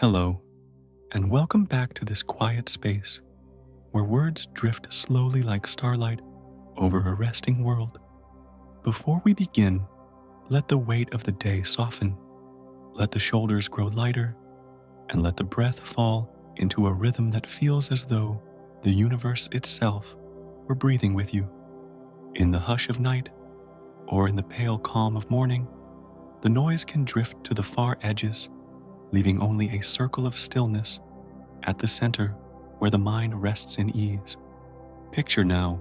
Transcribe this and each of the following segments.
Hello, and welcome back to this quiet space where words drift slowly like starlight over a resting world. Before we begin, let the weight of the day soften, let the shoulders grow lighter, and let the breath fall into a rhythm that feels as though the universe itself were breathing with you. In the hush of night, or in the pale calm of morning, the noise can drift to the far edges, leaving only a circle of stillness at the center where the mind rests in ease. Picture now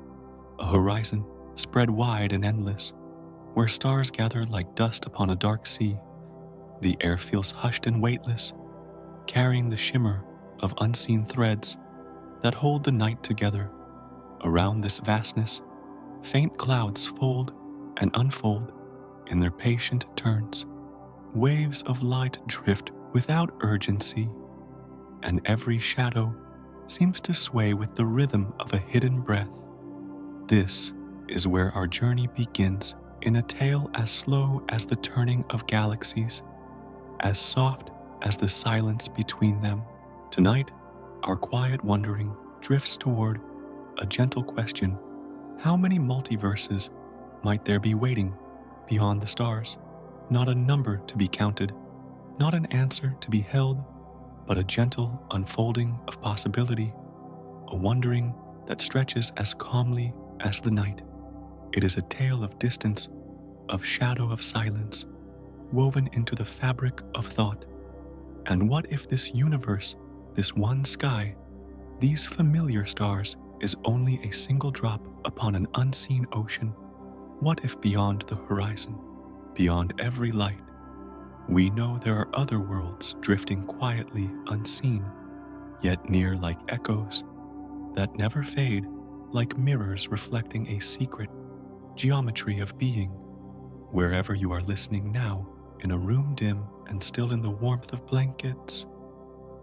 a horizon spread wide and endless, where stars gather like dust upon a dark sea. The air feels hushed and weightless, carrying the shimmer of unseen threads that hold the night together. Around this vastness, faint clouds fold and unfold in their patient turns. Waves of light drift without urgency, and every shadow seems to sway with the rhythm of a hidden breath. This is where our journey begins, in a tale as slow as the turning of galaxies, as soft as the silence between them. Tonight, our quiet wandering drifts toward a gentle question: how many multiverses might there be waiting beyond the stars? Not a number to be counted, not an answer to be held, but a gentle unfolding of possibility, a wondering that stretches as calmly as the night. It is a tale of distance, of shadow, of silence, woven into the fabric of thought. And what if this universe, this one sky, these familiar stars, is only a single drop upon an unseen ocean? What if beyond the horizon, beyond every light, we know there are other worlds drifting quietly unseen, yet near like echoes that never fade, like mirrors reflecting a secret geometry of being? Wherever you are listening now, in a room dim and still in the warmth of blankets,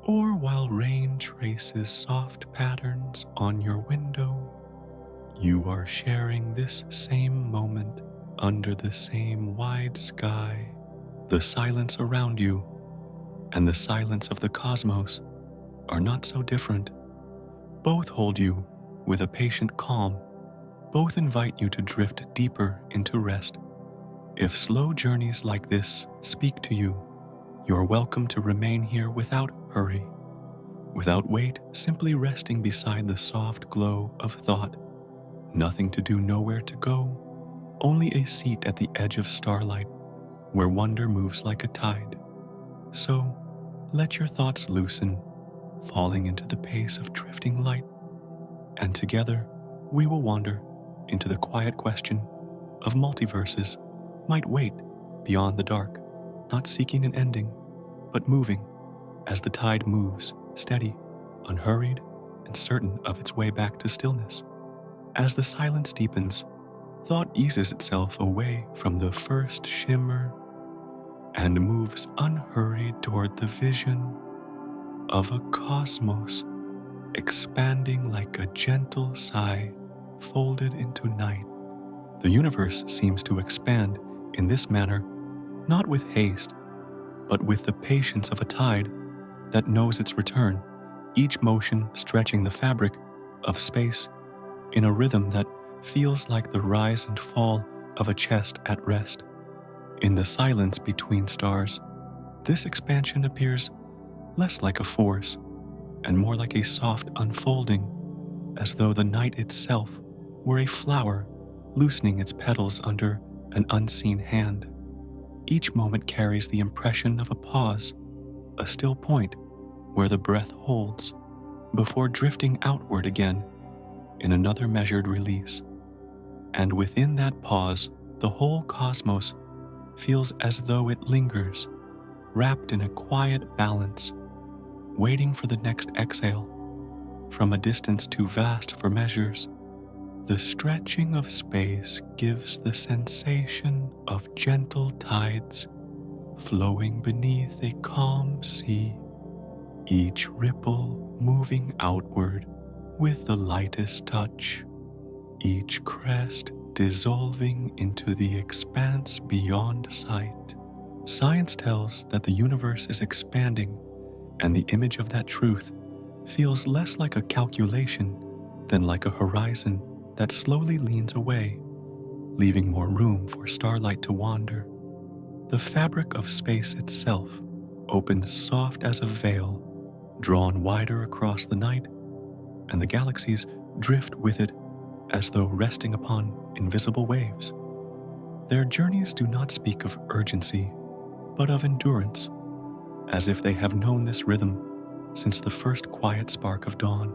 or while rain traces soft patterns on your window, you are sharing this same moment under the same wide sky. The silence around you and the silence of the cosmos are not so different. Both hold you with a patient calm. Both invite you to drift deeper into rest. If slow journeys like this speak to you, you are welcome to remain here without hurry, without weight, simply resting beside the soft glow of thought. Nothing to do, nowhere to go, only a seat at the edge of starlight where wonder moves like a tide. So, let your thoughts loosen, falling into the pace of drifting light, and together we will wander into the quiet question of multiverses might wait beyond the dark, not seeking an ending, but moving as the tide moves, steady, unhurried, and certain of its way back to stillness. As the silence deepens, thought eases itself away from the first shimmer and moves unhurried toward the vision of a cosmos expanding like a gentle sigh folded into night. The universe seems to expand in this manner, not with haste, but with the patience of a tide that knows its return, each motion stretching the fabric of space in a rhythm that feels like the rise and fall of a chest at rest. In the silence between stars, this expansion appears less like a force and more like a soft unfolding, as though the night itself were a flower loosening its petals under an unseen hand. Each moment carries the impression of a pause, a still point where the breath holds before drifting outward again in another measured release. And within that pause, the whole cosmos feels as though it lingers, wrapped in a quiet balance, waiting for the next exhale. From a distance too vast for measures, the stretching of space gives the sensation of gentle tides flowing beneath a calm sea, each ripple moving outward with the lightest touch, each crest dissolving into the expanse beyond sight. Science tells that the universe is expanding and the image of that truth feels less like a calculation than like a horizon that slowly leans away, leaving more room for starlight to wander. The fabric of space itself opens soft as a veil, drawn wider across the night, and the galaxies drift with it as though resting upon invisible waves. Their journeys do not speak of urgency, but of endurance, as if they have known this rhythm since the first quiet spark of dawn.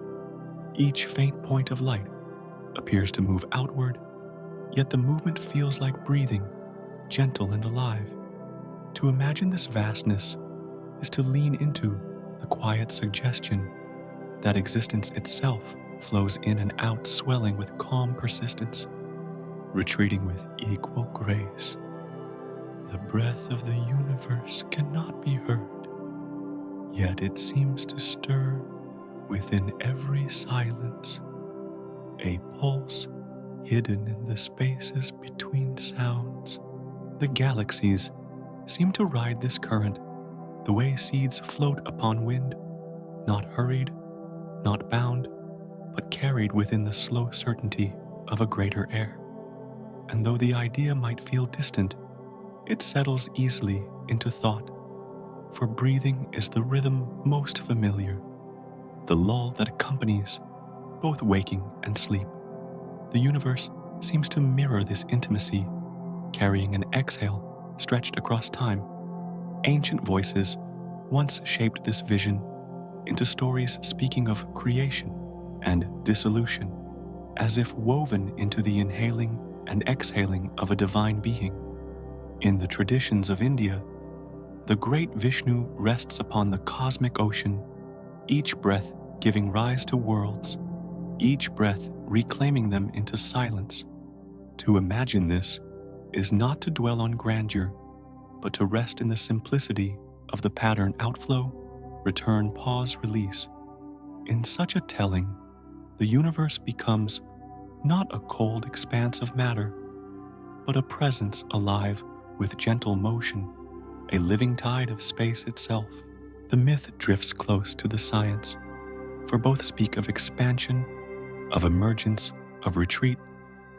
Each faint point of light appears to move outward, yet the movement feels like breathing, gentle and alive. To imagine this vastness is to lean into the quiet suggestion that existence itself flows in and out, swelling with calm persistence, retreating with equal grace. The breath of the universe cannot be heard, yet it seems to stir within every silence, a pulse hidden in the spaces between sounds. The galaxies seem to ride this current the way seeds float upon wind, not hurried, not bound, but carried within the slow certainty of a greater air. And though the idea might feel distant, it settles easily into thought, for breathing is the rhythm most familiar, the lull that accompanies both waking and sleep. The universe seems to mirror this intimacy, carrying an exhale stretched across time. Ancient voices once shaped this vision into stories speaking of creation and dissolution, as if woven into the inhaling and exhaling of a divine being. In the traditions of India, the great Vishnu rests upon the cosmic ocean, each breath giving rise to worlds, each breath reclaiming them into silence. To imagine this is not to dwell on grandeur, but to rest in the simplicity of the pattern outflow, return, pause, release. In such a telling, the universe becomes not a cold expanse of matter, but a presence alive with gentle motion, a living tide of space itself. The myth drifts close to the science, for both speak of expansion, of emergence, of retreat,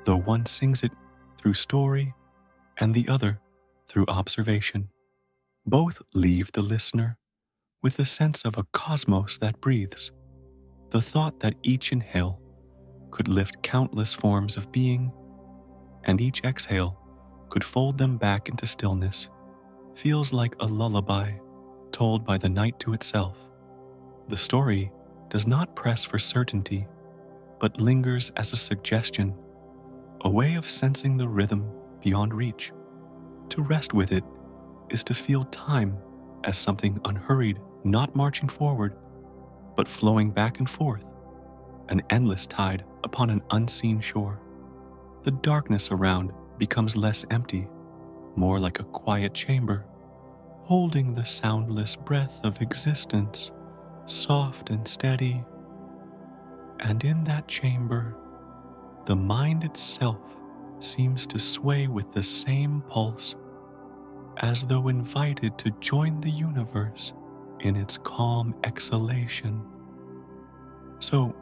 though one sings it through story and the other through observation. Both leave the listener with the sense of a cosmos that breathes, the thought that each inhale could lift countless forms of being, and each exhale could fold them back into stillness, feels like a lullaby told by the night to itself. The story does not press for certainty, but lingers as a suggestion, a way of sensing the rhythm beyond reach. To rest with it is to feel time as something unhurried, not marching forward, but flowing back and forth, an endless tide upon an unseen shore. The darkness around becomes less empty, more like a quiet chamber, holding the soundless breath of existence, soft and steady. And in that chamber, the mind itself seems to sway with the same pulse, as though invited to join the universe in its calm exhalation. So,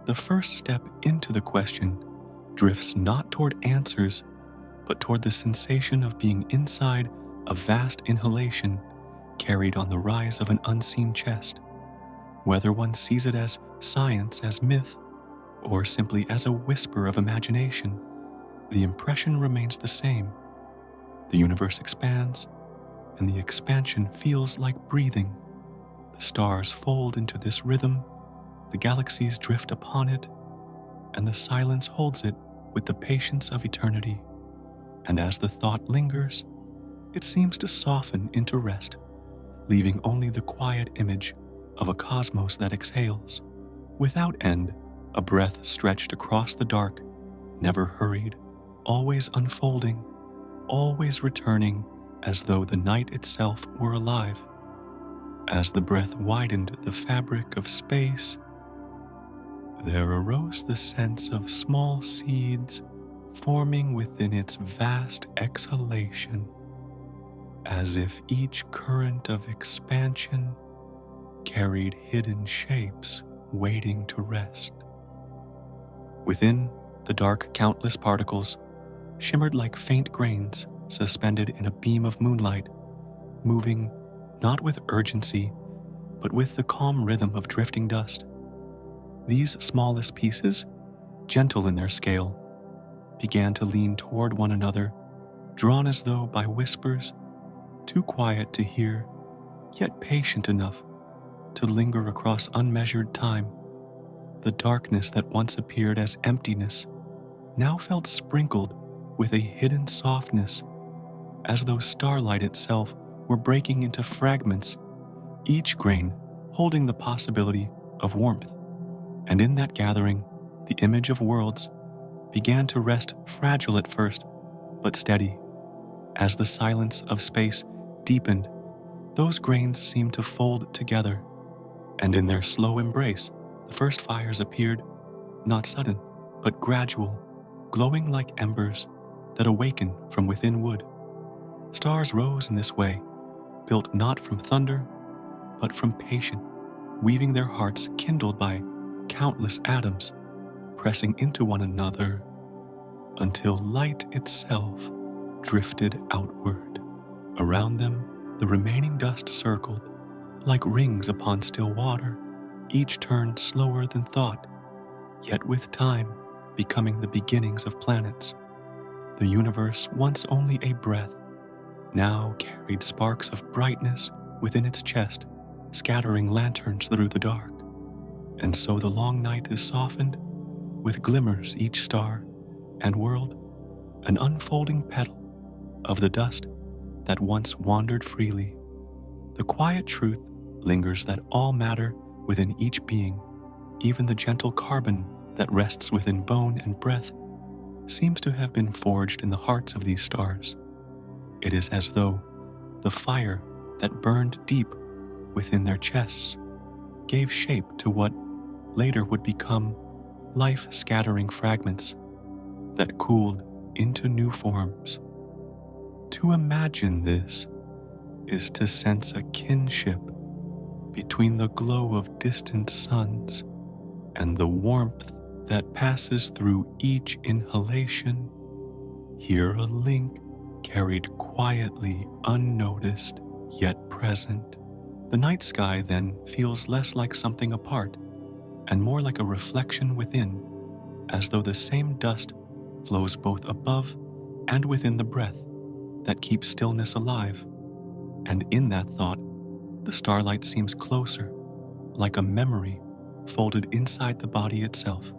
the first step into the question drifts not toward answers, but toward the sensation of being inside a vast inhalation carried on the rise of an unseen chest. Whether one sees it as science, as myth, or simply as a whisper of imagination, the impression remains the same. The universe expands, and the expansion feels like breathing. The stars fold into this rhythm, the galaxies drift upon it, and the silence holds it with the patience of eternity. And as the thought lingers, it seems to soften into rest, leaving only the quiet image of a cosmos that exhales, without end, a breath stretched across the dark, never hurried, always unfolding, always returning as though the night itself were alive. As the breath widened the fabric of space, there arose the sense of small seeds forming within its vast exhalation, as if each current of expansion carried hidden shapes waiting to rest. Within, the dark, countless particles shimmered like faint grains suspended in a beam of moonlight, moving not with urgency, but with the calm rhythm of drifting dust. These smallest pieces, gentle in their scale, began to lean toward one another, drawn as though by whispers, too quiet to hear, yet patient enough to linger across unmeasured time. The darkness that once appeared as emptiness now felt sprinkled with a hidden softness, as though starlight itself were breaking into fragments, each grain holding the possibility of warmth. And in that gathering, the image of worlds began to rest, fragile at first, but steady. As the silence of space deepened, those grains seemed to fold together, and in their slow embrace, the first fires appeared, not sudden, but gradual, glowing like embers that awaken from within wood. Stars rose in this way, built not from thunder, but from patience, weaving their hearts kindled by countless atoms, pressing into one another until light itself drifted outward. Around them, the remaining dust circled, like rings upon still water, each turned slower than thought, yet with time becoming the beginnings of planets. The universe, once only a breath, now carried sparks of brightness within its chest, scattering lanterns through the dark. And so the long night is softened with glimmers each star and world, an unfolding petal of the dust that once wandered freely. The quiet truth lingers that all matter within each being, even the gentle carbon that rests within bone and breath, seems to have been forged in the hearts of these stars. It is as though the fire that burned deep within their chests gave shape to what later would become life-scattering fragments that cooled into new forms. To imagine this is to sense a kinship between the glow of distant suns and the warmth that passes through each inhalation. Here a link carried quietly unnoticed yet present. The night sky then feels less like something apart and more like a reflection within, as though the same dust flows both above and within the breath that keeps stillness alive. And in that thought, the starlight seems closer, like a memory folded inside the body itself.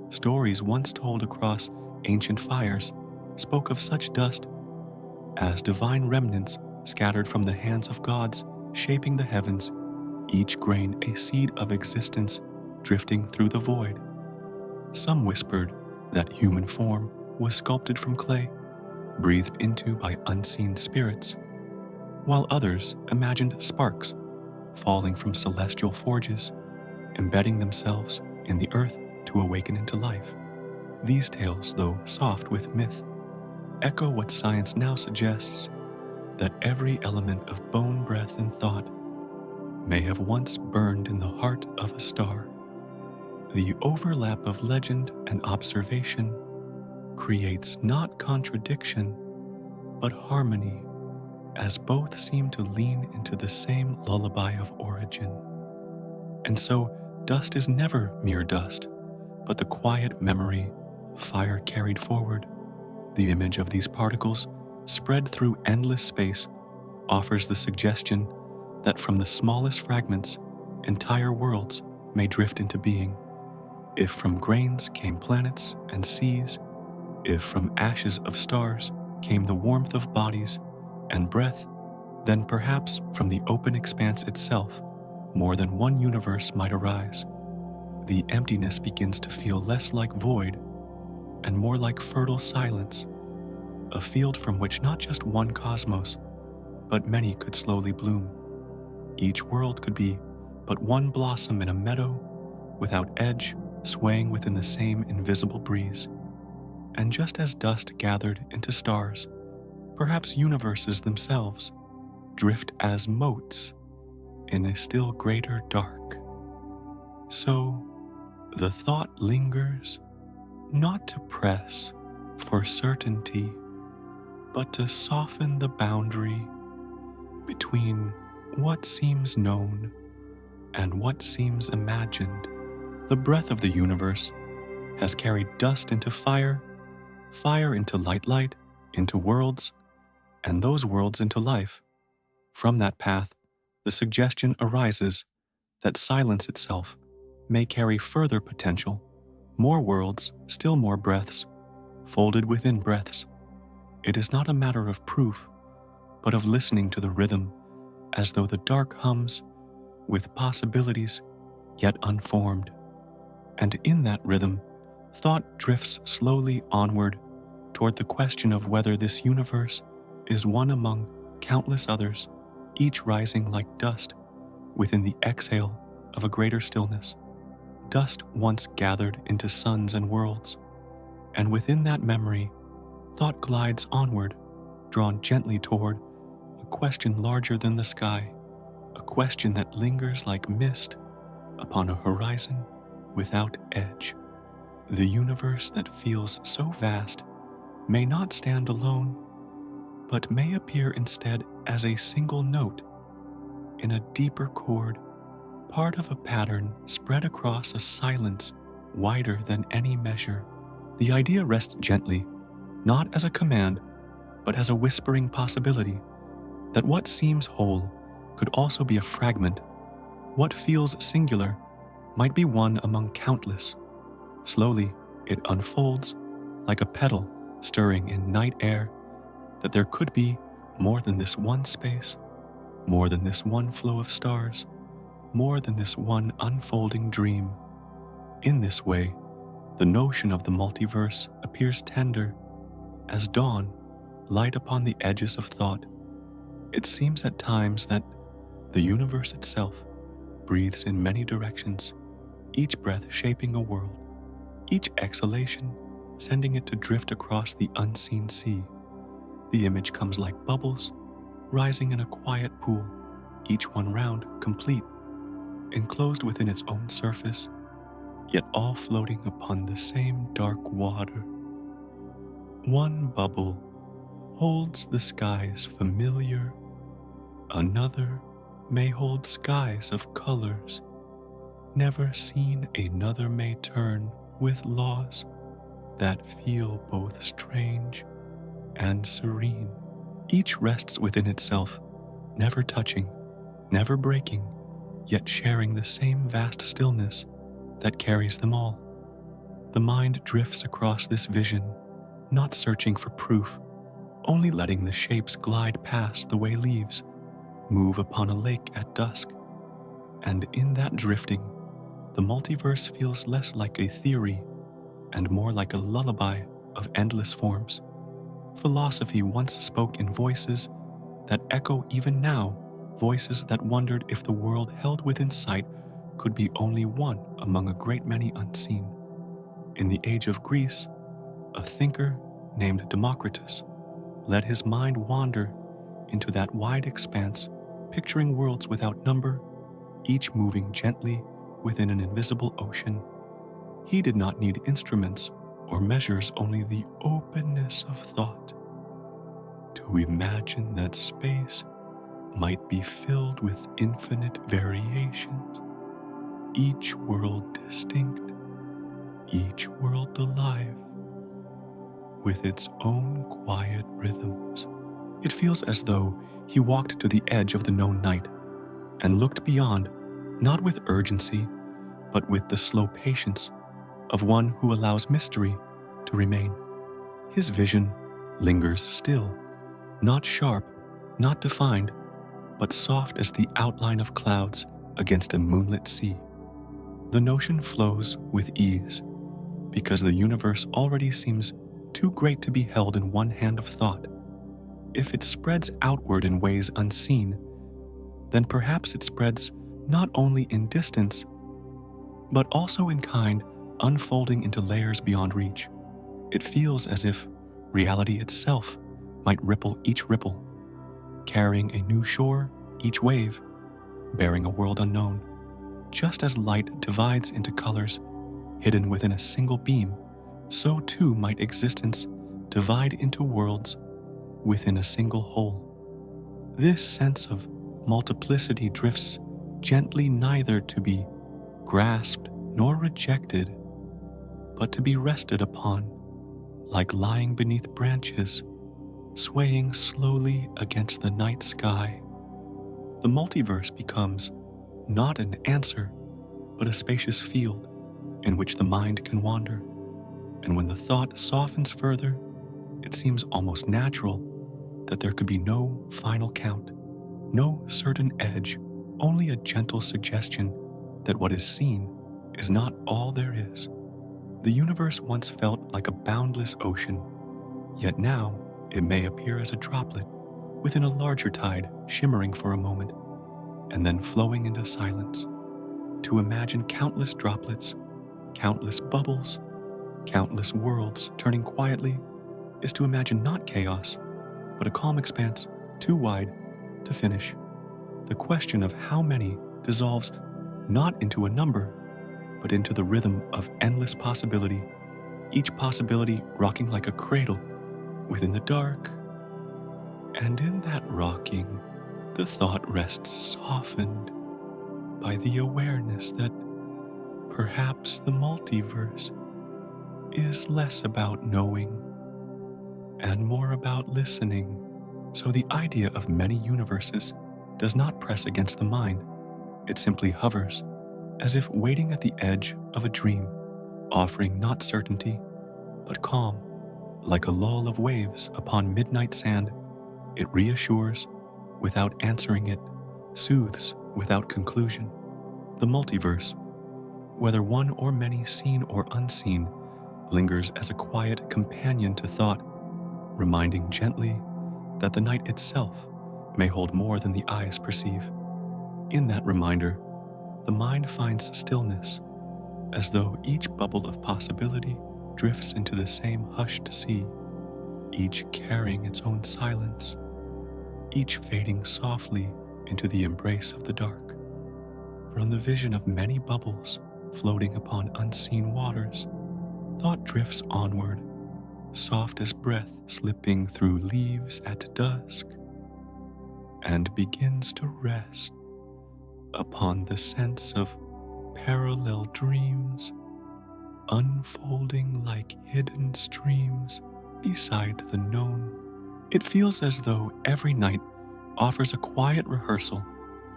Stories once told across ancient fires spoke of such dust as divine remnants scattered from the hands of gods shaping the heavens, each grain a seed of existence drifting through the void. Some whispered that human form was sculpted from clay, breathed into by unseen spirits, while others imagined sparks falling from celestial forges, embedding themselves in the earth to awaken into life. These tales, though soft with myth, echo what science now suggests, that every element of bone, breath, and thought may have once burned in the heart of a star. The overlap of legend and observation creates not contradiction, but harmony, as both seem to lean into the same lullaby of origin. And so, dust is never mere dust, but the quiet memory of fire carried forward. The image of these particles, spread through endless space, offers the suggestion that from the smallest fragments, entire worlds may drift into being. If from grains came planets and seas, if from ashes of stars came the warmth of bodies and breath, then perhaps from the open expanse itself, more than one universe might arise. The emptiness begins to feel less like void and more like fertile silence, a field from which not just one cosmos, but many could slowly bloom. Each world could be but one blossom in a meadow, without edge, swaying within the same invisible breeze. And just as dust gathered into stars, perhaps universes themselves drift as motes in a still greater dark. So the thought lingers, not to press for certainty, but to soften the boundary between what seems known and what seems imagined. The breath of the universe has carried dust into fire, fire into light, into worlds, and those worlds into life. From that path, the suggestion arises that silence itself may carry further potential, more worlds, still more breaths, folded within breaths. It is not a matter of proof, but of listening to the rhythm, as though the dark hums with possibilities yet unformed. And in that rhythm, thought drifts slowly onward toward the question of whether this universe is one among countless others, each rising like dust within the exhale of a greater stillness. Dust once gathered into suns and worlds, and within that memory, thought glides onward, drawn gently toward a question larger than the sky, a question that lingers like mist upon a horizon without edge. The universe that feels so vast may not stand alone, but may appear instead as a single note in a deeper chord, part of a pattern spread across a silence wider than any measure. The idea rests gently, not as a command, but as a whispering possibility, that what seems whole could also be a fragment. What feels singular might be one among countless. Slowly, it unfolds like a petal stirring in night air, that there could be more than this one space, more than this one flow of stars, more than this one unfolding dream. In this way, the notion of the multiverse appears tender as dawn, light upon the edges of thought. It seems at times that the universe itself breathes in many directions, each breath shaping a world, each exhalation sending it to drift across the unseen sea. The image comes like bubbles, rising in a quiet pool, each one round, complete, enclosed within its own surface, yet all floating upon the same dark water. One bubble holds the skies familiar, another may hold skies of colors never seen, another may turn with laws that feel both strange and serene. Each rests within itself, never touching, never breaking, yet sharing the same vast stillness that carries them all. The mind drifts across this vision, not searching for proof, only letting the shapes glide past the way leaves move upon a lake at dusk. And in that drifting, the multiverse feels less like a theory and more like a lullaby of endless forms. Philosophy once spoke in voices that echo even now, voices that wondered if the world held within sight could be only one among a great many unseen. In the age of Greece, a thinker named Democritus let his mind wander into that wide expanse, picturing worlds without number, each moving gently within an invisible ocean. He did not need instruments or measures, only the openness of thought to imagine that space might be filled with infinite variations, each world distinct, each world alive, with its own quiet rhythms. It feels as though he walked to the edge of the known night and looked beyond, not with urgency, but with the slow patience of one who allows mystery to remain. His vision lingers still, not sharp, not defined, but soft as the outline of clouds against a moonlit sea. The notion flows with ease, because the universe already seems too great to be held in one hand of thought. If it spreads outward in ways unseen, then perhaps it spreads not only in distance, but also in kind, unfolding into layers beyond reach. It feels as if reality itself might ripple each ripple, carrying a new shore each wave, bearing a world unknown. Just as light divides into colors hidden within a single beam, so too might existence divide into worlds within a single whole. This sense of multiplicity drifts gently, neither to be grasped nor rejected, but to be rested upon, like lying beneath branches, swaying slowly against the night sky. The multiverse becomes not an answer, but a spacious field in which the mind can wander. And when the thought softens further, it seems almost natural that there could be no final count, no certain edge, only a gentle suggestion that what is seen is not all there is. The universe once felt like a boundless ocean, yet now it may appear as a droplet within a larger tide, shimmering for a moment and then flowing into silence. To imagine countless droplets, countless bubbles, countless worlds turning quietly is to imagine not chaos, but a calm expanse too wide to finish. The question of how many dissolves not into a number, but into the rhythm of endless possibility, each possibility rocking like a cradle within the dark. And in that rocking, the thought rests softened by the awareness that perhaps the multiverse is less about knowing and more about listening. So the idea of many universes does not press against the mind. It simply hovers, as if waiting at the edge of a dream, offering not certainty, but calm. Like a lull of waves upon midnight sand, it reassures without answering it, soothes without conclusion. The multiverse, whether one or many seen or unseen, lingers as a quiet companion to thought, reminding gently that the night itself may hold more than the eyes perceive. In that reminder, the mind finds stillness, as though each bubble of possibility drifts into the same hushed sea, each carrying its own silence, each fading softly into the embrace of the dark. From the vision of many bubbles floating upon unseen waters, thought drifts onward, soft as breath slipping through leaves at dusk, and begins to rest upon the sense of parallel dreams unfolding like hidden streams beside the known. It feels as though every night offers a quiet rehearsal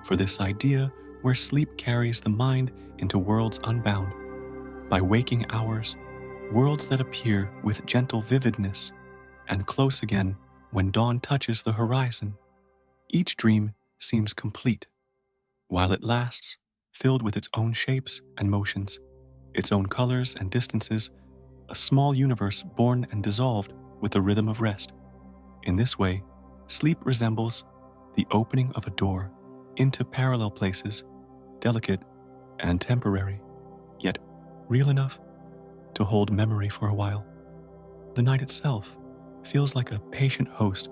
for this idea where sleep carries the mind into worlds unbound. By waking hours, worlds that appear with gentle vividness and close again when dawn touches the horizon. Each dream seems complete, while it lasts, filled with its own shapes and motions, its own colors and distances, a small universe born and dissolved with the rhythm of rest. In this way, sleep resembles the opening of a door into parallel places, delicate and temporary, yet real enough to hold memory for a while. The night itself feels like a patient host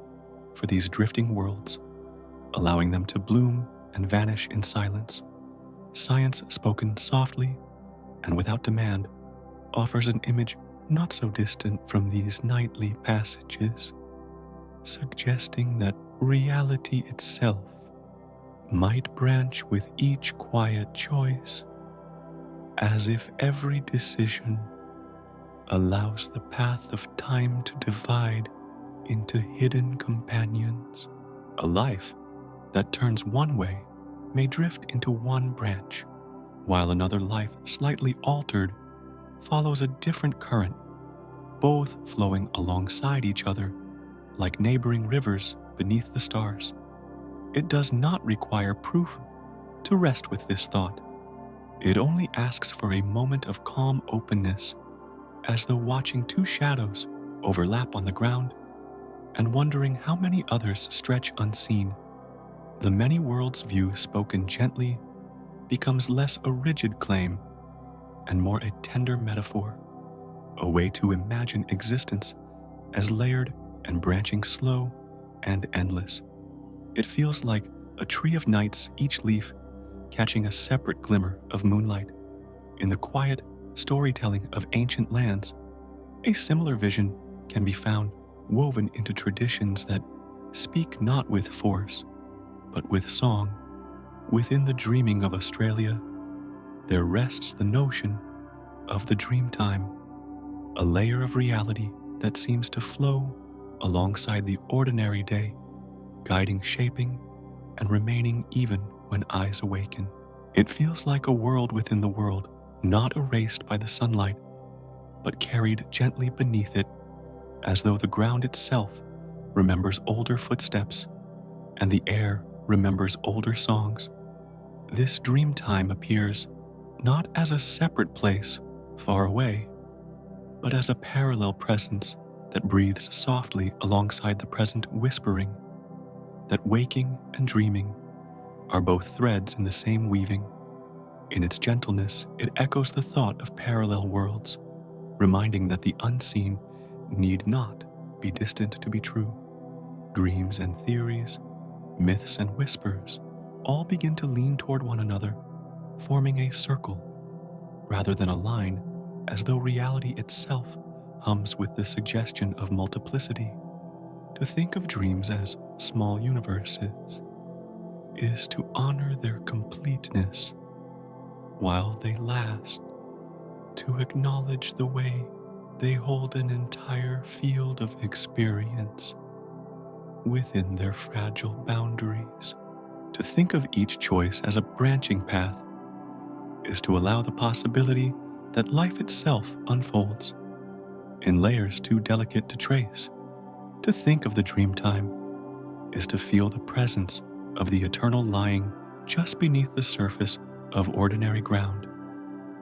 for these drifting worlds, allowing them to bloom and vanish in silence. Science, spoken softly and without demand, offers an image not so distant from these nightly passages, suggesting that reality itself might branch with each quiet choice, as if every decision allows the path of time to divide into hidden companions. A life that turns one way may drift into one branch, while another life slightly altered follows a different current, both flowing alongside each other like neighboring rivers beneath the stars. It does not require proof to rest with this thought. It only asks for a moment of calm openness, as though watching two shadows overlap on the ground and wondering how many others stretch unseen. The many worlds view spoken gently becomes less a rigid claim and more a tender metaphor, a way to imagine existence as layered and branching, slow and endless. It feels like a tree of nights, each leaf catching a separate glimmer of moonlight. In the quiet storytelling of ancient lands, a similar vision can be found woven into traditions that speak not with force, but with song. Within the dreaming of Australia, there rests the notion of the dream time, a layer of reality that seems to flow alongside the ordinary day, guiding, shaping, and remaining even when eyes awaken. It feels like a world within the world, not erased by the sunlight, but carried gently beneath it, as though the ground itself remembers older footsteps and the air remembers older songs. This dream time appears not as a separate place far away, but as a parallel presence that breathes softly alongside the present, whispering that waking and dreaming are both threads in the same weaving. In its gentleness, it echoes the thought of parallel worlds, reminding that the unseen need not be distant to be true. Dreams and theories, myths and whispers all begin to lean toward one another, forming a circle rather than a line, as though reality itself hums with the suggestion of multiplicity. To think of dreams as small universes is to honor their completeness while they last, to acknowledge the way they hold an entire field of experience within their fragile boundaries. To think of each choice as a branching path is to allow the possibility that life itself unfolds in layers too delicate to trace. To think of the dream time is to feel the presence of the eternal lying just beneath the surface of ordinary ground.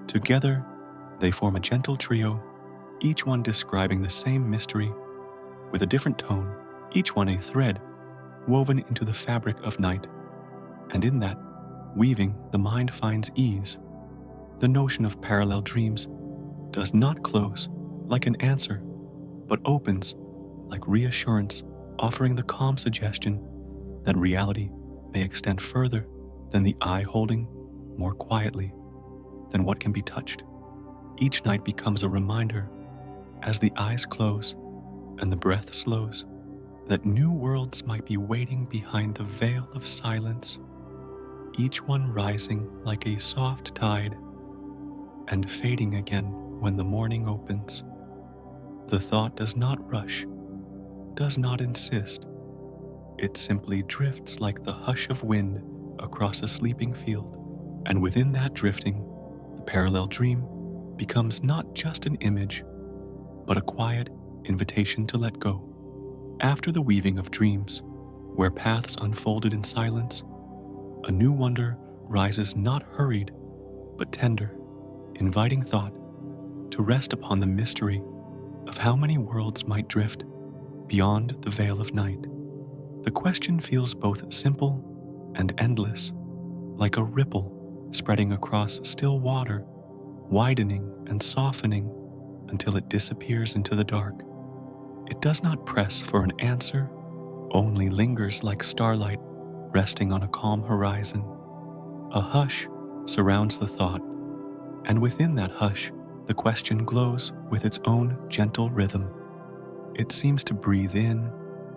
Together, they form a gentle trio, each one describing the same mystery with a different tone, each one a thread woven into the fabric of night. And in that weaving, the mind finds ease. The notion of parallel dreams does not close like an answer, but opens like reassurance, offering the calm suggestion that reality may extend further than the eye, holding more quietly than what can be touched. Each night becomes a reminder, as the eyes close and the breath slows, that new worlds might be waiting behind the veil of silence, each one rising like a soft tide and fading again when the morning opens. The thought does not rush, does not insist. It simply drifts like the hush of wind across a sleeping field. And within that drifting, the parallel dream becomes not just an image, but a quiet invitation to let go. After the weaving of dreams, where paths unfolded in silence, a new wonder rises, not hurried, but tender, inviting thought to rest upon the mystery of how many worlds might drift beyond the veil of night. The question feels both simple and endless, like a ripple spreading across still water, widening and softening until it disappears into the dark. It does not press for an answer, only lingers like starlight resting on a calm horizon. A hush surrounds the thought, and within that hush, the question glows with its own gentle rhythm. It seems to breathe in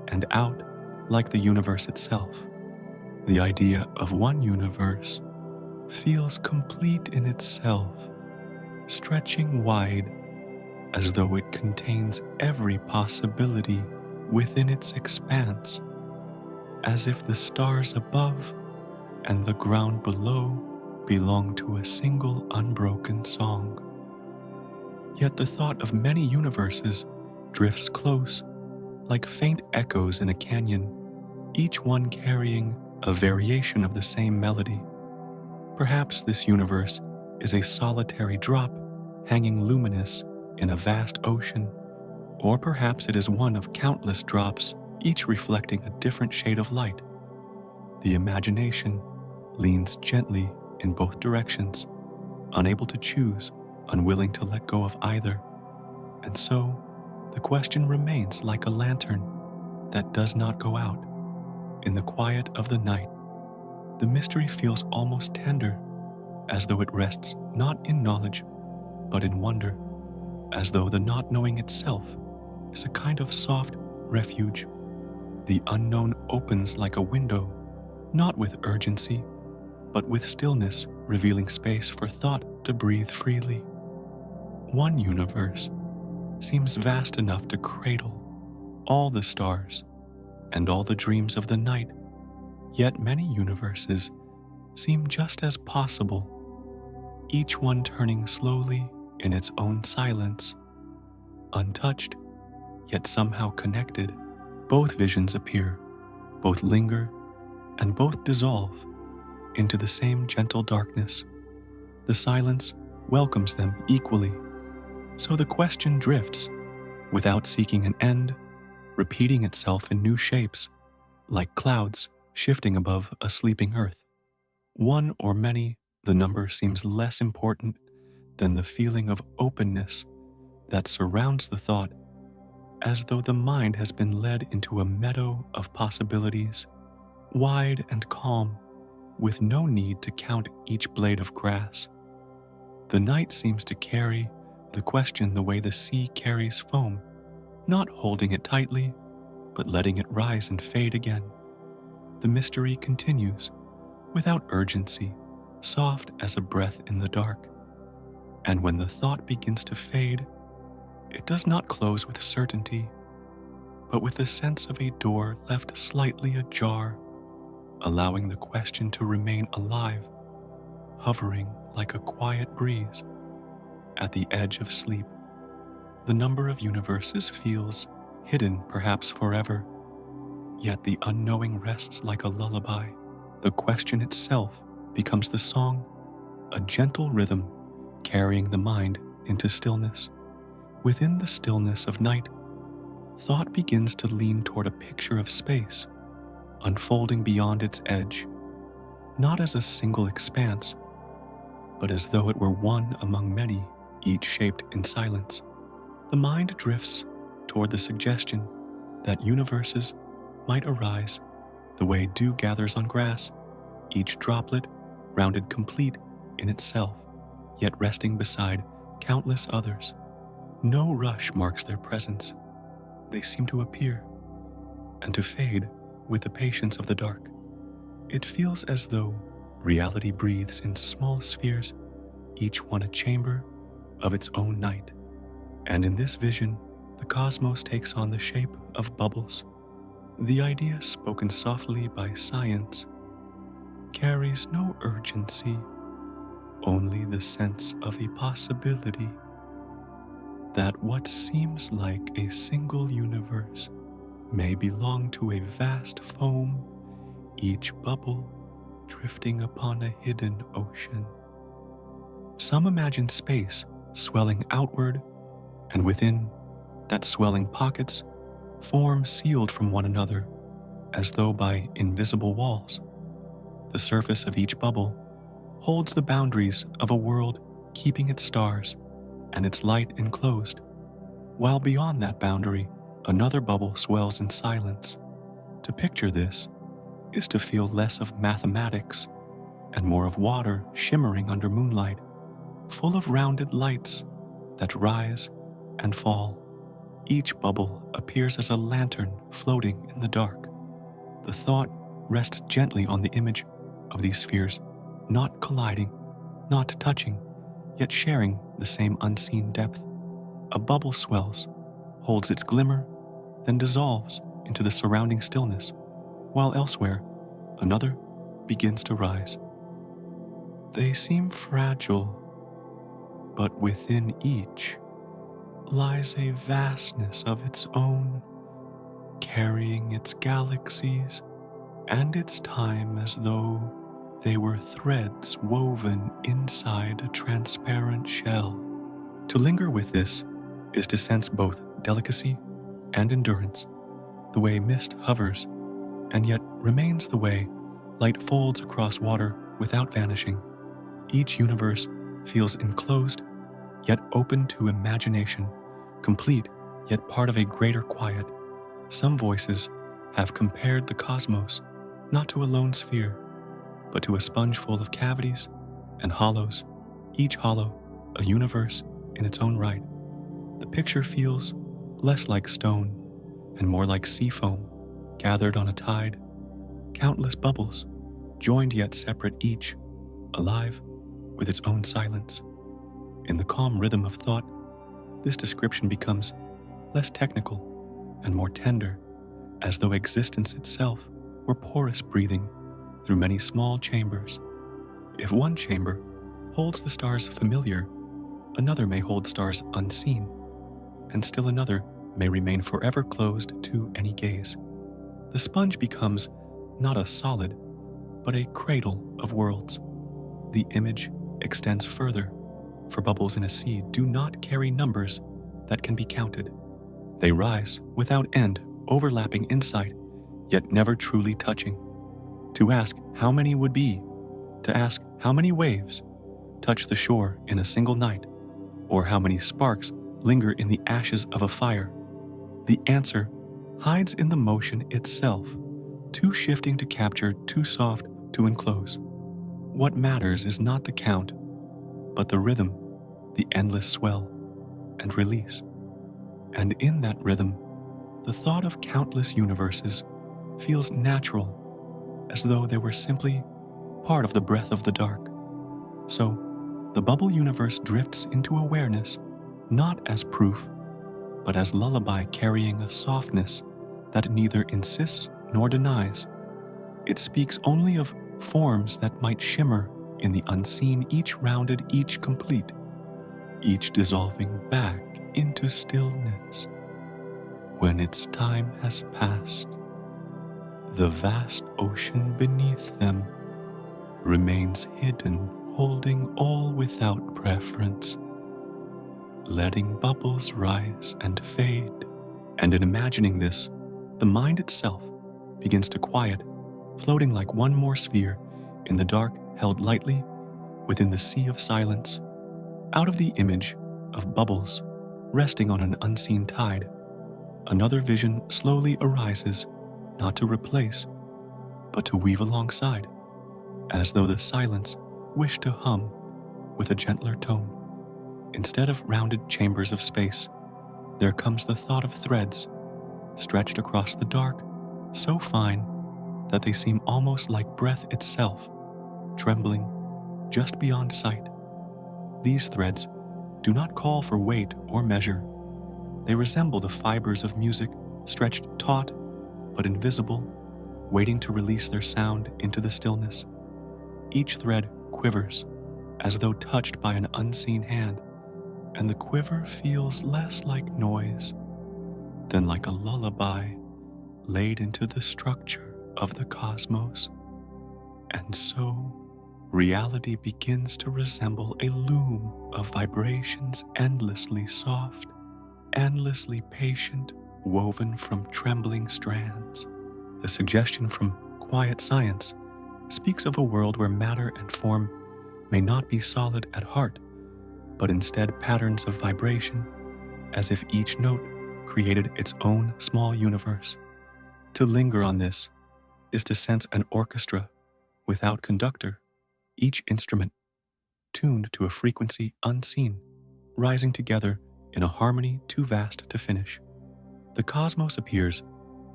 and out like the universe itself. The idea of one universe feels complete in itself, stretching wide as though it contains every possibility within its expanse, as if the stars above and the ground below belong to a single unbroken song. Yet the thought of many universes drifts close, like faint echoes in a canyon, each one carrying a variation of the same melody. Perhaps this universe is a solitary drop hanging luminous in a vast ocean, or perhaps it is one of countless drops, each reflecting a different shade of light. The imagination leans gently in both directions, unable to choose, unwilling to let go of either. And so, the question remains like a lantern that does not go out. In the quiet of the night, the mystery feels almost tender, as though it rests not in knowledge, but in wonder, as though the not knowing itself is a kind of soft refuge. The unknown opens like a window, not with urgency, but with stillness, revealing space for thought to breathe freely. One universe seems vast enough to cradle all the stars and all the dreams of the night, yet many universes seem just as possible, each one turning slowly in its own silence, untouched, yet somehow connected. Both visions appear, both linger, and both dissolve into the same gentle darkness. The silence welcomes them equally. So the question drifts, without seeking an end, repeating itself in new shapes, like clouds shifting above a sleeping earth. One or many, the number seems less important than the feeling of openness that surrounds the thought, as though the mind has been led into a meadow of possibilities, wide and calm, with no need to count each blade of grass. The night seems to carry the question the way the sea carries foam, not holding it tightly, but letting it rise and fade again. The mystery continues, without urgency, soft as a breath in the dark. And when the thought begins to fade, it does not close with certainty, but with the sense of a door left slightly ajar, allowing the question to remain alive, hovering like a quiet breeze at the edge of sleep. The number of universes feels hidden perhaps forever, yet the unknowing rests like a lullaby. The question itself becomes the song, a gentle rhythm carrying the mind into stillness. Within the stillness of night, thought begins to lean toward a picture of space, unfolding beyond its edge, not as a single expanse, but as though it were one among many, each shaped in silence. The mind drifts toward the suggestion that universes might arise the way dew gathers on grass, each droplet rounded complete in itself, yet resting beside countless others. No rush marks their presence. They seem to appear and to fade with the patience of the dark. It feels as though reality breathes in small spheres, each one a chamber of its own night. And in this vision, the cosmos takes on the shape of bubbles. The idea spoken softly by science carries no urgency, only the sense of a possibility that what seems like a single universe may belong to a vast foam, each bubble drifting upon a hidden ocean. Some imagine space swelling outward, and within that swelling pockets form sealed from one another as though by invisible walls. The surface of each bubble holds the boundaries of a world keeping its stars and its light enclosed, while beyond that boundary another bubble swells in silence. To picture this is to feel less of mathematics and more of water shimmering under moonlight, full of rounded lights that rise and fall. Each bubble appears as a lantern floating in the dark. The thought rests gently on the image of these spheres, not colliding, not touching, yet sharing the same unseen depth. A bubble swells, holds its glimmer, then dissolves into the surrounding stillness, while elsewhere, another begins to rise. They seem fragile, but within each lies a vastness of its own, carrying its galaxies and its time as though they were threads woven inside a transparent shell. To linger with this is to sense both delicacy and endurance, the way mist hovers and yet remains the way light folds across water without vanishing. Each universe feels enclosed yet open to imagination, complete yet part of a greater quiet. Some voices have compared the cosmos not to a lone sphere, but to a sponge full of cavities and hollows, each hollow a universe in its own right. The picture feels less like stone and more like sea foam gathered on a tide, countless bubbles, joined yet separate, each alive with its own silence. In the calm rhythm of thought, this description becomes less technical and more tender, as though existence itself were porous breathing through many small chambers. If one chamber holds the stars familiar, another may hold stars unseen, and still another may remain forever closed to any gaze. The sponge becomes not a solid, but a cradle of worlds. The image extends further, for bubbles in a sea do not carry numbers that can be counted. They rise without end, overlapping inside, yet never truly touching. To ask how many would be, to ask how many waves touch the shore in a single night, or how many sparks linger in the ashes of a fire, the answer hides in the motion itself, too shifting to capture, too soft to enclose. What matters is not the count, but the rhythm, the endless swell and release. And in that rhythm, the thought of countless universes feels natural, as though they were simply part of the breath of the dark. So, the bubble universe drifts into awareness, not as proof, but as lullaby carrying a softness that neither insists nor denies. It speaks only of forms that might shimmer in the unseen, each rounded, each complete, each dissolving back into stillness. When its time has passed, the vast ocean beneath them remains hidden, holding all without preference, letting bubbles rise and fade. And in imagining this, the mind itself begins to quiet, floating like one more sphere in the dark, held lightly within the sea of silence. Out of the image of bubbles resting on an unseen tide, another vision slowly arises, not to replace, but to weave alongside, as though the silence wished to hum with a gentler tone. Instead of rounded chambers of space, there comes the thought of threads stretched across the dark, so fine that they seem almost like breath itself, trembling just beyond sight. These threads do not call for weight or measure. They resemble the fibers of music stretched taut but invisible, waiting to release their sound into the stillness. Each thread quivers as though touched by an unseen hand, and the quiver feels less like noise than like a lullaby laid into the structure of the cosmos. And so, reality begins to resemble a loom of vibrations, endlessly soft, endlessly patient, woven from trembling strands. The suggestion from quiet science speaks of a world where matter and form may not be solid at heart, but instead patterns of vibration, as if each note created its own small universe. To linger on this is to sense an orchestra without conductor, each instrument tuned to a frequency unseen, rising together in a harmony too vast to finish. The cosmos appears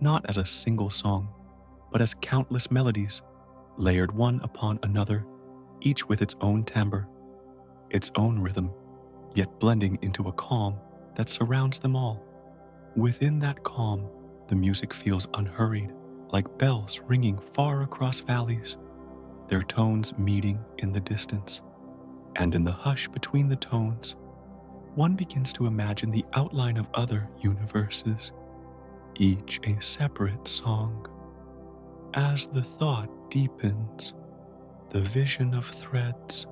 not as a single song, but as countless melodies, layered one upon another, each with its own timbre, its own rhythm, yet blending into a calm that surrounds them all. Within that calm, the music feels unhurried, like bells ringing far across valleys, their tones meeting in the distance. And in the hush between the tones, one begins to imagine the outline of other universes, each a separate song. As the thought deepens, the vision of threads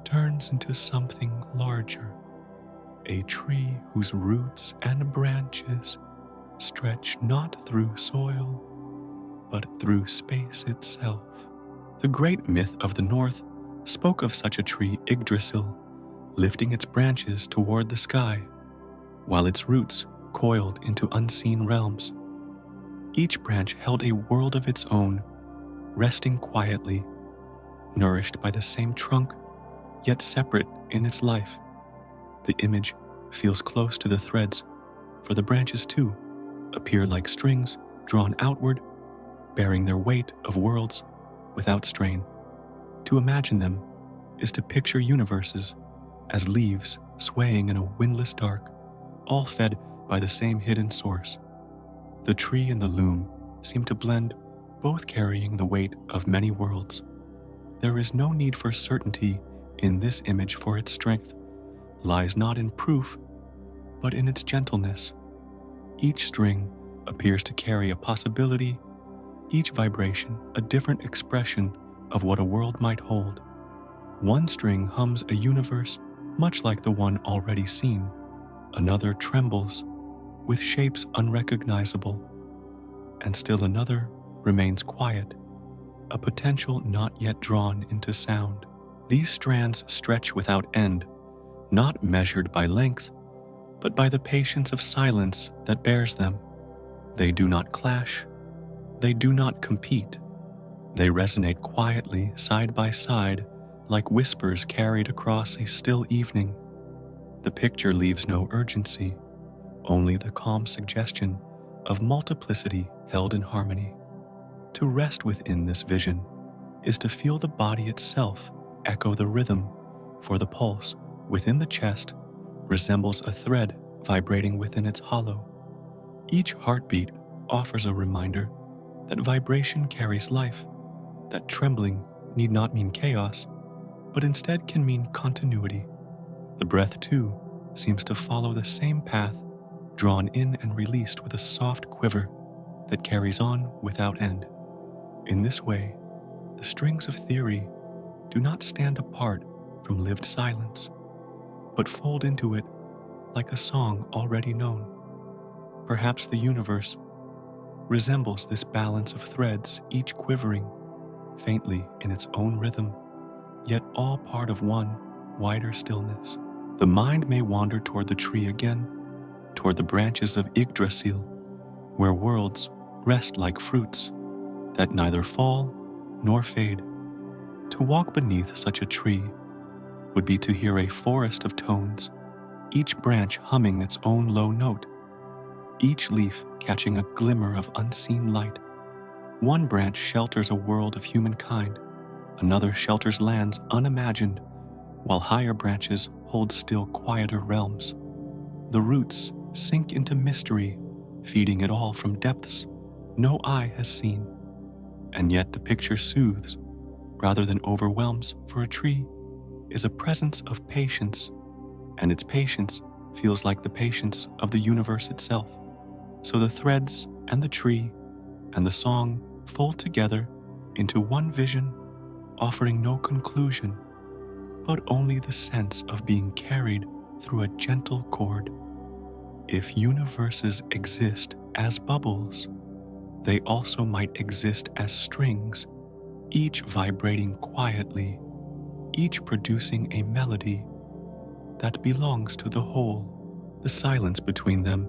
turns into something larger, a tree whose roots and branches stretch not through soil, but through space itself. The great myth of the North spoke of such a tree, Yggdrasil, lifting its branches toward the sky, while its roots coiled into unseen realms. Each branch held a world of its own, resting quietly nourished by the same trunk, yet separate in its life. The image feels close to the threads, for the branches too appear like strings drawn outward, bearing their weight of worlds without strain. To imagine them is to picture universes as leaves swaying in a windless dark, all fed by the same hidden source. The tree and the loom seem to blend, both carrying the weight of many worlds. There is no need for certainty in this image, for its strength lies not in proof, but in its gentleness. Each string appears to carry a possibility, each vibration a different expression of what a world might hold. One string hums a universe much like the one already seen. Another trembles with shapes unrecognizable, and still another remains quiet, a potential not yet drawn into sound. These strands stretch without end, not measured by length, but by the patience of silence that bears them. They do not clash, they do not compete. They resonate quietly side by side, like whispers carried across a still evening. The picture leaves no urgency, only the calm suggestion of multiplicity held in harmony. To rest within this vision is to feel the body itself echo the rhythm, for the pulse within the chest resembles a thread vibrating within its hollow. Each heartbeat offers a reminder that vibration carries life, that trembling need not mean chaos, but instead can mean continuity. The breath, too, seems to follow the same path, drawn in and released with a soft quiver that carries on without end. In this way, the strings of theory do not stand apart from lived silence, but fold into it like a song already known. Perhaps the universe resembles this balance of threads, each quivering faintly in its own rhythm, yet all part of one wider stillness. The mind may wander toward the tree again, toward the branches of Yggdrasil, where worlds rest like fruits that neither fall nor fade. To walk beneath such a tree would be to hear a forest of tones, each branch humming its own low note, each leaf catching a glimmer of unseen light. One branch shelters a world of humankind, another shelters lands unimagined, while higher branches hold still quieter realms. The roots sink into mystery, feeding it all from depths no eye has seen. And yet the picture soothes rather than overwhelms, for a tree is a presence of patience, and its patience feels like the patience of the universe itself. So the threads and the tree and the song fold together into one vision, offering no conclusion, but only the sense of being carried through a gentle cord. If universes exist as bubbles, they also might exist as strings, each vibrating quietly, each producing a melody that belongs to the whole. The silence between them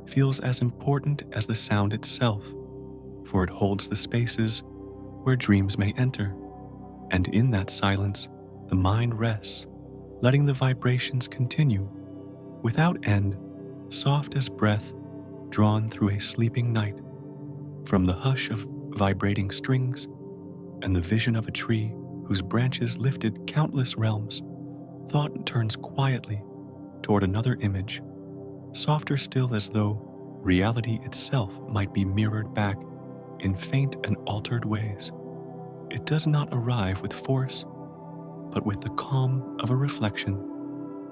feels as important as the sound itself, for it holds the spaces where dreams may enter, and in that silence the mind rests, letting the vibrations continue without end, soft as breath drawn through a sleeping night. From the hush of vibrating strings and the vision of a tree whose branches lifted countless realms, thought turns quietly toward another image, softer still, as though reality itself might be mirrored back in faint and altered ways. It does not arrive with force, but with the calm of a reflection,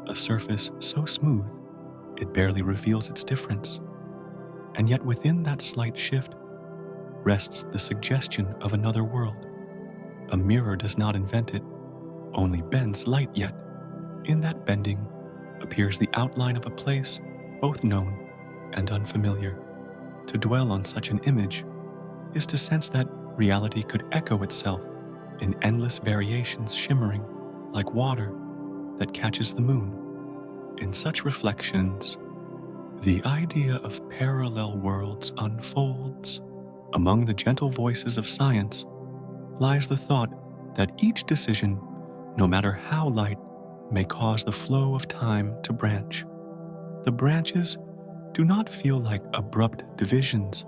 a surface so smooth it barely reveals its difference. And yet within that slight shift rests the suggestion of another world. A mirror does not invent it, only bends light, yet in that bending appears the outline of a place both known and unfamiliar. To dwell on such an image is to sense that reality could echo itself in endless variations, shimmering like water that catches the moon. In such reflections, the idea of parallel worlds unfolds. Among the gentle voices of science lies the thought that each decision, no matter how light, may cause the flow of time to branch. The branches do not feel like abrupt divisions,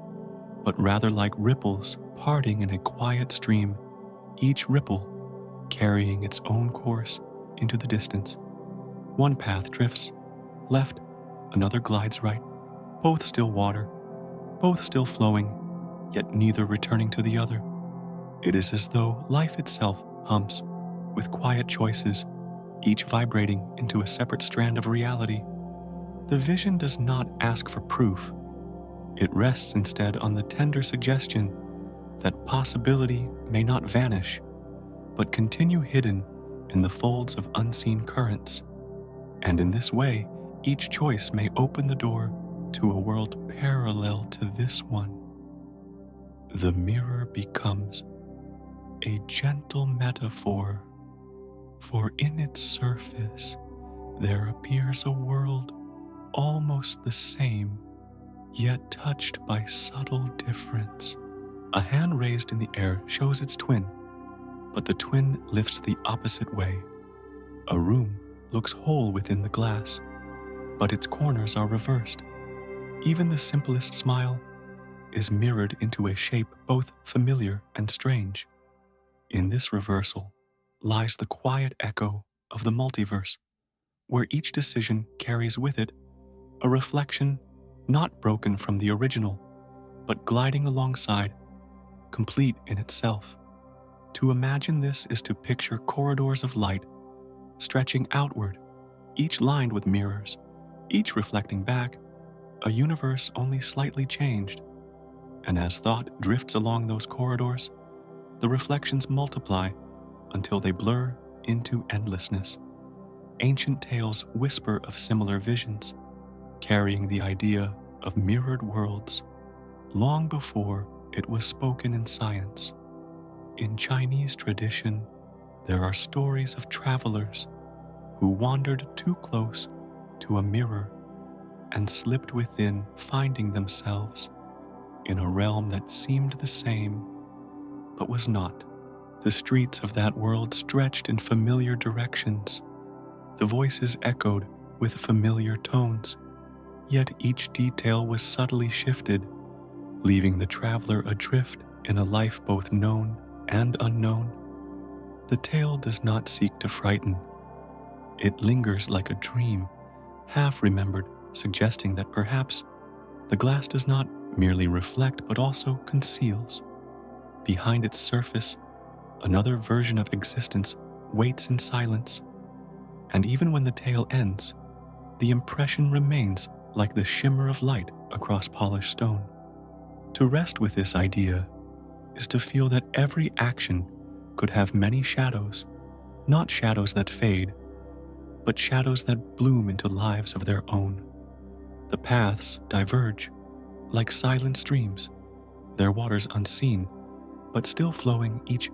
but rather like ripples parting in a quiet stream, each ripple carrying its own course into the distance. One path drifts left, another glides right, both still water, both still flowing, yet neither returning to the other. It is as though life itself hums, with quiet choices, each vibrating into a separate strand of reality. The vision does not ask for proof. It rests instead on the tender suggestion that possibility may not vanish, but continue hidden in the folds of unseen currents. And in this way, each choice may open the door to a world parallel to this one. The mirror becomes a gentle metaphor, for in its surface there appears a world almost the same, yet touched by subtle difference. A hand raised in the air shows its twin, but the twin lifts the opposite way. A room looks whole within the glass, but its corners are reversed. Even the simplest smile is mirrored into a shape both familiar and strange. In this reversal lies the quiet echo of the multiverse, where each decision carries with it a reflection not broken from the original, but gliding alongside, complete in itself. To imagine this is to picture corridors of light stretching outward, each lined with mirrors, each reflecting back, a universe only slightly changed. And as thought drifts along those corridors, the reflections multiply until they blur into endlessness. Ancient tales whisper of similar visions, carrying the idea of mirrored worlds long before it was spoken in science. In Chinese tradition, there are stories of travelers who wandered too close to a mirror and slipped within, finding themselves in a realm that seemed the same, but was not. The streets of that world stretched in familiar directions. The voices echoed with familiar tones, yet each detail was subtly shifted, leaving the traveler adrift in a life both known and unknown. The tale does not seek to frighten. It lingers like a dream, half remembered, suggesting that perhaps the glass does not merely reflect but also conceals. Behind its surface, another version of existence waits in silence. And even when the tale ends, the impression remains like the shimmer of light across polished stone. To rest with this idea is to feel that every action could have many shadows, not shadows that fade, but shadows that bloom into lives of their own. The paths diverge like silent streams, their waters unseen, but still flowing, each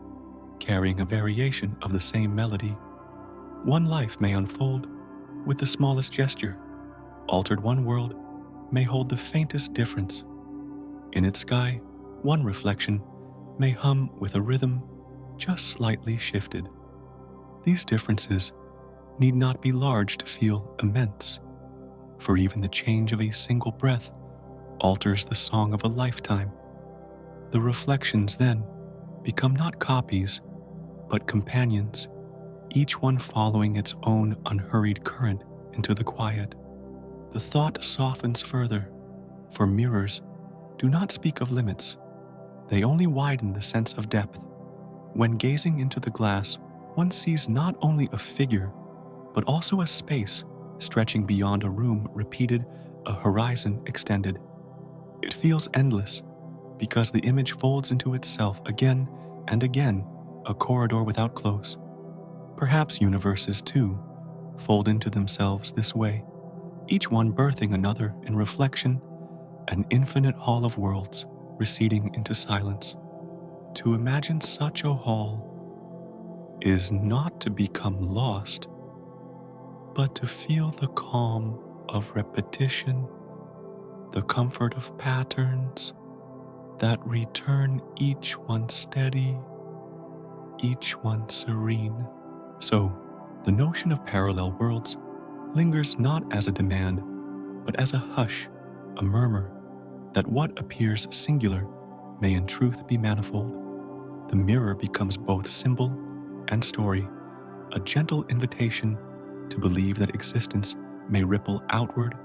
carrying a variation of the same melody. One life may unfold with the smallest gesture. Altered one world may hold the faintest difference. In its sky, one reflection may hum with a rhythm just slightly shifted. These differences need not be large to feel immense, for even the change of a single breath alters the song of a lifetime. The reflections then become not copies, but companions, each one following its own unhurried current into the quiet. The thought softens further, for mirrors do not speak of limits. They only widen the sense of depth. When gazing into the glass, one sees not only a figure, but also a space stretching beyond a room repeated, a horizon extended. It feels endless because the image folds into itself again and again, a corridor without close. Perhaps universes, too, fold into themselves this way, each one birthing another in reflection, an infinite hall of worlds receding into silence. To imagine such a hall is not to become lost, but to feel the calm of repetition, the comfort of patterns that return, each one steady, each one serene. So, the notion of parallel worlds lingers not as a demand, but as a hush, a murmur, that what appears singular may in truth be manifold. The mirror becomes both symbol and story, a gentle invitation to believe that existence may ripple outward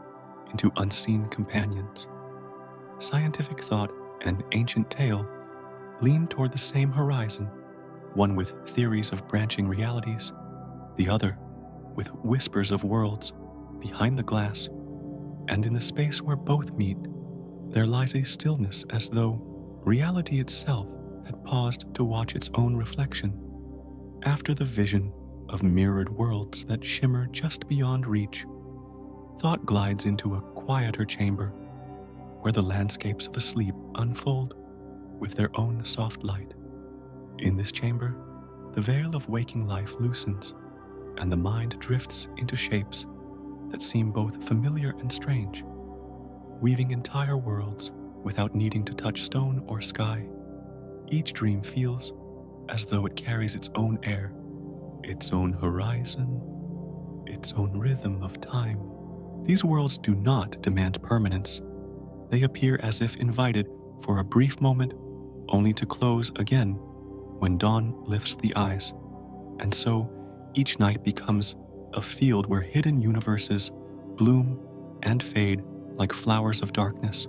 into unseen companions. Scientific thought and ancient tale lean toward the same horizon, one with theories of branching realities, the other with whispers of worlds behind the glass, and in the space where both meet, there lies a stillness as though reality itself had paused to watch its own reflection. After the vision of mirrored worlds that shimmer just beyond reach, thought glides into a quieter chamber where the landscapes of asleep unfold with their own soft light. In this chamber, the veil of waking life loosens, and the mind drifts into shapes that seem both familiar and strange, weaving entire worlds without needing to touch stone or sky. Each dream feels as though it carries its own air, its own horizon, its own rhythm of time. These worlds do not demand permanence. They appear as if invited for a brief moment, only to close again when dawn lifts the eyes. And so, each night becomes a field where hidden universes bloom and fade like flowers of darkness.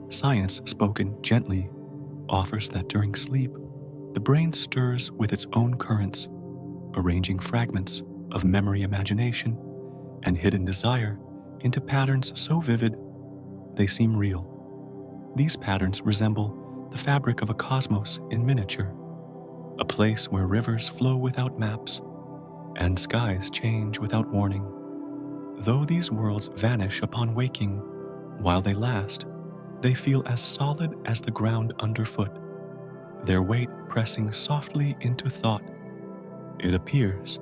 Science, spoken gently, offers that during sleep, the brain stirs with its own currents, arranging fragments of memory, imagination, and hidden desire into patterns so vivid they seem real. These patterns resemble the fabric of a cosmos in miniature, a place where rivers flow without maps and skies change without warning. Though these worlds vanish upon waking, while they last, they feel as solid as the ground underfoot, their weight pressing softly into thought. It appears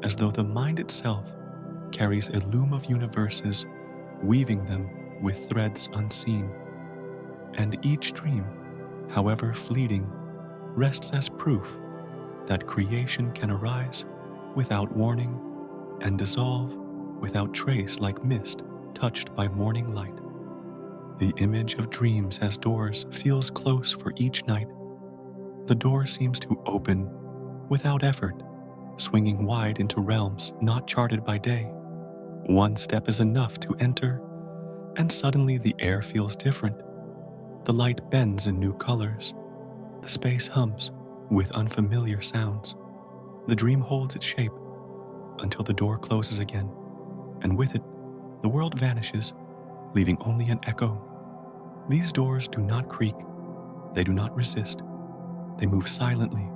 as though the mind itself carries a loom of universes, weaving them with threads unseen. And each dream, however fleeting, rests as proof that creation can arise without warning and dissolve without trace like mist touched by morning light. The image of dreams as doors feels close for each night. The door seems to open without effort, swinging wide into realms not charted by day. One step is enough to enter, and suddenly the air feels different. The light bends in new colors. The space hums with unfamiliar sounds. The dream holds its shape until the door closes again, and with it, the world vanishes, leaving only an echo. These doors do not creak. They do not resist. They move silently,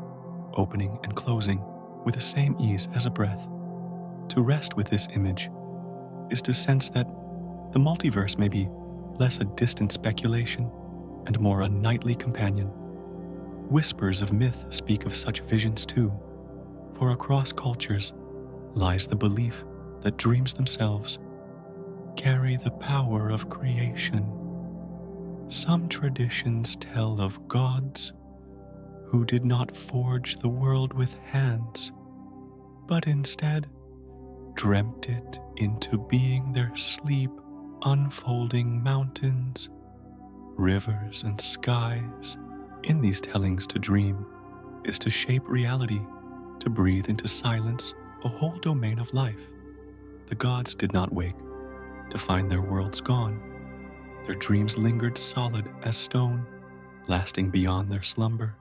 opening and closing with the same ease as a breath. To rest with this image is to sense that the multiverse may be less a distant speculation and more a nightly companion. Whispers of myth speak of such visions too, for across cultures lies the belief that dreams themselves carry the power of creation. Some traditions tell of gods who did not forge the world with hands, but instead dreamt it into being their sleep, unfolding mountains, rivers, and skies. In these tellings, to dream is to shape reality, to breathe into silence a whole domain of life. The gods did not wake to find their worlds gone. Their dreams lingered solid as stone, lasting beyond their slumber.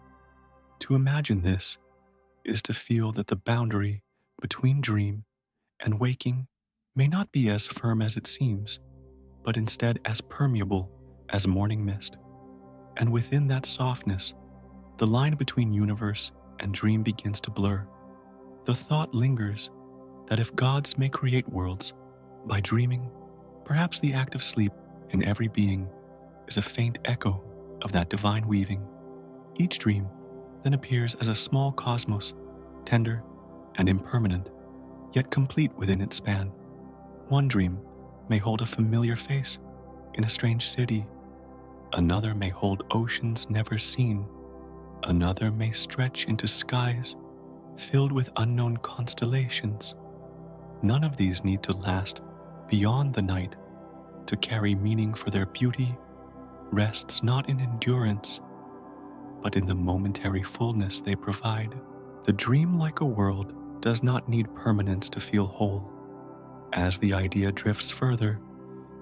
To imagine this is to feel that the boundary between dream and waking may not be as firm as it seems, but instead as permeable as morning mist. And within that softness, the line between universe and dream begins to blur. The thought lingers that if gods may create worlds by dreaming, perhaps the act of sleep in every being is a faint echo of that divine weaving. Each dream then appears as a small cosmos, tender and impermanent, yet complete within its span. One dream may hold a familiar face in a strange city. Another may hold oceans never seen. Another may stretch into skies filled with unknown constellations. None of these need to last beyond the night to carry meaning, for their beauty rests not in endurance, but in the momentary fullness they provide. The dream-like a world does not need permanence to feel whole. As the idea drifts further,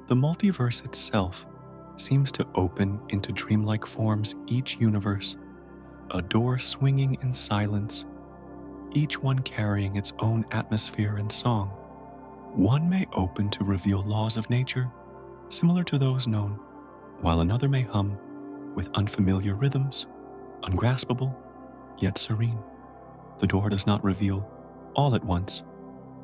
the multiverse itself seems to open into dreamlike forms, each universe, a door swinging in silence, each one carrying its own atmosphere and song. One may open to reveal laws of nature, similar to those known, while another may hum with unfamiliar rhythms, ungraspable, yet serene. The door does not reveal all at once.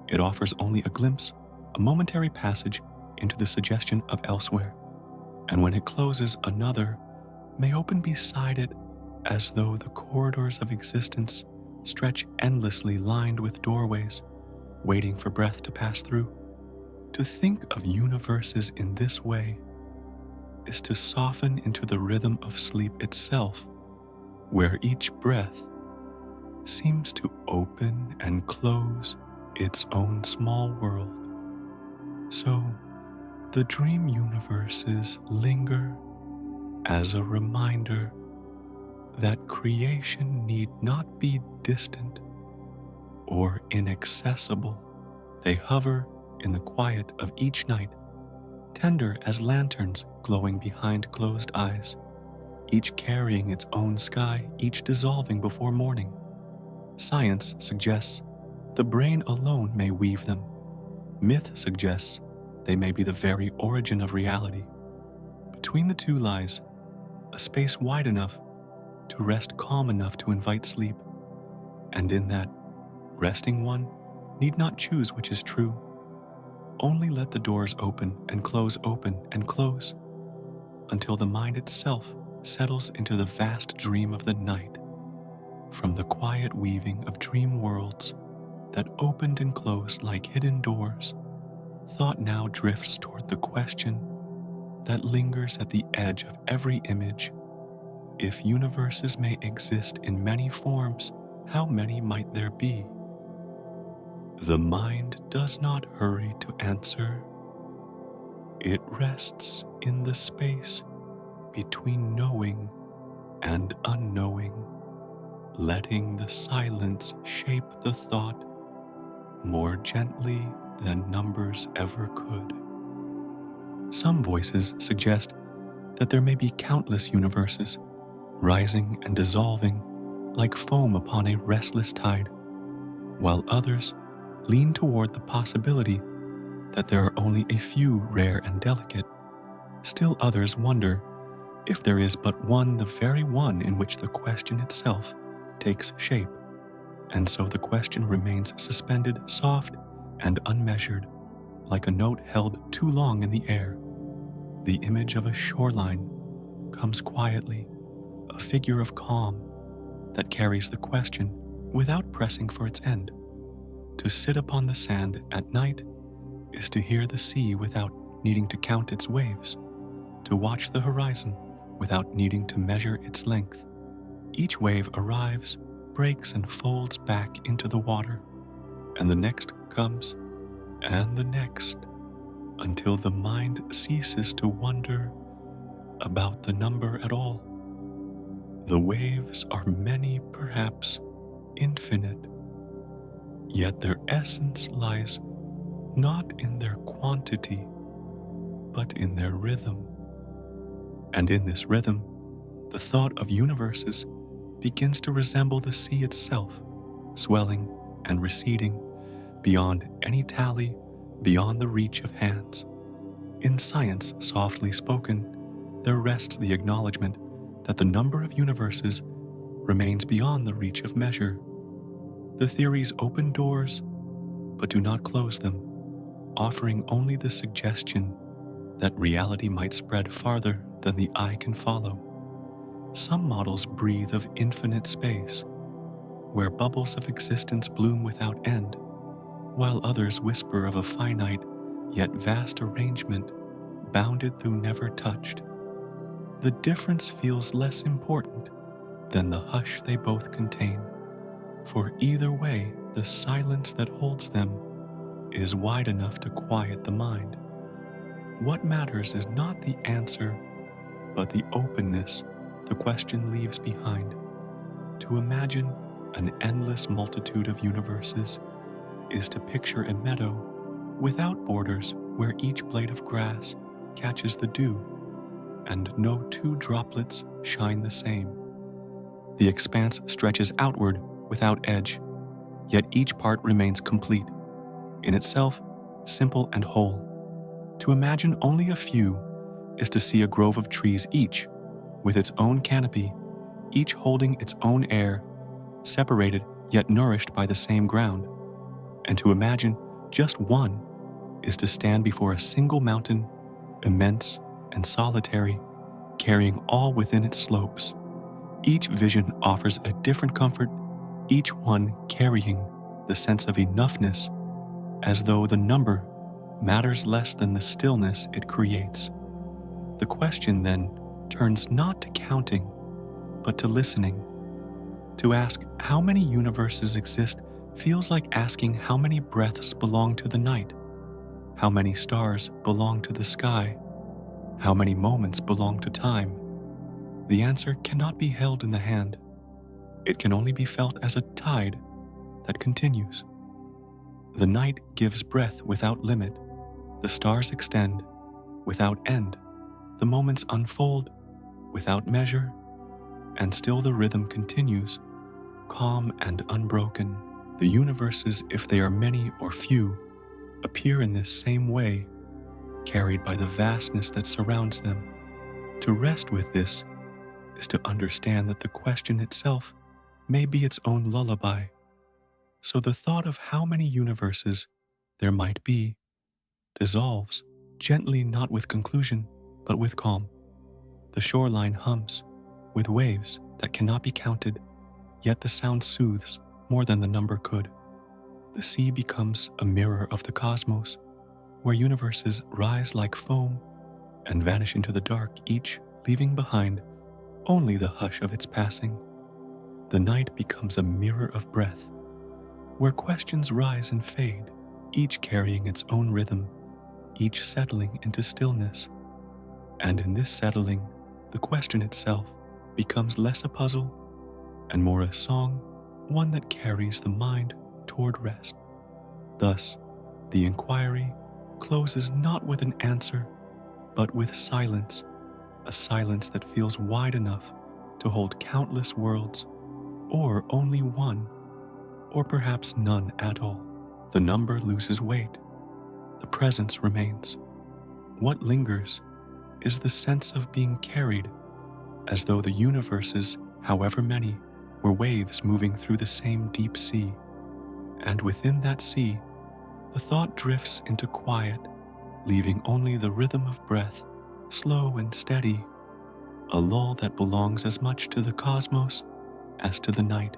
It offers only a glimpse, a momentary passage into the suggestion of elsewhere. And when it closes, another may open beside it, as though the corridors of existence stretch endlessly, lined with doorways, waiting for breath to pass through. To think of universes in this way is to soften into the rhythm of sleep itself, where each breath seems to open and close its own small world. So, the dream universes linger as a reminder that creation need not be distant or inaccessible. They hover in the quiet of each night, tender as lanterns glowing behind closed eyes, each carrying its own sky, each dissolving before morning. Science suggests the brain alone may weave them. Myth suggests they may be the very origin of reality. Between the two lies a space wide enough to rest, calm enough to invite sleep, and in that, resting one need not choose which is true. Only let the doors open and close until the mind itself settles into the vast dream of the night. From the quiet weaving of dream worlds that opened and closed like hidden doors, thought now drifts toward the question that lingers at the edge of every image. If universes may exist in many forms, how many might there be? The mind does not hurry to answer. It rests in the space between knowing and unknowing, letting the silence shape the thought more gently than numbers ever could. Some voices suggest that there may be countless universes, rising and dissolving like foam upon a restless tide, while others lean toward the possibility that there are only a few rare and delicate. Still others wonder if there is but one, the very one in which the question itself takes shape, and so the question remains suspended, soft and unmeasured, like a note held too long in the air. The image of a shoreline comes quietly, a figure of calm that carries the question without pressing for its end. To sit upon the sand at night is to hear the sea without needing to count its waves, to watch the horizon without needing to measure its length. Each wave arrives, breaks, and folds back into the water, and the next comes, and the next, until the mind ceases to wonder about the number at all. The waves are many, perhaps infinite, yet their essence lies not in their quantity, but in their rhythm. And in this rhythm, the thought of universes begins to resemble the sea itself, swelling and receding beyond any tally, beyond the reach of hands. In science softly spoken, there rests the acknowledgement that the number of universes remains beyond the reach of measure. The theories open doors, but do not close them, offering only the suggestion that reality might spread farther than the eye can follow. Some models breathe of infinite space, where bubbles of existence bloom without end, while others whisper of a finite yet vast arrangement bounded though never touched. The difference feels less important than the hush they both contain, For either way, the silence that holds them is wide enough to quiet the mind. What matters is not the answer, but the openness the question leaves behind. To imagine an endless multitude of universes is to picture a meadow without borders where each blade of grass catches the dew, and no two droplets shine the same. The expanse stretches outward without edge, yet each part remains complete, in itself simple and whole. To imagine only a few is to see a grove of trees, each with its own canopy, each holding its own air, separated yet nourished by the same ground. And to imagine just one is to stand before a single mountain, immense and solitary, carrying all within its slopes. Each vision offers a different comfort, each one carrying the sense of enoughness, as though the number matters less than the stillness it creates. The question then turns not to counting, but to listening. To ask how many universes exist feels like asking how many breaths belong to the night, how many stars belong to the sky, how many moments belong to time. The answer cannot be held in the hand. It can only be felt as a tide that continues. The night gives breath without limit. The stars extend without end. The moments unfold without measure, and still the rhythm continues, calm and unbroken. The universes, if they are many or few, appear in this same way, carried by the vastness that surrounds them. To rest with this is to understand that the question itself may be its own lullaby. So the thought of how many universes there might be dissolves gently, not with conclusion, but with calm. The shoreline hums with waves that cannot be counted, yet the sound soothes more than the number could. The sea becomes a mirror of the cosmos, where universes rise like foam and vanish into the dark, each leaving behind only the hush of its passing. The night becomes a mirror of breath, where questions rise and fade, each carrying its own rhythm, each settling into stillness. And in this settling, the question itself becomes less a puzzle and more a song, one that carries the mind toward rest. Thus, the inquiry closes not with an answer, but with silence, a silence that feels wide enough to hold countless worlds, or only one, or perhaps none at all. The number loses weight. The presence remains. What lingers is the sense of being carried, as though the universes, however many, were waves moving through the same deep sea. And within that sea, the thought drifts into quiet, leaving only the rhythm of breath, slow and steady, a lull that belongs as much to the cosmos as to the night.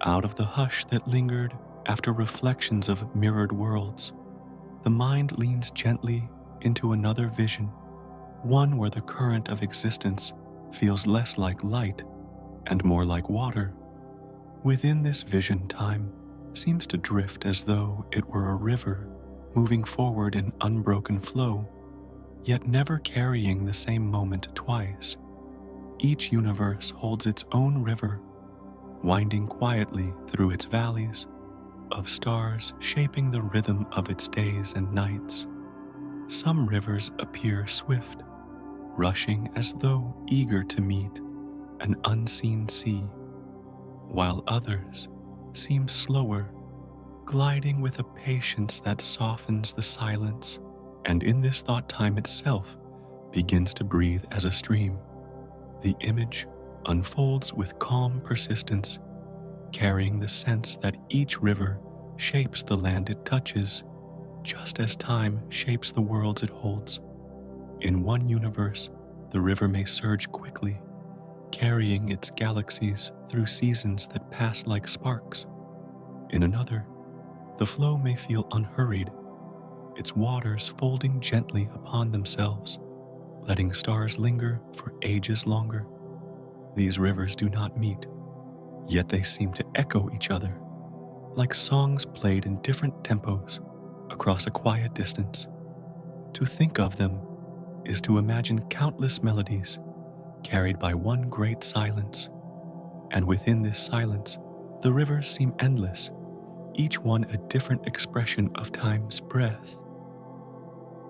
Out of the hush that lingered after reflections of mirrored worlds, the mind leans gently into another vision, one where the current of existence feels less like light and more like water. Within this vision, time seems to drift as though it were a river moving forward in unbroken flow, yet never carrying the same moment twice. Each universe holds its own river, winding quietly through its valleys, of stars shaping the rhythm of its days and nights. Some rivers appear swift, rushing as though eager to meet an unseen sea, while others seem slower, gliding with a patience that softens the silence, and in this thought time itself begins to breathe as a stream. The image unfolds with calm persistence, carrying the sense that each river shapes the land it touches, just as time shapes the worlds it holds. In one universe, the river may surge quickly, carrying its galaxies through seasons that pass like sparks. In another, the flow may feel unhurried, its waters folding gently upon themselves, letting stars linger for ages longer. These rivers do not meet, yet they seem to echo each other, like songs played in different tempos across a quiet distance. To think of them is to imagine countless melodies carried by one great silence, and within this silence, the rivers seem endless, each one a different expression of time's breath.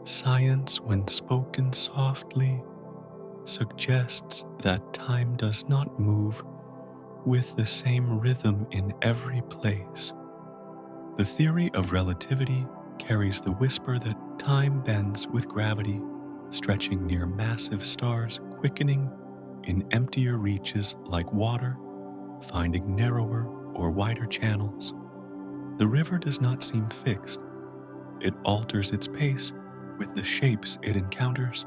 Science, when spoken softly, suggests that time does not move with the same rhythm in every place. The theory of relativity carries the whisper that time bends with gravity, stretching near massive stars, quickening in emptier reaches like water, finding narrower or wider channels. The river does not seem fixed. It alters its pace with the shapes it encounters,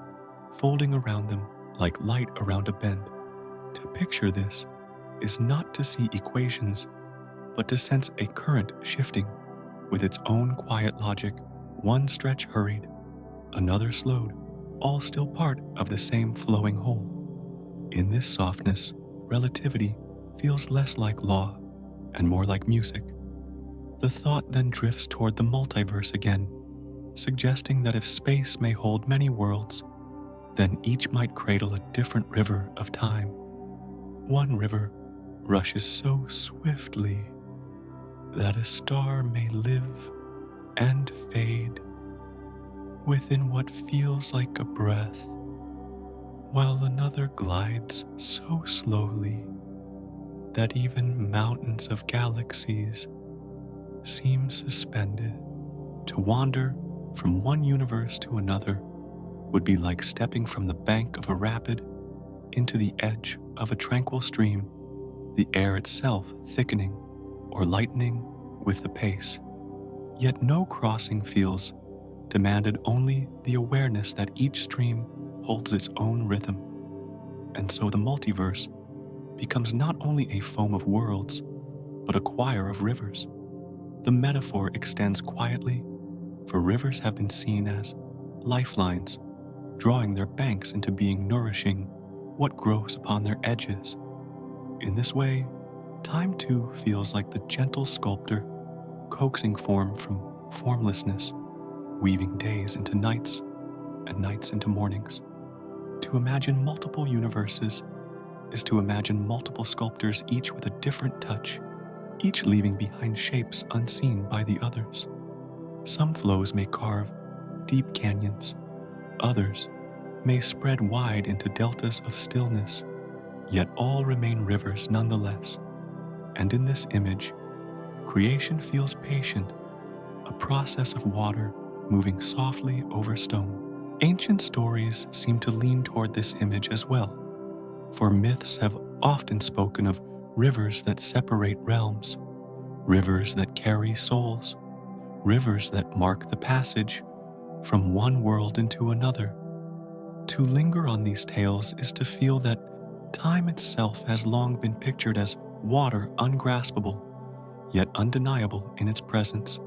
folding around them like light around a bend. To picture this is not to see equations, but to sense a current shifting with its own quiet logic, one stretch hurried, another slowed, all still part of the same flowing whole. In this softness, relativity feels less like law and more like music. The thought then drifts toward the multiverse again, suggesting that if space may hold many worlds, then each might cradle a different river of time. One river rushes so swiftly that a star may live and fade within what feels like a breath, while another glides so slowly that even mountains of galaxies seem suspended. To wander from one universe to another would be like stepping from the bank of a rapid into the edge of a tranquil stream, the air itself thickening or lightening with the pace. Yet no crossing feels demanded, only the awareness that each stream holds its own rhythm. And so the multiverse becomes not only a foam of worlds, but a choir of rivers. The metaphor extends quietly, for rivers have been seen as lifelines, drawing their banks into being, nourishing what grows upon their edges. In this way, time too feels like the gentle sculptor, coaxing form from formlessness, weaving days into nights and nights into mornings. To imagine multiple universes is to imagine multiple sculptors, each with a different touch, each leaving behind shapes unseen by the others. Some flows may carve deep canyons, others may spread wide into deltas of stillness, yet all remain rivers nonetheless. And in this image, creation feels patient, a process of water moving softly over stone. Ancient stories seem to lean toward this image as well, for myths have often spoken of rivers that separate realms, rivers that carry souls, rivers that mark the passage from one world into another. To linger on these tales is to feel that time itself has long been pictured as water, ungraspable, yet undeniable in its presence.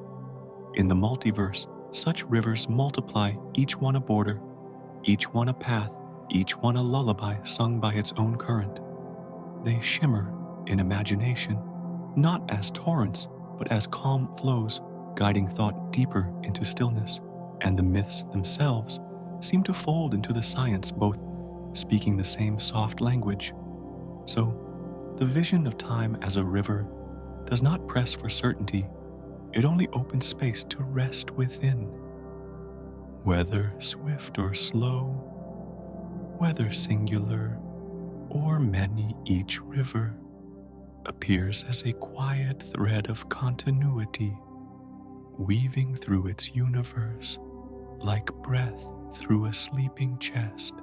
In the multiverse, such rivers multiply, each one a border, each one a path, each one a lullaby sung by its own current. They shimmer in imagination, not as torrents, but as calm flows, guiding thought deeper into stillness. And the myths themselves seem to fold into the science, both speaking the same soft language. So, the vision of time as a river does not press for certainty, it only opens space to rest within. Whether swift or slow, whether singular or many, each river appears as a quiet thread of continuity, weaving through its universe like breath through a sleeping chest.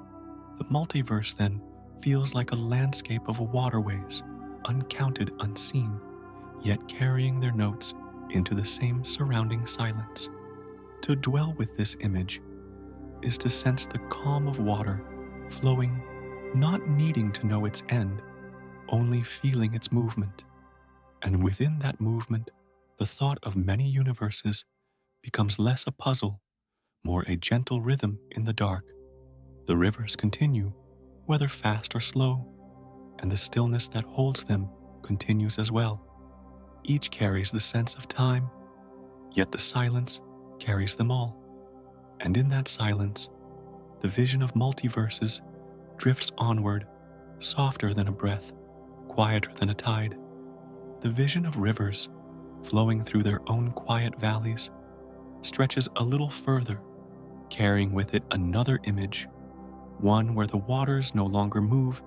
The multiverse then feels like a landscape of waterways, uncounted, unseen, yet carrying their notes into the same surrounding silence. To dwell with this image is to sense the calm of water flowing, not needing to know its end, only feeling its movement. And within that movement, the thought of many universes becomes less a puzzle, more a gentle rhythm in the dark. The rivers continue, whether fast or slow, and the stillness that holds them continues as well. Each carries the sense of time, yet the silence carries them all. And in that silence, the vision of multiverses drifts onward, softer than a breath, quieter than a tide. The vision of rivers, flowing through their own quiet valleys, stretches a little further, carrying with it another image, one where the waters no longer move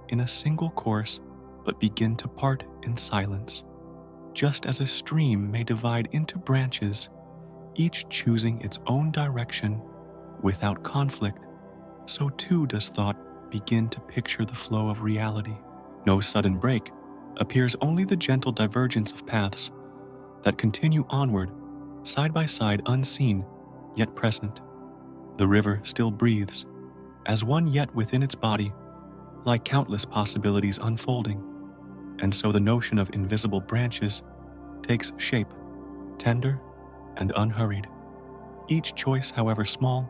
in a single course but begin to part in silence. Just as a stream may divide into branches, each choosing its own direction without conflict, so too does thought begin to picture the flow of reality. No sudden break, appears only the gentle divergence of paths that continue onward, side by side, unseen, yet present. The river still breathes, as one yet within its body, like countless possibilities unfolding, and so the notion of invisible branches takes shape, tender and unhurried. Each choice, however small,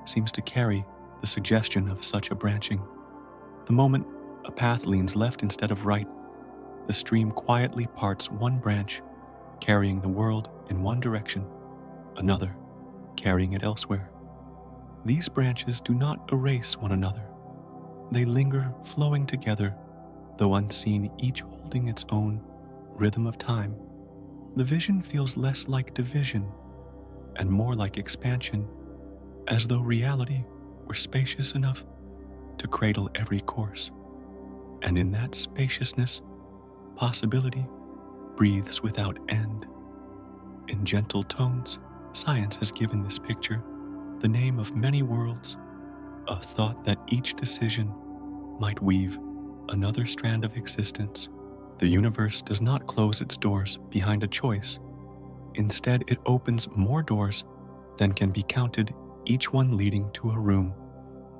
seems to carry the suggestion of such a branching. The moment a path leans left instead of right, the stream quietly parts one branch, carrying the world in one direction, another carrying it elsewhere. These branches do not erase one another. They linger flowing together, though unseen, each holding its own rhythm of time. The vision feels less like division and more like expansion, as though reality were spacious enough to cradle every course. And in that spaciousness, possibility breathes without end. In gentle tones, science has given this picture the name of many worlds, a thought that each decision might weave another strand of existence. The universe does not close its doors behind a choice. Instead, it opens more doors than can be counted, each one leading to a room,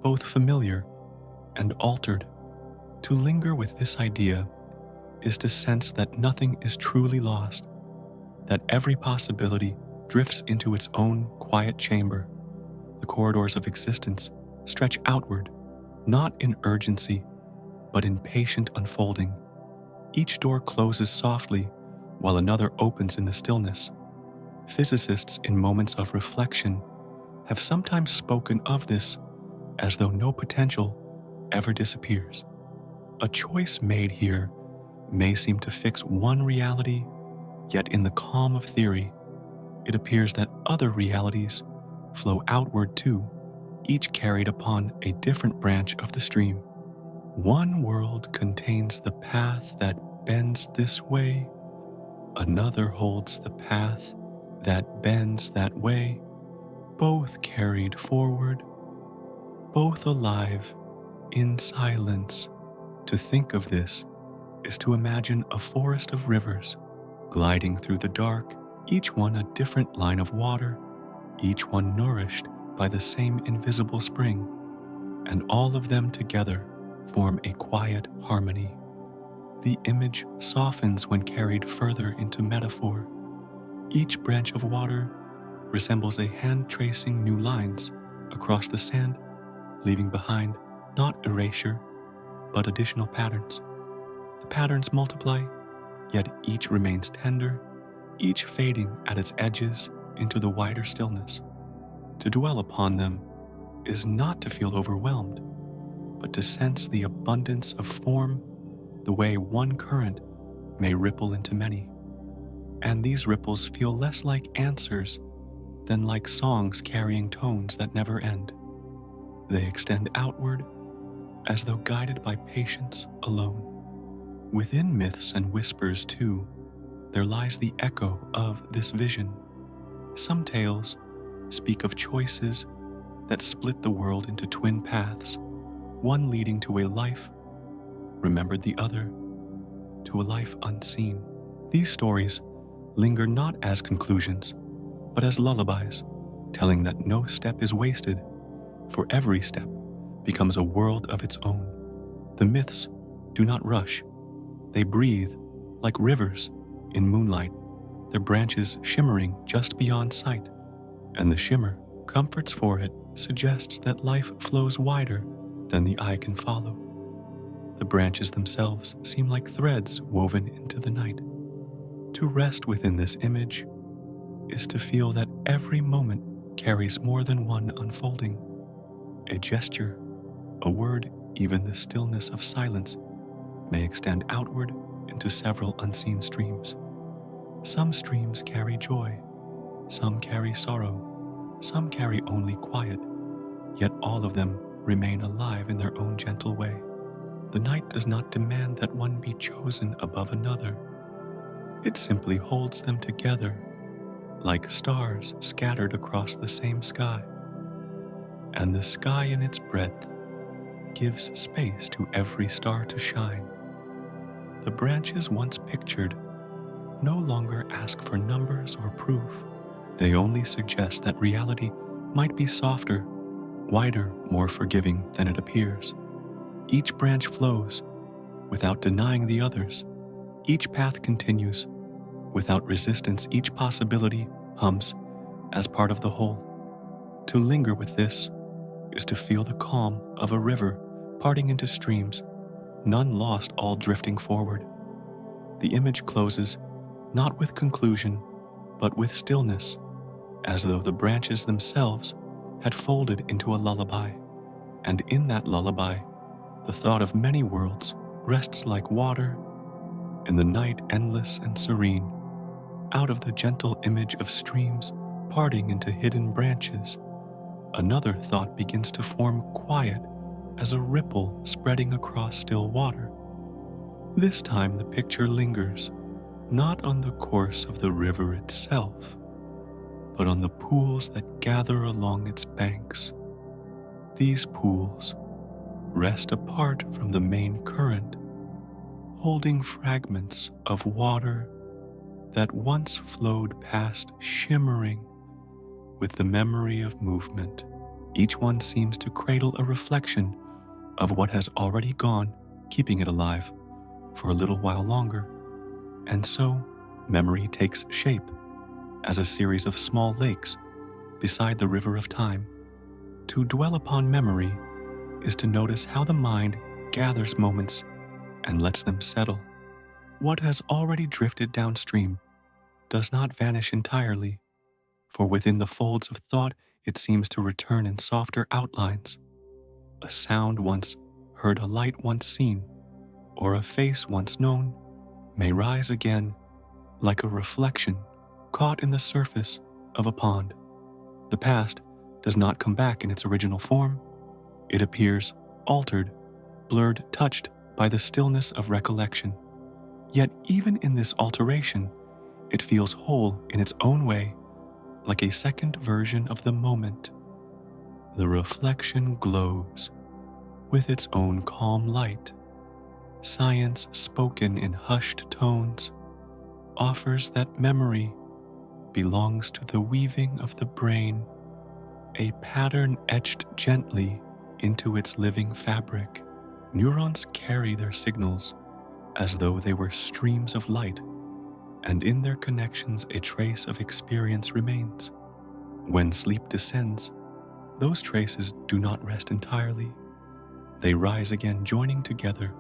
both familiar and altered. To linger with this idea is to sense that nothing is truly lost, that every possibility drifts into its own quiet chamber. The corridors of existence stretch outward, not in urgency, but in patient unfolding. Each door closes softly while another opens in the stillness. Physicists in moments of reflection have sometimes spoken of this as though no potential ever disappears. A choice made here may seem to fix one reality, yet in the calm of theory, it appears that other realities flow outward too, each carried upon a different branch of the stream. One world contains the path that bends this way, another holds the path that bends that way, both carried forward, both alive in silence. To think of this is to imagine a forest of rivers gliding through the dark, each one a different line of water, each one nourished by the same invisible spring, and all of them together form a quiet harmony. The image softens when carried further into metaphor. Each branch of water resembles a hand tracing new lines across the sand, leaving behind not erasure, but additional patterns. The patterns multiply, yet each remains tender, each fading at its edges into the wider stillness. To dwell upon them is not to feel overwhelmed, but to sense the abundance of form, the way one current may ripple into many. And these ripples feel less like answers than like songs carrying tones that never end. They extend outward as though guided by patience alone. Within myths and whispers, too, there lies the echo of this vision. Some tales speak of choices that split the world into twin paths, one leading to a life remembered, the other to a life unseen. These stories linger not as conclusions, but as lullabies, telling that no step is wasted, for every step becomes a world of its own. The myths do not rush. They breathe like rivers in moonlight, their branches shimmering just beyond sight, and the shimmer comforts, for it suggests that life flows wider than the eye can follow. The branches themselves seem like threads woven into the night. To rest within this image is to feel that every moment carries more than one unfolding. A gesture, a word, even the stillness of silence may extend outward into several unseen streams. Some streams carry joy, some carry sorrow, some carry only quiet, yet all of them remain alive in their own gentle way. The night does not demand that one be chosen above another. It simply holds them together, like stars scattered across the same sky. And the sky in its breadth gives space to every star to shine. The branches once pictured no longer ask for numbers or proof. They only suggest that reality might be softer, wider, more forgiving than it appears. Each branch flows without denying the others. Each path continues without resistance. Each possibility hums as part of the whole. To linger with this is to feel the calm of a river parting into streams, none lost, all drifting forward. The image closes not with conclusion, but with stillness, as though the branches themselves had folded into a lullaby. And in that lullaby, the thought of many worlds rests like water in the night, endless and serene. Out of the gentle image of streams parting into hidden branches, another thought begins to form, quiet as a ripple spreading across still water. This time the picture lingers, not on the course of the river itself, but on the pools that gather along its banks. These pools rest apart from the main current, holding fragments of water that once flowed past, shimmering with the memory of movement. Each one seems to cradle a reflection of what has already gone, keeping it alive for a little while longer. And so, memory takes shape as a series of small lakes beside the river of time. To dwell upon memory is to notice how the mind gathers moments and lets them settle. What has already drifted downstream does not vanish entirely, for within the folds of thought it seems to return in softer outlines. A sound once heard, a light once seen, or a face once known may rise again like a reflection caught in the surface of a pond. The past does not come back in its original form. It appears altered, blurred, touched by the stillness of recollection. Yet even in this alteration, it feels whole in its own way, like a second version of the moment. The reflection glows with its own calm light. Science, spoken in hushed tones, offers that memory belongs to the weaving of the brain, a pattern etched gently into its living fabric. Neurons carry their signals as though they were streams of light, and in their connections a trace of experience remains. When sleep descends, those traces do not rest entirely. They rise again, joining together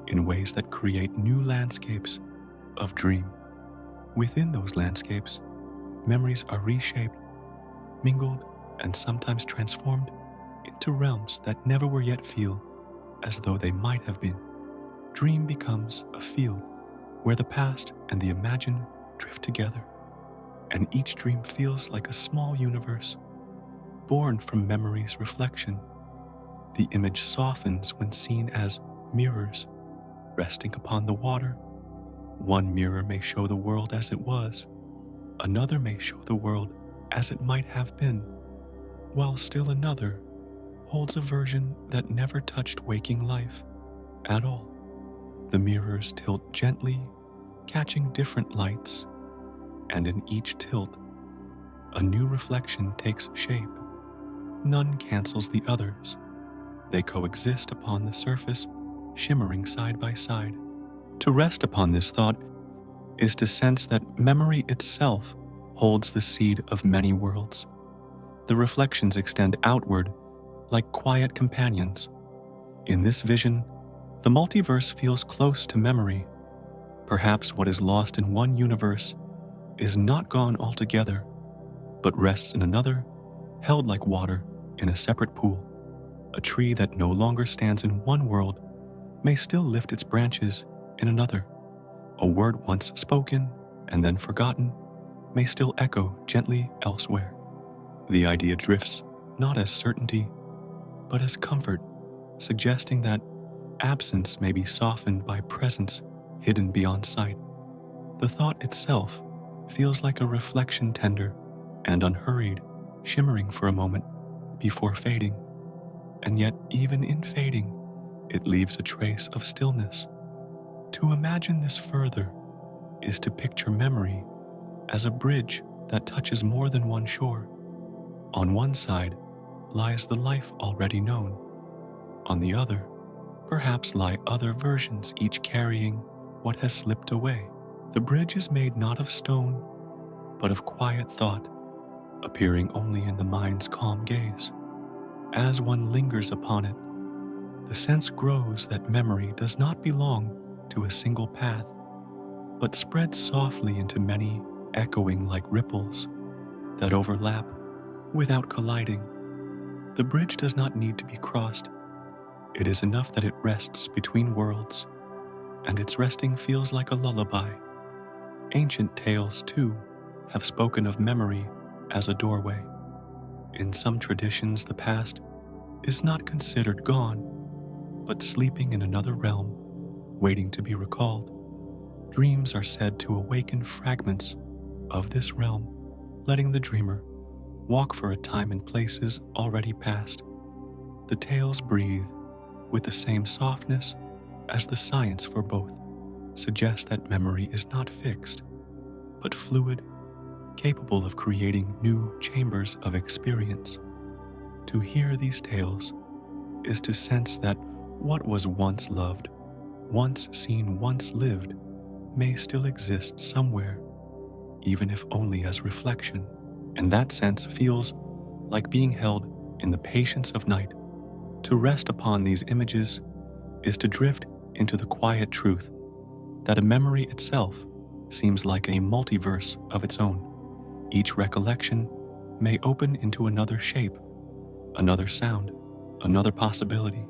in ways that create new landscapes of dream. Within those landscapes, memories are reshaped, mingled, and sometimes transformed into realms that never were yet feel as though they might have been. Dream becomes a field where the past and the imagined drift together, and each dream feels like a small universe born from memory's reflection. The image softens when seen as mirrors resting upon the water. One mirror may show the world as it was, another may show the world as it might have been, while still another holds a version that never touched waking life at all. The mirrors tilt gently, catching different lights, and in each tilt, a new reflection takes shape. None cancels the others. They coexist upon the surface, shimmering side by side. To rest upon this thought is to sense that memory itself holds the seed of many worlds. The reflections extend outward like quiet companions. In this vision, The multiverse feels close to memory. Perhaps what is lost in one universe is not gone altogether, but rests in another, held like water in a separate pool. A tree that no longer stands in one world may still lift its branches in another. A word once spoken and then forgotten may still echo gently elsewhere. The idea drifts not as certainty, but as comfort, suggesting that absence may be softened by presence hidden beyond sight. The thought itself feels like a reflection, tender and unhurried, shimmering for a moment before fading. And yet, even in fading, it leaves a trace of stillness. To imagine this further is to picture memory as a bridge that touches more than one shore. On one side lies the life already known. On the other, perhaps lie other versions, each carrying what has slipped away. The bridge is made not of stone, but of quiet thought, appearing only in the mind's calm gaze. As one lingers upon it, the sense grows that memory does not belong to a single path, but spreads softly into many, echoing like ripples that overlap without colliding. The bridge does not need to be crossed. It is enough that it rests between worlds, and its resting feels like a lullaby. Ancient tales, too, have spoken of memory as a doorway. In some traditions, the past is not considered gone, but sleeping in another realm, waiting to be recalled. Dreams are said to awaken fragments of this realm, letting the dreamer walk for a time in places already past. The tales breathe with the same softness as the science for both, suggest that memory is not fixed, but fluid, capable of creating new chambers of experience. To hear these tales is to sense that what was once loved, once seen, once lived, may still exist somewhere, even if only as reflection. And that sense feels like being held in the patience of night. To rest upon these images is to drift into the quiet truth that a memory itself seems like a multiverse of its own. Each recollection may open into another shape, another sound, another possibility.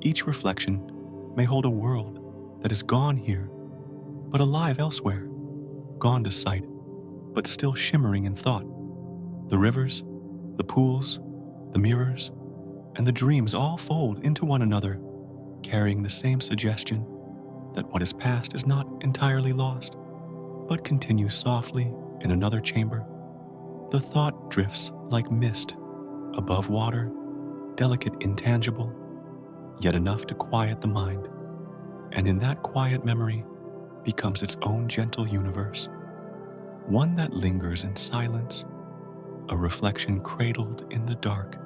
Each reflection may hold a world that is gone here, but alive elsewhere, gone to sight, but still shimmering in thought. The rivers, the pools, the mirrors, and the dreams all fold into one another, carrying the same suggestion that what is past is not entirely lost, but continues softly in another chamber. The thought drifts like mist, above water, delicate, intangible, yet enough to quiet the mind, and in that quiet memory becomes its own gentle universe, one that lingers in silence, a reflection cradled in the dark.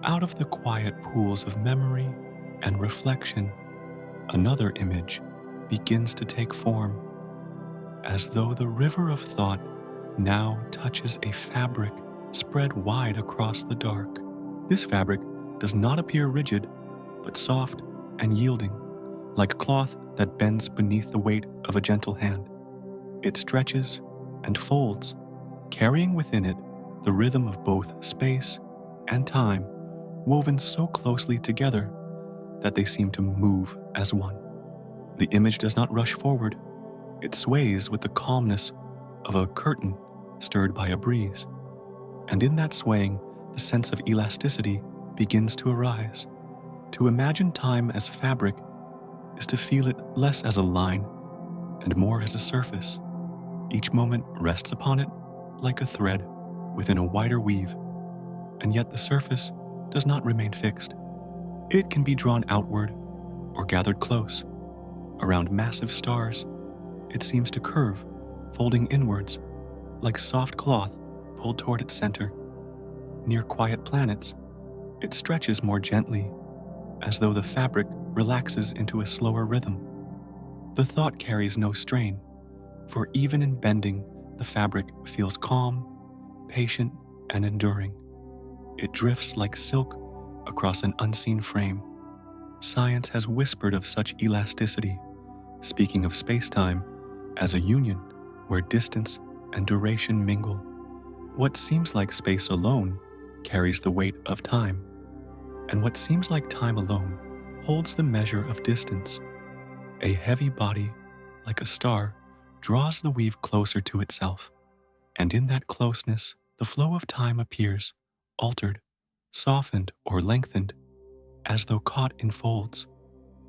Out of the quiet pools of memory and reflection, another image begins to take form, as though the river of thought now touches a fabric spread wide across the dark. This fabric does not appear rigid, but soft and yielding, like a cloth that bends beneath the weight of a gentle hand. It stretches and folds, carrying within it the rhythm of both space and time, woven so closely together that they seem to move as one. The image does not rush forward. It sways with the calmness of a curtain stirred by a breeze. And in that swaying, the sense of elasticity begins to arise. To imagine time as fabric is to feel it less as a line and more as a surface. Each moment rests upon it like a thread within a wider weave, and yet the surface does not remain fixed. It can be drawn outward or gathered close. Around massive stars, it seems to curve, folding inwards like soft cloth pulled toward its center. Near quiet planets, it stretches more gently, as though the fabric relaxes into a slower rhythm. The thought carries no strain, for even in bending, the fabric feels calm, patient, and enduring. It drifts like silk across an unseen frame, Science has whispered of such elasticity, speaking of space-time as a union where distance and duration mingle. What seems like space alone carries the weight of time, and what seems like time alone holds the measure of distance. A heavy body, like a star, draws the weave closer to itself, and in that closeness, the flow of time appears, altered, softened, or lengthened, as though caught in folds.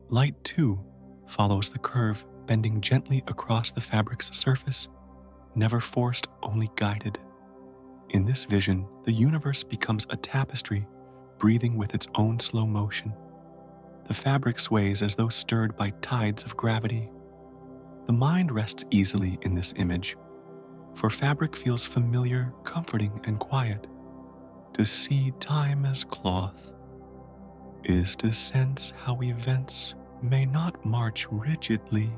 Light, too, follows the curve, bending gently across the fabric's surface, never forced, only guided. In this vision, the universe becomes a tapestry, breathing with its own slow motion. The fabric sways as though stirred by tides of gravity. The mind rests easily in this image, for fabric feels familiar, comforting, and quiet. To see time as cloth is to sense how events may not march rigidly,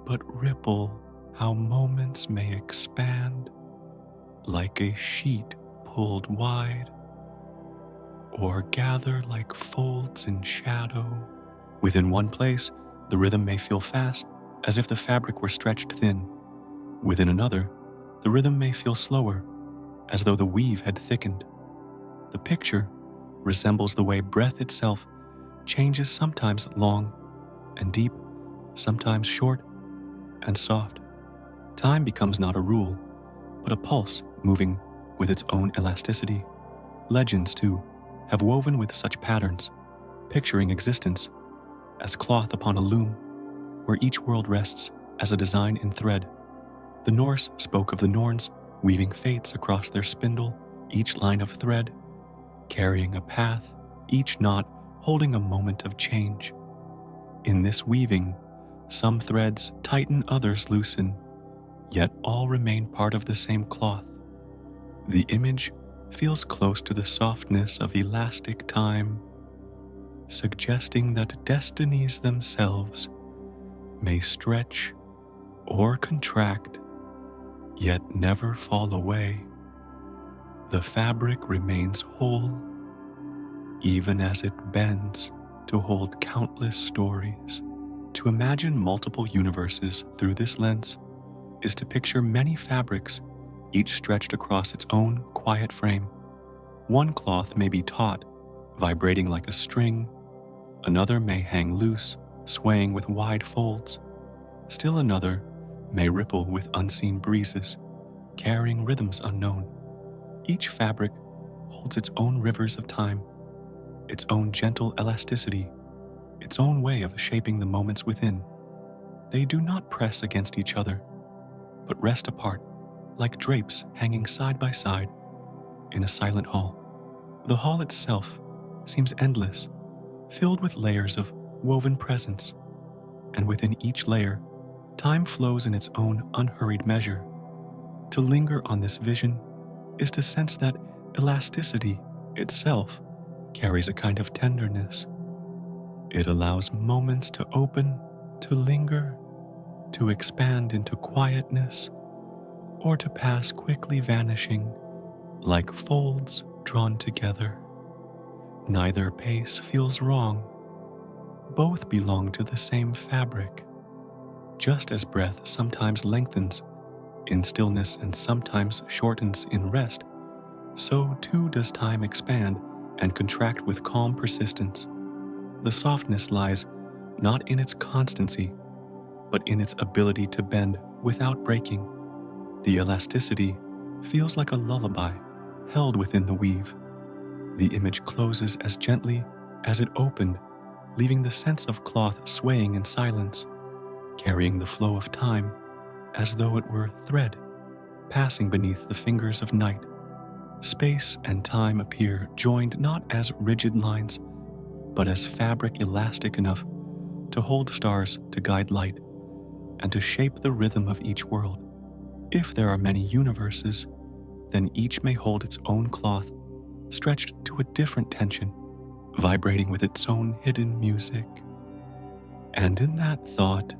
but ripple, how moments may expand like a sheet pulled wide, or gather like folds in shadow. Within one place, the rhythm may feel fast, as if the fabric were stretched thin. Within another, the rhythm may feel slower, as though the weave had thickened. The picture resembles the way breath itself changes, sometimes long and deep, sometimes short and soft. Time becomes not a rule, but a pulse moving with its own elasticity. Legends, too, have woven with such patterns, picturing existence as cloth upon a loom, where each world rests as a design in thread. The Norse spoke of the Norns weaving fates across their spindle, each line of thread carrying a path, each knot holding a moment of change. In this weaving, some threads tighten, others loosen, yet all remain part of the same cloth. The image feels close to the softness of elastic time, suggesting that destinies themselves may stretch or contract, yet never fall away. The fabric remains whole, even as it bends to hold countless stories. To imagine multiple universes through this lens is to picture many fabrics, each stretched across its own quiet frame. One cloth may be taut, vibrating like a string. Another may hang loose, swaying with wide folds. Still another may ripple with unseen breezes, carrying rhythms unknown. Each fabric holds its own rivers of time, its own gentle elasticity, its own way of shaping the moments within. They do not press against each other, but rest apart, like drapes hanging side by side in a silent hall. The hall itself seems endless, filled with layers of woven presence, and within each layer, time flows in its own unhurried measure. To linger on this vision is to sense that elasticity itself carries a kind of tenderness. It allows moments to open, to linger, to expand into quietness, or to pass quickly, vanishing like folds drawn together. Neither pace feels wrong. Both belong to the same fabric. Just as breath sometimes lengthens in stillness and sometimes shortens in rest, so too does time expand and contract with calm persistence. The softness lies not in its constancy, but in its ability to bend without breaking. The elasticity feels like a lullaby held within the weave. The image closes as gently as it opened, leaving the sense of cloth swaying in silence, carrying the flow of time as though it were thread passing beneath the fingers of night. Space and time appear joined not as rigid lines, but as fabric elastic enough to hold stars to guide light and to shape the rhythm of each world. If there are many universes, then each may hold its own cloth, stretched to a different tension, vibrating with its own hidden music. And in that thought,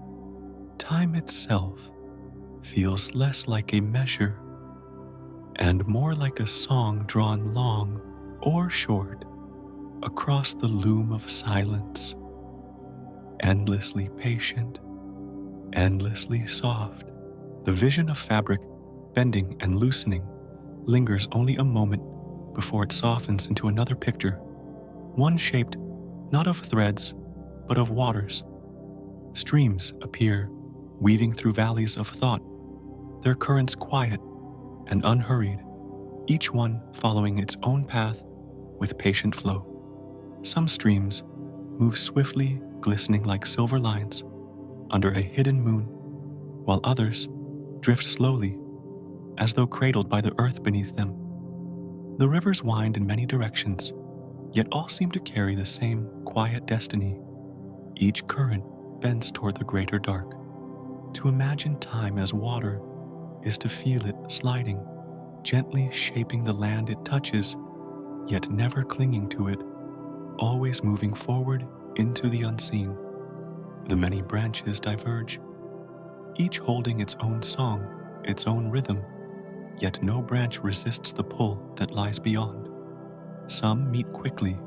time itself feels less like a measure and more like a song drawn long or short across the loom of silence, endlessly patient, endlessly soft. The vision of fabric bending and loosening lingers only a moment before it softens into another picture, one shaped not of threads, but of waters. Streams appear, weaving through valleys of thought, their currents quiet and unhurried, each one following its own path with patient flow. Some streams move swiftly, glistening like silver lines under a hidden moon, while others drift slowly, as though cradled by the earth beneath them. The rivers wind in many directions, yet all seem to carry the same quiet destiny. Each current bends toward the greater dark. To imagine time as water is to feel it sliding, gently shaping the land it touches, yet never clinging to it, always moving forward into the unseen. The many branches diverge, each holding its own song, its own rhythm, yet no branch resists the pull that lies beyond. Some meet quickly,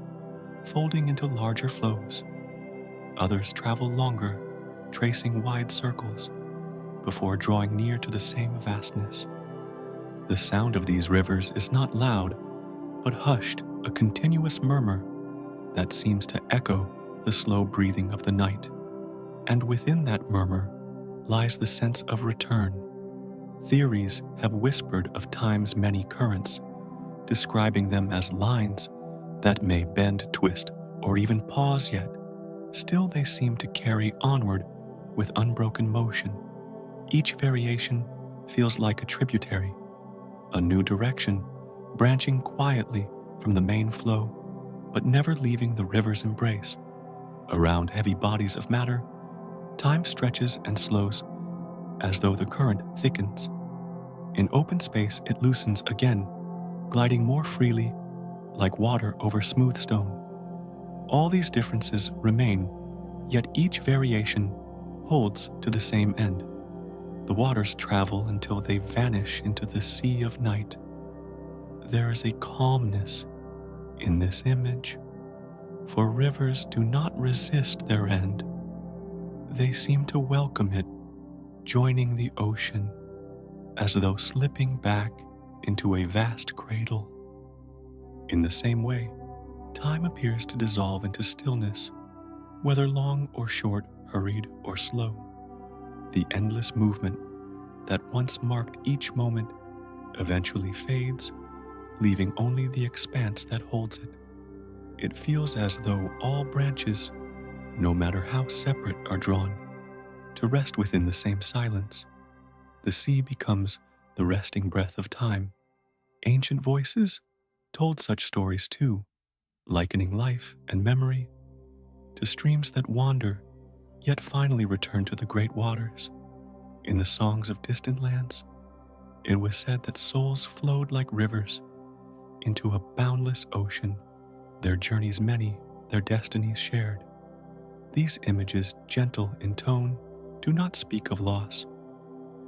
folding into larger flows. Others travel longer, tracing wide circles, before drawing near to the same vastness. The sound of these rivers is not loud, but hushed, a continuous murmur that seems to echo the slow breathing of the night. And within that murmur lies the sense of return. Theories have whispered of time's many currents, describing them as lines that may bend, twist, or even pause, yet still they seem to carry onward with unbroken motion. Each variation feels like a tributary, a new direction, branching quietly from the main flow, but never leaving the river's embrace. Around heavy bodies of matter, time stretches and slows as though the current thickens. In open space, it loosens again, gliding more freely, like water over smooth stone. All these differences remain, yet each variation holds to the same end. The waters travel until they vanish into the sea of night. There is a calmness in this image, for rivers do not resist their end. They seem to welcome it, joining the ocean, as though slipping back into a vast cradle. In the same way, time appears to dissolve into stillness, whether long or short, hurried or slow. The endless movement that once marked each moment eventually fades, leaving only the expanse that holds it. It feels as though all branches, no matter how separate, are drawn to rest within the same silence. The sea becomes the resting breath of time. Ancient voices told such stories too, likening life and memory to streams that wander, yet finally return to the great waters. In the songs of distant lands, it was said that souls flowed like rivers into a boundless ocean, their journeys many, their destinies shared. These images, gentle in tone, do not speak of loss,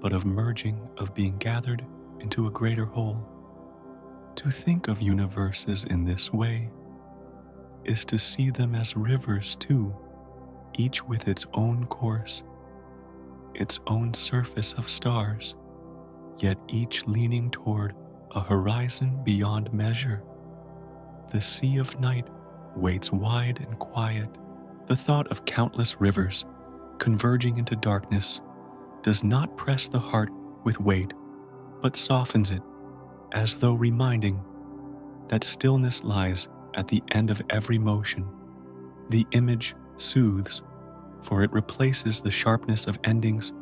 but of merging, of being gathered into a greater whole. To think of universes in this way is to see them as rivers too, each with its own course, its own surface of stars, yet each leaning toward a horizon beyond measure. The sea of night waits wide and quiet. The thought of countless rivers converging into darkness does not press the heart with weight, but softens it, as though reminding that stillness lies at the end of every motion. The image soothes, for it replaces the sharpness of endings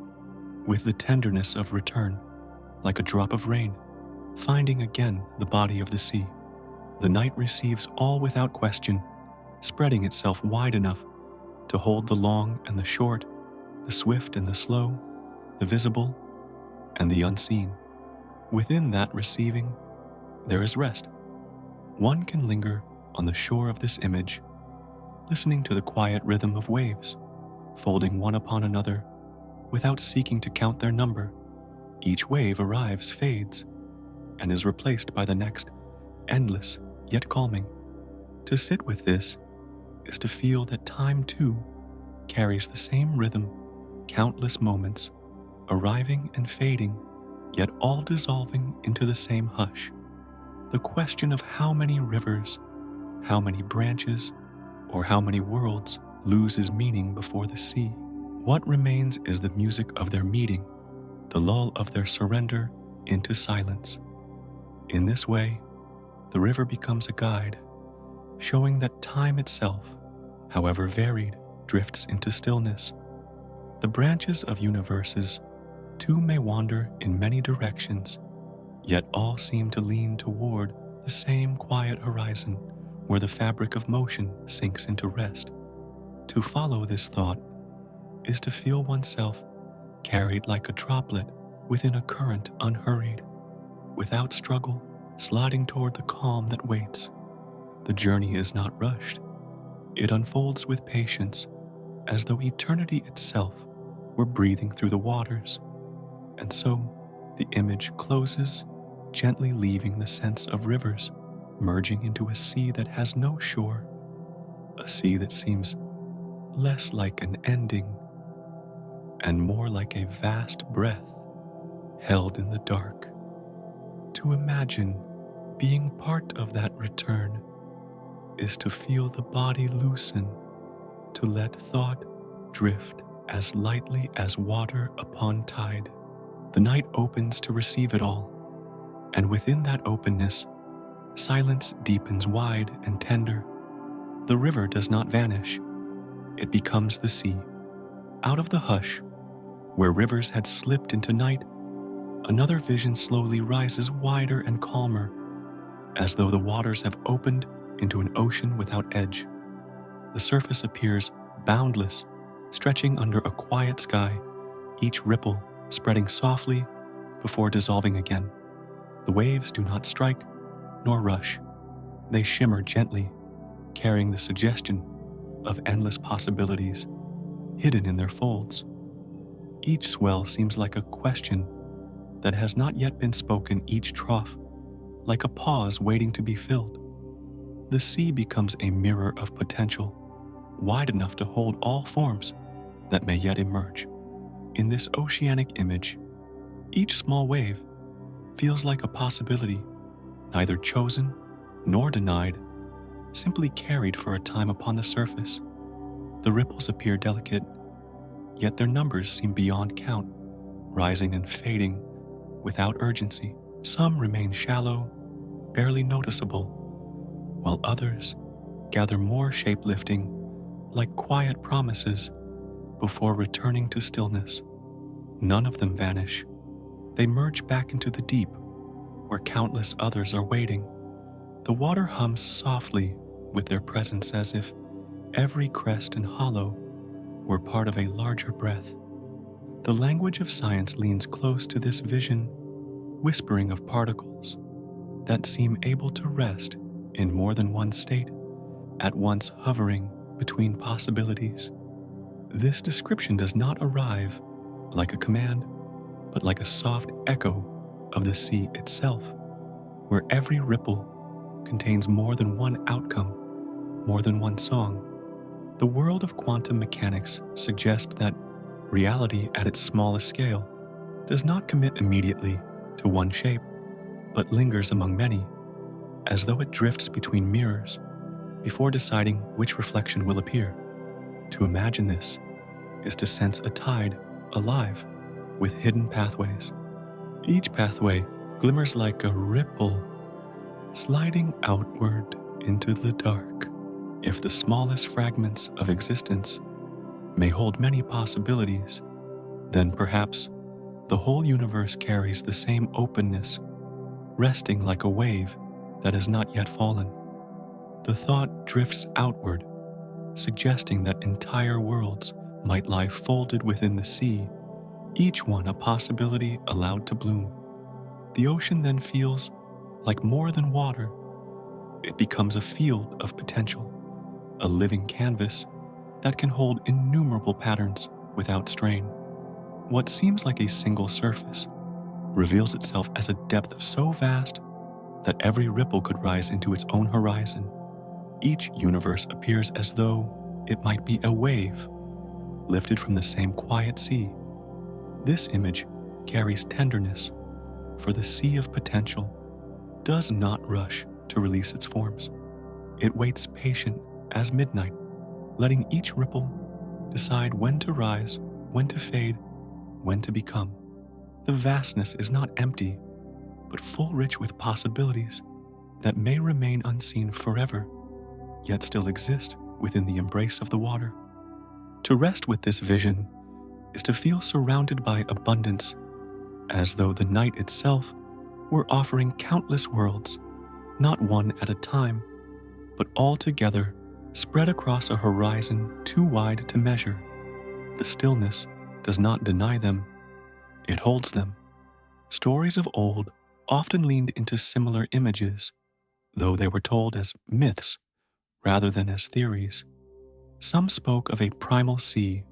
with the tenderness of return, like a drop of rain, finding again the body of the sea. The night receives all without question, spreading itself wide enough to hold the long and the short, the swift and the slow, the visible and the unseen. Within that receiving, there is rest. One can linger on the shore of this image, listening to the quiet rhythm of waves, folding one upon another, without seeking to count their number. Each wave arrives, fades, and is replaced by the next, endless yet calming. To sit with this is to feel that time too carries the same rhythm, countless moments, arriving and fading, yet all dissolving into the same hush. The question of how many rivers, how many branches, or how many worlds loses meaning before the sea. What remains is the music of their meeting, the lull of their surrender into silence. In this way, the river becomes a guide, showing that time itself, however varied, drifts into stillness. The branches of universes too may wander in many directions, yet all seem to lean toward the same quiet horizon where the fabric of motion sinks into rest. To follow this thought is to feel oneself carried like a droplet within a current unhurried, without struggle, sliding toward the calm that waits. The journey is not rushed. It unfolds with patience, as though eternity itself were breathing through the waters. And so, the image closes, gently leaving the sense of rivers, merging into a sea that has no shore, a sea that seems less like an ending and more like a vast breath held in the dark. To imagine being part of that return is to feel the body loosen, to let thought drift as lightly as water upon tide. The night opens to receive it all, and within that openness, silence deepens wide and tender. The river does not vanish. It becomes the sea. Out of the hush, where rivers had slipped into night, another vision slowly rises wider and calmer, as though the waters have opened into an ocean without edge. The surface appears boundless, stretching under a quiet sky, each ripple spreading softly before dissolving again. The waves do not strike nor rush. They shimmer gently, carrying the suggestion of endless possibilities hidden in their folds. Each swell seems like a question that has not yet been spoken, each trough like a pause waiting to be filled. The sea becomes a mirror of potential, wide enough to hold all forms that may yet emerge. In this oceanic image, each small wave feels like a possibility, neither chosen nor denied, simply carried for a time upon the surface. The ripples appear delicate, yet their numbers seem beyond count, rising and fading without urgency. Some remain shallow, barely noticeable, while others gather more shape-lifting, like quiet promises before returning to stillness. None of them vanish. They merge back into the deep, where countless others are waiting. The water hums softly with their presence, as if every crest and hollow were part of a larger breath. The language of science leans close to this vision, whispering of particles that seem able to rest in more than one state, at once hovering between possibilities. This description does not arrive like a command, but like a soft echo of the sea itself, where every ripple contains more than one outcome, more than one song. The world of quantum mechanics suggests that reality at its smallest scale does not commit immediately to one shape, but lingers among many, as though it drifts between mirrors before deciding which reflection will appear. To imagine this is to sense a tide alive with hidden pathways. Each pathway glimmers like a ripple sliding outward into the dark. If the smallest fragments of existence may hold many possibilities, then perhaps the whole universe carries the same openness, resting like a wave that has not yet fallen. The thought drifts outward, suggesting that entire worlds might lie folded within the sea, each one a possibility allowed to bloom. The ocean then feels like more than water. It becomes a field of potential, a living canvas that can hold innumerable patterns without strain. What seems like a single surface reveals itself as a depth so vast that every ripple could rise into its own horizon. Each universe appears as though it might be a wave lifted from the same quiet sea. This image carries tenderness, for the sea of potential does not rush to release its forms. It waits patient as midnight, letting each ripple decide when to rise, when to fade, when to become. The vastness is not empty, but full rich with possibilities that may remain unseen forever, yet still exist within the embrace of the water. To rest with this vision is to feel surrounded by abundance, as though the night itself were offering countless worlds, not one at a time, but all together spread across a horizon too wide to measure. The stillness does not deny them, it holds them. Stories of old often leaned into similar images, though they were told as myths rather than as theories. Some spoke of a primal sea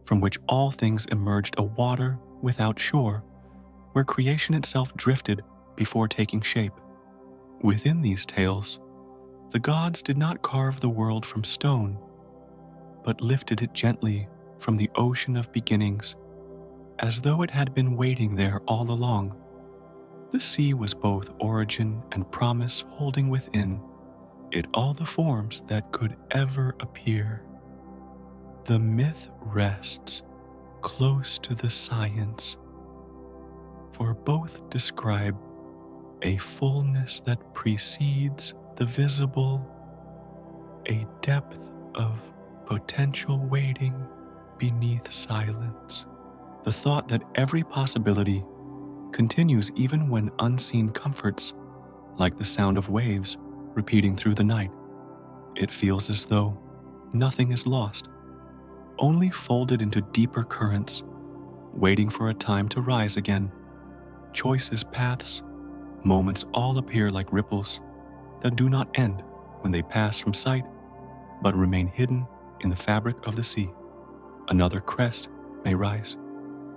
from which all things emerged, a water without shore, where creation itself drifted before taking shape. Within these tales, the gods did not carve the world from stone, but lifted it gently from the ocean of beginnings, as though it had been waiting there all along. The sea was both origin and promise, holding within it all the forms that could ever appear. The myth rests close to the science, for both describe a fullness that precedes the visible, a depth of potential waiting beneath silence. The thought that every possibility continues even when unseen comforts, like the sound of waves repeating through the night. It feels as though nothing is lost, only folded into deeper currents, waiting for a time to rise again. Choices, paths, moments all appear like ripples that do not end when they pass from sight, but remain hidden in the fabric of the sea. Another crest may rise,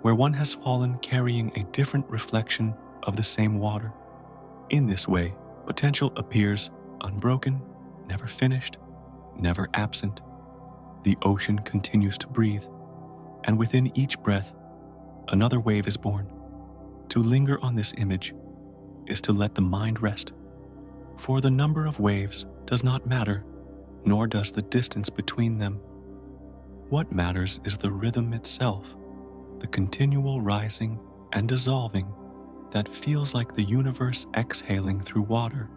where one has fallen carrying a different reflection of the same water. In this way, potential appears unbroken, never finished, never absent. The ocean continues to breathe, and within each breath, another wave is born. To linger on this image is to let the mind rest, for the number of waves does not matter, nor does the distance between them. What matters is the rhythm itself, the continual rising and dissolving that feels like the universe exhaling through water.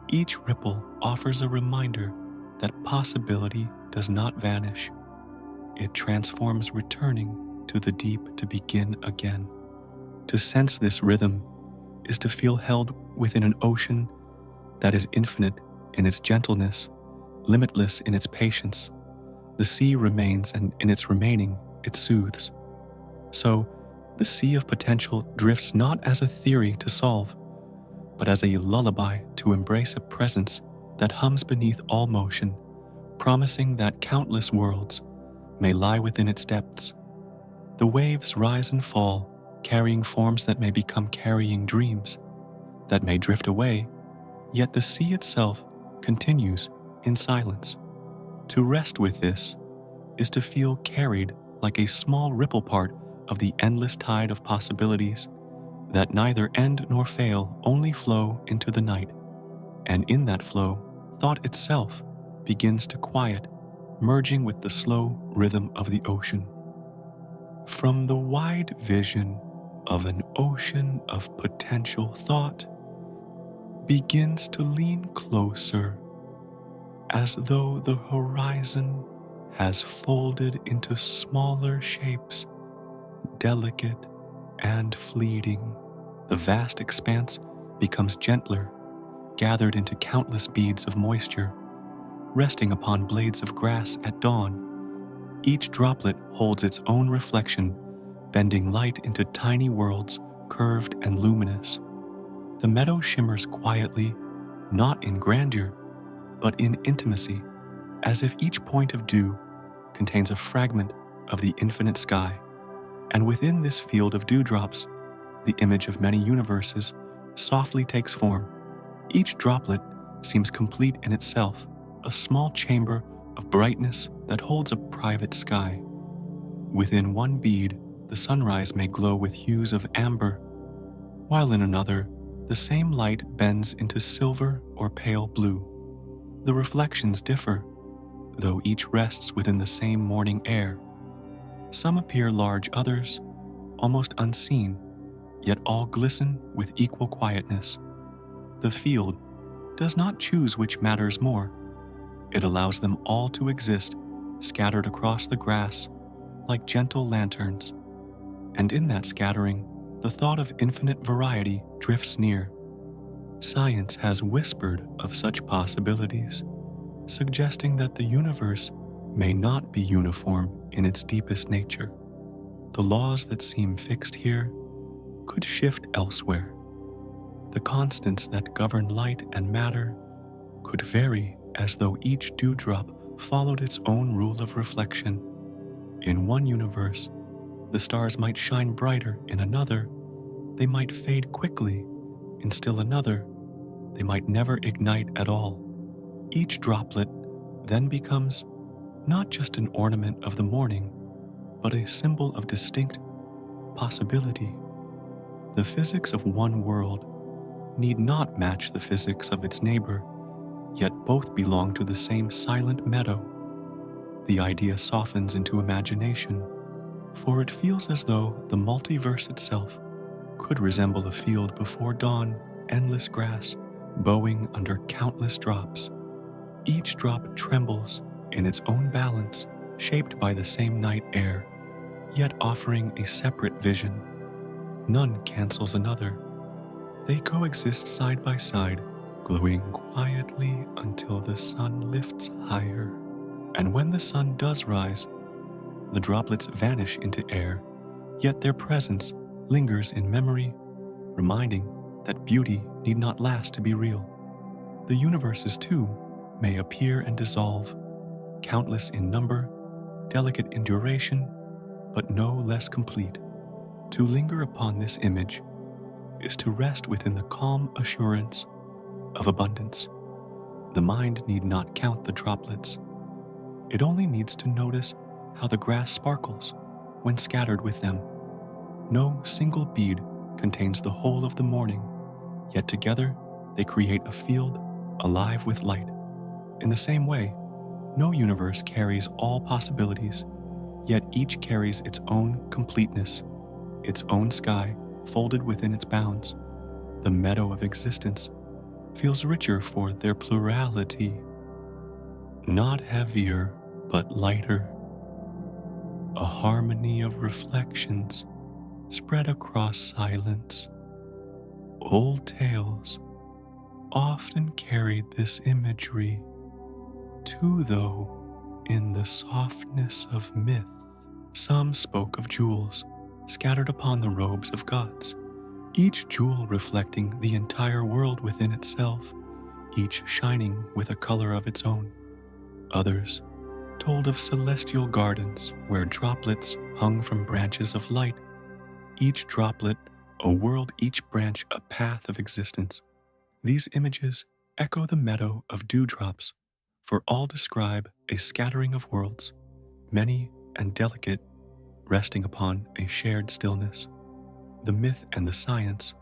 Each ripple offers a reminder that possibility does not vanish. It transforms, returning to the deep to begin again. To sense this rhythm is to feel held within an ocean that is infinite in its gentleness, limitless in its patience. The sea remains, and in its remaining, it soothes. So, the sea of potential drifts not as a theory to solve, but as a lullaby to embrace a presence that hums beneath all motion, promising that countless worlds may lie within its depths. The waves rise and fall, carrying forms that may become carrying dreams, that may drift away, yet the sea itself continues in silence. To rest with this is to feel carried like a small ripple part of the endless tide of possibilities that neither end nor fail, only flow into the night. And in that flow, thought itself begins to quiet, merging with the slow rhythm of the ocean. From the wide vision of an ocean of potential, thought begins to lean closer, as though the horizon has folded into smaller shapes, delicate and fleeting. The vast expanse becomes gentler, gathered into countless beads of moisture, resting upon blades of grass at dawn. Each droplet holds its own reflection, bending light into tiny worlds, curved and luminous. The meadow shimmers quietly, not in grandeur, but in intimacy, as if each point of dew contains a fragment of the infinite sky. And within this field of dewdrops, the image of many universes softly takes form. Each droplet seems complete in itself, a small chamber of brightness that holds a private sky. Within one bead, the sunrise may glow with hues of amber, while in another, the same light bends into silver or pale blue. The reflections differ, though each rests within the same morning air. Some appear large, others almost unseen, yet all glisten with equal quietness. The field does not choose which matters more. It allows them all to exist, scattered across the grass like gentle lanterns. And in that scattering, the thought of infinite variety drifts near. Science has whispered of such possibilities, suggesting that the universe may not be uniform in its deepest nature. The laws that seem fixed here could shift elsewhere. The constants that govern light and matter could vary as though each dewdrop followed its own rule of reflection. In one universe, the stars might shine brighter; in another, they might fade quickly; in still another, they might never ignite at all. Each droplet then becomes not just an ornament of the morning, but a symbol of distinct possibility. The physics of one world need not match the physics of its neighbor, yet both belong to the same silent meadow. The idea softens into imagination, for it feels as though the multiverse itself could resemble a field before dawn, endless grass, bowing under countless drops. Each drop trembles in its own balance, shaped by the same night air, yet offering a separate vision. None cancels another. They coexist side by side, glowing quietly until the sun lifts higher. And when the sun does rise, the droplets vanish into air, yet their presence lingers in memory, reminding that beauty need not last to be real. The universes, too, may appear and dissolve, countless in number, delicate in duration, but no less complete. To linger upon this image is to rest within the calm assurance of abundance. The mind need not count the droplets. It only needs to notice how the grass sparkles when scattered with them. No single bead contains the whole of the morning, yet together they create a field alive with light. In the same way, no universe carries all possibilities, yet each carries its own completeness, its own sky folded within its bounds. The meadow of existence feels richer for their plurality, not heavier but lighter, a harmony of reflections spread across silence. Old tales often carried this imagery, too, though in the softness of myth. Some spoke of jewels scattered upon the robes of gods, each jewel reflecting the entire world within itself, each shining with a color of its own. Others told of celestial gardens where droplets hung from branches of light, each droplet a world, each branch a path of existence. These images echo the meadow of dewdrops, for all describe a scattering of worlds, many and delicate, resting upon a shared stillness. The myth and the science,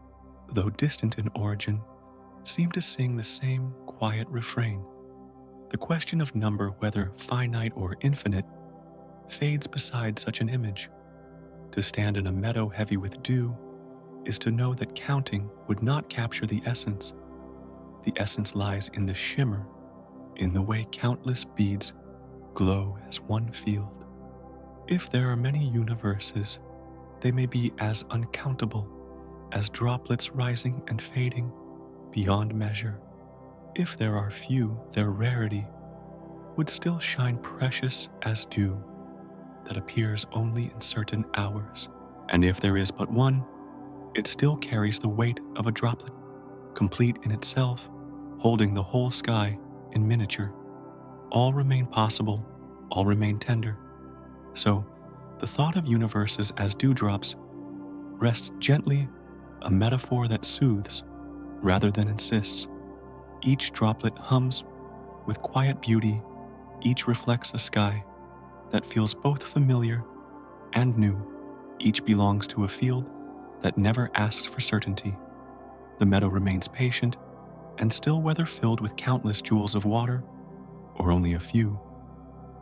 though distant in origin, seem to sing the same quiet refrain. The question of number, whether finite or infinite, fades beside such an image. To stand in a meadow heavy with dew is to know that counting would not capture the essence. The essence lies in the shimmer, in the way countless beads glow as one field. If there are many universes, they may be as uncountable as droplets rising and fading beyond measure. If there are few, their rarity would still shine precious as dew that appears only in certain hours. And if there is but one, it still carries the weight of a droplet, complete in itself, holding the whole sky in miniature. All remain possible, all remain tender. So, the thought of universes as dewdrops rests gently, a metaphor that soothes rather than insists. Each droplet hums with quiet beauty, each reflects a sky that feels both familiar and new. Each belongs to a field that never asks for certainty. The meadow remains patient and still, whether filled with countless jewels of water or only a few.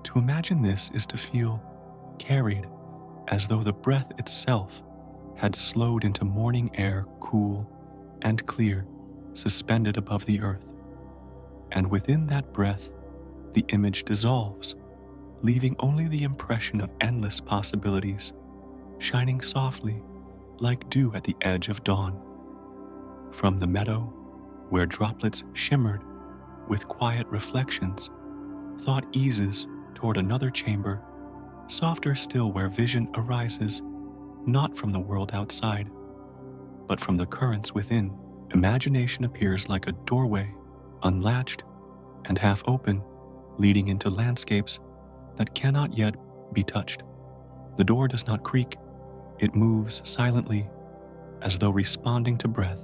To imagine this is to feel carried as though the breath itself had slowed into morning air, cool and clear, suspended above the earth. And within that breath, the image dissolves, leaving only the impression of endless possibilities, shining softly like dew at the edge of dawn. From the meadow, where droplets shimmered with quiet reflections, thought eases toward another chamber, softer still, where vision arises not from the world outside, but from the currents within. Imagination appears like a doorway, unlatched and half open, leading into landscapes that cannot yet be touched. The door does not creak, it moves silently, as though responding to breath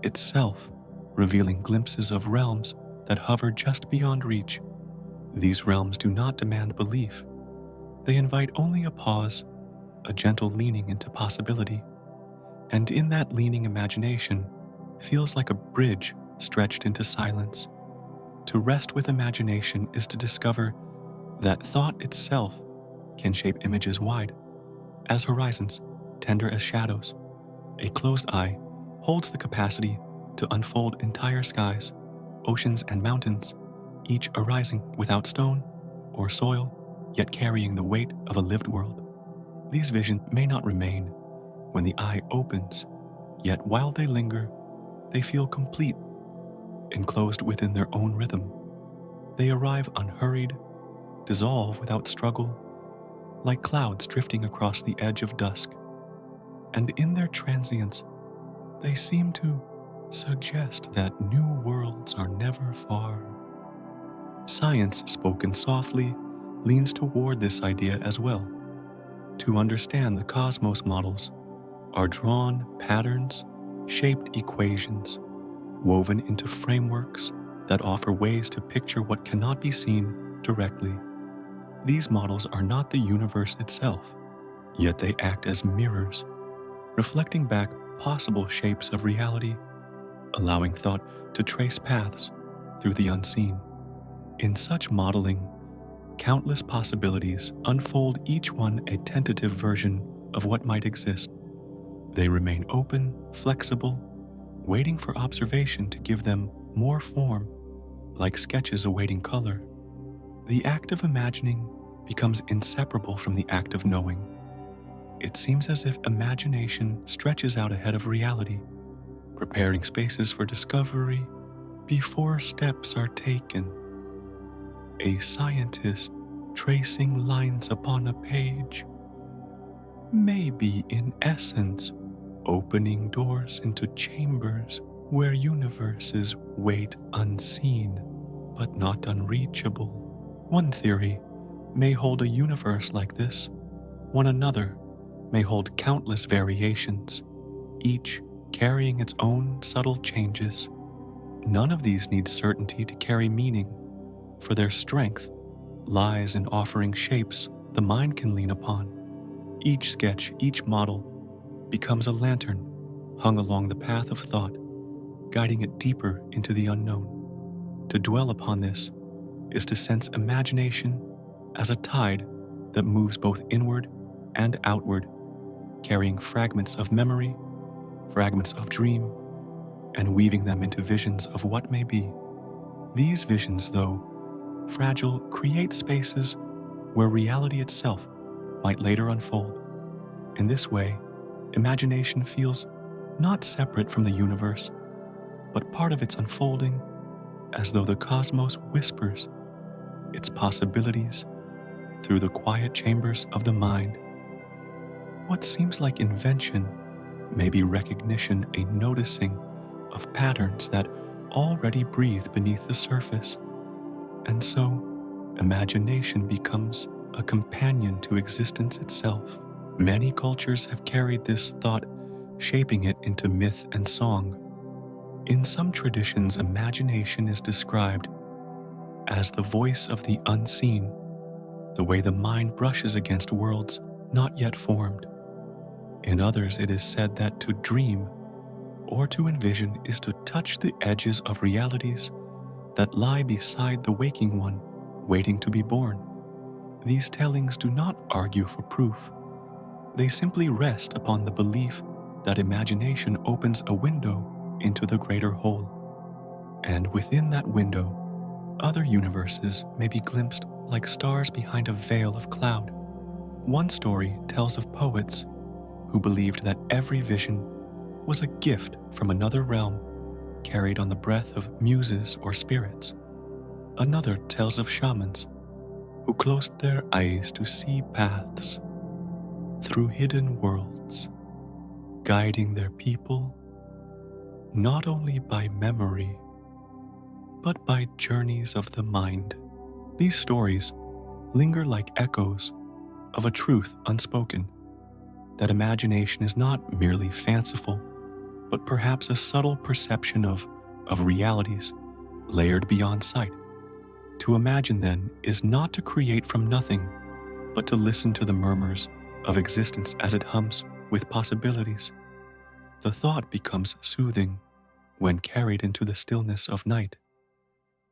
itself, revealing glimpses of realms that hover just beyond reach. These realms do not demand belief. They invite only a pause, a gentle leaning into possibility. And in that leaning, imagination feels like a bridge stretched into silence. To rest with imagination is to discover that thought itself can shape images wide as horizons, tender as shadows. A closed eye holds the capacity to unfold entire skies, oceans and mountains, each arising without stone or soil, yet carrying the weight of a lived world. These visions may not remain when the eye opens, yet while they linger, they feel complete, enclosed within their own rhythm. They arrive unhurried, dissolve without struggle, like clouds drifting across the edge of dusk. And in their transience, they seem to suggest that new worlds are never far. Science, spoken softly, leans toward this idea as well. To understand the cosmos, models are drawn patterns, shaped equations, woven into frameworks that offer ways to picture what cannot be seen directly. These models are not the universe itself, yet they act as mirrors, reflecting back possible shapes of reality, allowing thought to trace paths through the unseen. In such modeling, countless possibilities unfold, each one a tentative version of what might exist. They remain open, flexible, waiting for observation to give them more form, like sketches awaiting color. The act of imagining becomes inseparable from the act of knowing. It seems as if imagination stretches out ahead of reality, preparing spaces for discovery before steps are taken. A scientist tracing lines upon a page may be, in essence, opening doors into chambers where universes wait unseen but not unreachable. One theory may hold a universe like this, one another may hold countless variations, each carrying its own subtle changes. None of these need certainty to carry meaning, for their strength lies in offering shapes the mind can lean upon. Each sketch, each model, becomes a lantern hung along the path of thought, guiding it deeper into the unknown. To dwell upon this is to sense imagination as a tide that moves both inward and outward, carrying fragments of memory, fragments of dream, and weaving them into visions of what may be. These visions, though fragile, create spaces where reality itself might later unfold. In this way, imagination feels not separate from the universe, but part of its unfolding, as though the cosmos whispers its possibilities through the quiet chambers of the mind. What seems like invention may be recognition, a noticing of patterns that already breathe beneath the surface. And so, imagination becomes a companion to existence itself. Many cultures have carried this thought, shaping it into myth and song. In some traditions, imagination is described as the voice of the unseen, the way the mind brushes against worlds not yet formed. In others, it is said that to dream or to envision is to touch the edges of realities that lie beside the waking one, waiting to be born. These tellings do not argue for proof. They simply rest upon the belief that imagination opens a window into the greater whole. And within that window, other universes may be glimpsed like stars behind a veil of cloud. One story tells of poets who believed that every vision was a gift from another realm carried on the breath of muses or spirits. Another tells of shamans who closed their eyes to see paths through hidden worlds, guiding their people not only by memory, but by journeys of the mind. These stories linger like echoes of a truth unspoken, that imagination is not merely fanciful, but perhaps a subtle perception of realities layered beyond sight. To imagine, then, is not to create from nothing, but to listen to the murmurs of existence as it hums with possibilities. The thought becomes soothing when carried into the stillness of night.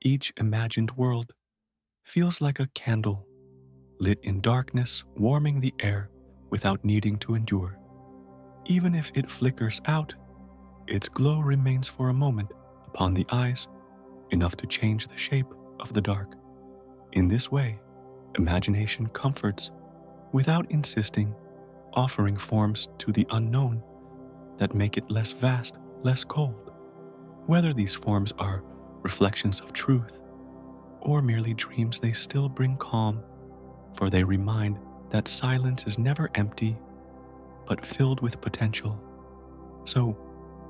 Each imagined world feels like a candle lit in darkness, warming the air without needing to endure. Even if it flickers out, its glow remains for a moment upon the eyes, enough to change the shape of the dark. In this way, imagination comforts without insisting, offering forms to the unknown that make it less vast, less cold. Whether these forms are reflections of truth or merely dreams, they still bring calm, for they remind that silence is never empty, but filled with potential. So,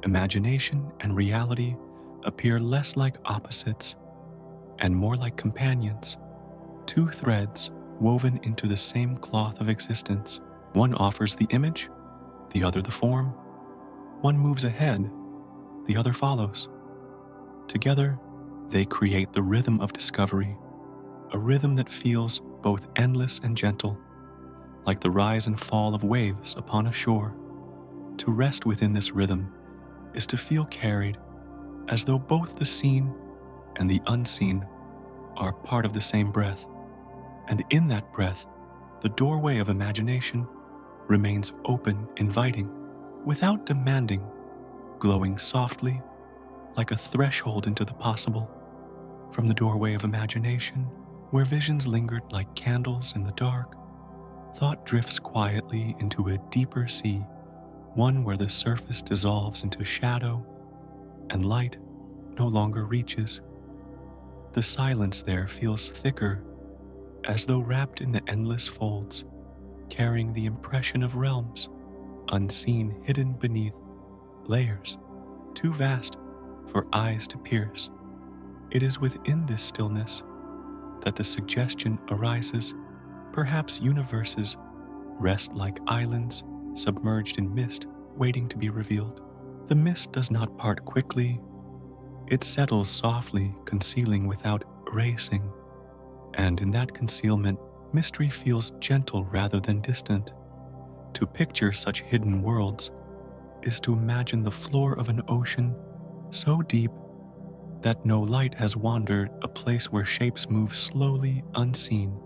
imagination and reality appear less like opposites and more like companions, two threads woven into the same cloth of existence. One offers the image, the other the form. One moves ahead, the other follows. Together, they create the rhythm of discovery, a rhythm that feels both endless and gentle, like the rise and fall of waves upon a shore. To rest within this rhythm is to feel carried, as though both the seen and the unseen are part of the same breath. And in that breath, the doorway of imagination remains open, inviting, without demanding, glowing softly like a threshold into the possible. From the doorway of imagination, where visions lingered like candles in the dark, thought drifts quietly into a deeper sea, one where the surface dissolves into shadow and light no longer reaches. The silence there feels thicker, as though wrapped in the endless folds, carrying the impression of realms, unseen, hidden beneath layers too vast for eyes to pierce. It is within this stillness that the suggestion arises, perhaps universes rest like islands submerged in mist, waiting to be revealed. The mist does not part quickly. It settles softly, concealing without erasing. And in that concealment, mystery feels gentle rather than distant. To picture such hidden worlds is to imagine the floor of an ocean so deep that no light has wandered, a place where shapes move slowly, unseen,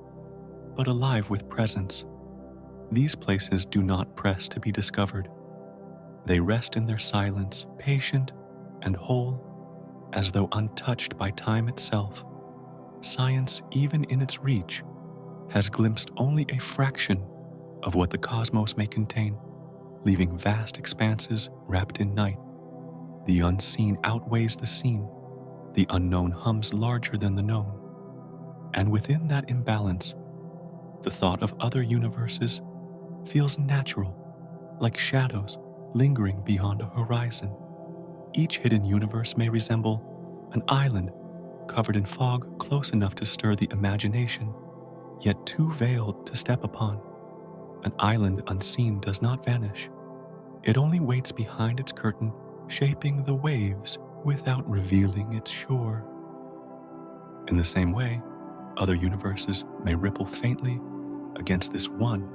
but alive with presence. These places do not press to be discovered. They rest in their silence, patient and whole, as though untouched by time itself. Science, even in its reach, has glimpsed only a fraction of what the cosmos may contain, leaving vast expanses wrapped in night. The unseen outweighs the seen. The unknown hums larger than the known. And within that imbalance, the thought of other universes feels natural, like shadows lingering beyond a horizon. Each hidden universe may resemble an island covered in fog, close enough to stir the imagination, yet too veiled to step upon. An island unseen does not vanish. It only waits behind its curtain, shaping the waves without revealing its shore. In the same way, other universes may ripple faintly against this one,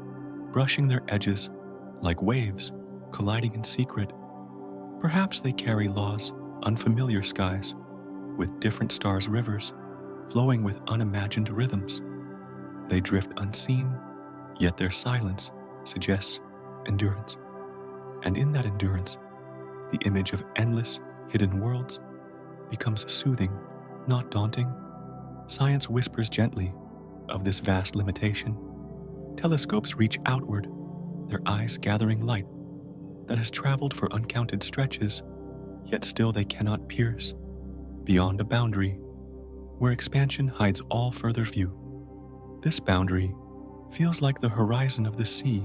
brushing their edges like waves colliding in secret. Perhaps they carry laws, unfamiliar skies, with different stars' rivers flowing with unimagined rhythms. They drift unseen, yet their silence suggests endurance. And in that endurance, the image of endless, hidden worlds becomes soothing, not daunting. Science whispers gently of this vast limitation. Telescopes reach outward, their eyes gathering light that has traveled for uncounted stretches, yet still they cannot pierce beyond a boundary where expansion hides all further view. This boundary feels like the horizon of the sea,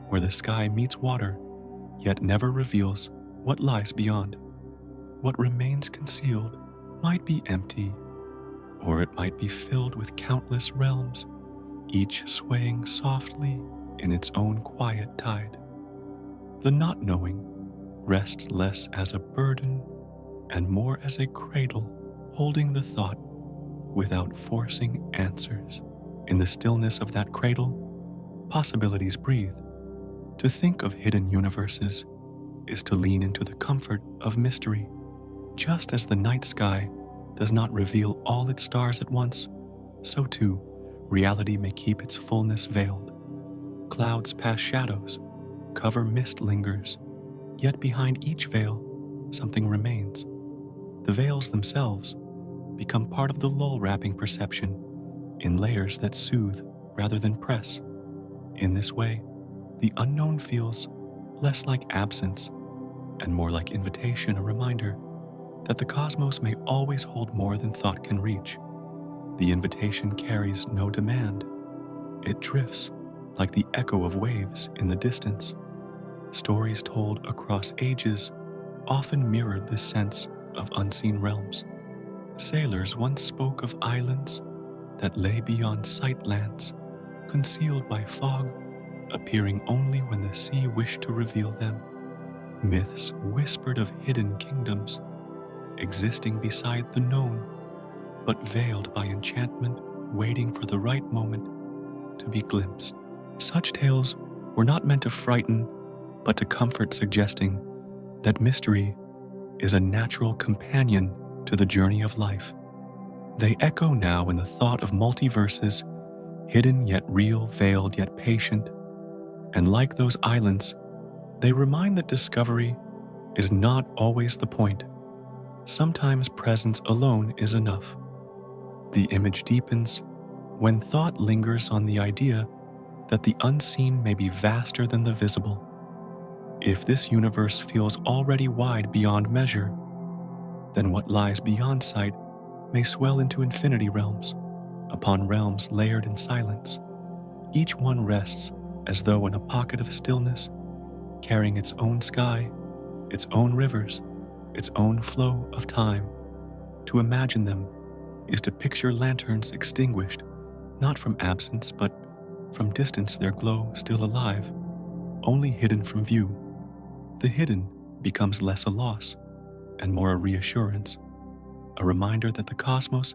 where the sky meets water, yet never reveals what lies beyond. What remains concealed might be empty, or it might be filled with countless realms, each swaying softly in its own quiet tide. The not knowing rests less as a burden and more as a cradle, holding the thought without forcing answers. In the stillness of that cradle, possibilities breathe. To think of hidden universes is to lean into the comfort of mystery. Just as the night sky does not reveal all its stars at once, so too, reality may keep its fullness veiled. Clouds pass shadows, cover mist lingers, yet behind each veil, something remains. The veils themselves become part of the lull-wrapping perception in layers that soothe rather than press. In this way, the unknown feels less like absence and more like invitation, a reminder that the cosmos may always hold more than thought can reach. The invitation carries no demand. It drifts like the echo of waves in the distance. Stories told across ages often mirrored this sense of unseen realms. Sailors once spoke of islands that lay beyond sight lands, concealed by fog, appearing only when the sea wished to reveal them. Myths whispered of hidden kingdoms, existing beside the known, but veiled by enchantment, waiting for the right moment to be glimpsed. Such tales were not meant to frighten, but to comfort, suggesting that mystery is a natural companion to the journey of life. They echo now in the thought of multiverses, hidden yet real, veiled yet patient, and like those islands, they remind that discovery is not always the point. Sometimes presence alone is enough. The image deepens when thought lingers on the idea that the unseen may be vaster than the visible. If this universe feels already wide beyond measure, then what lies beyond sight may swell into infinity realms, upon realms layered in silence. Each one rests as though in a pocket of stillness, carrying its own sky, its own rivers, its own flow of time. To imagine them is to picture lanterns extinguished, not from absence, but from distance, their glow still alive, only hidden from view. The hidden becomes less a loss and more a reassurance, a reminder that the cosmos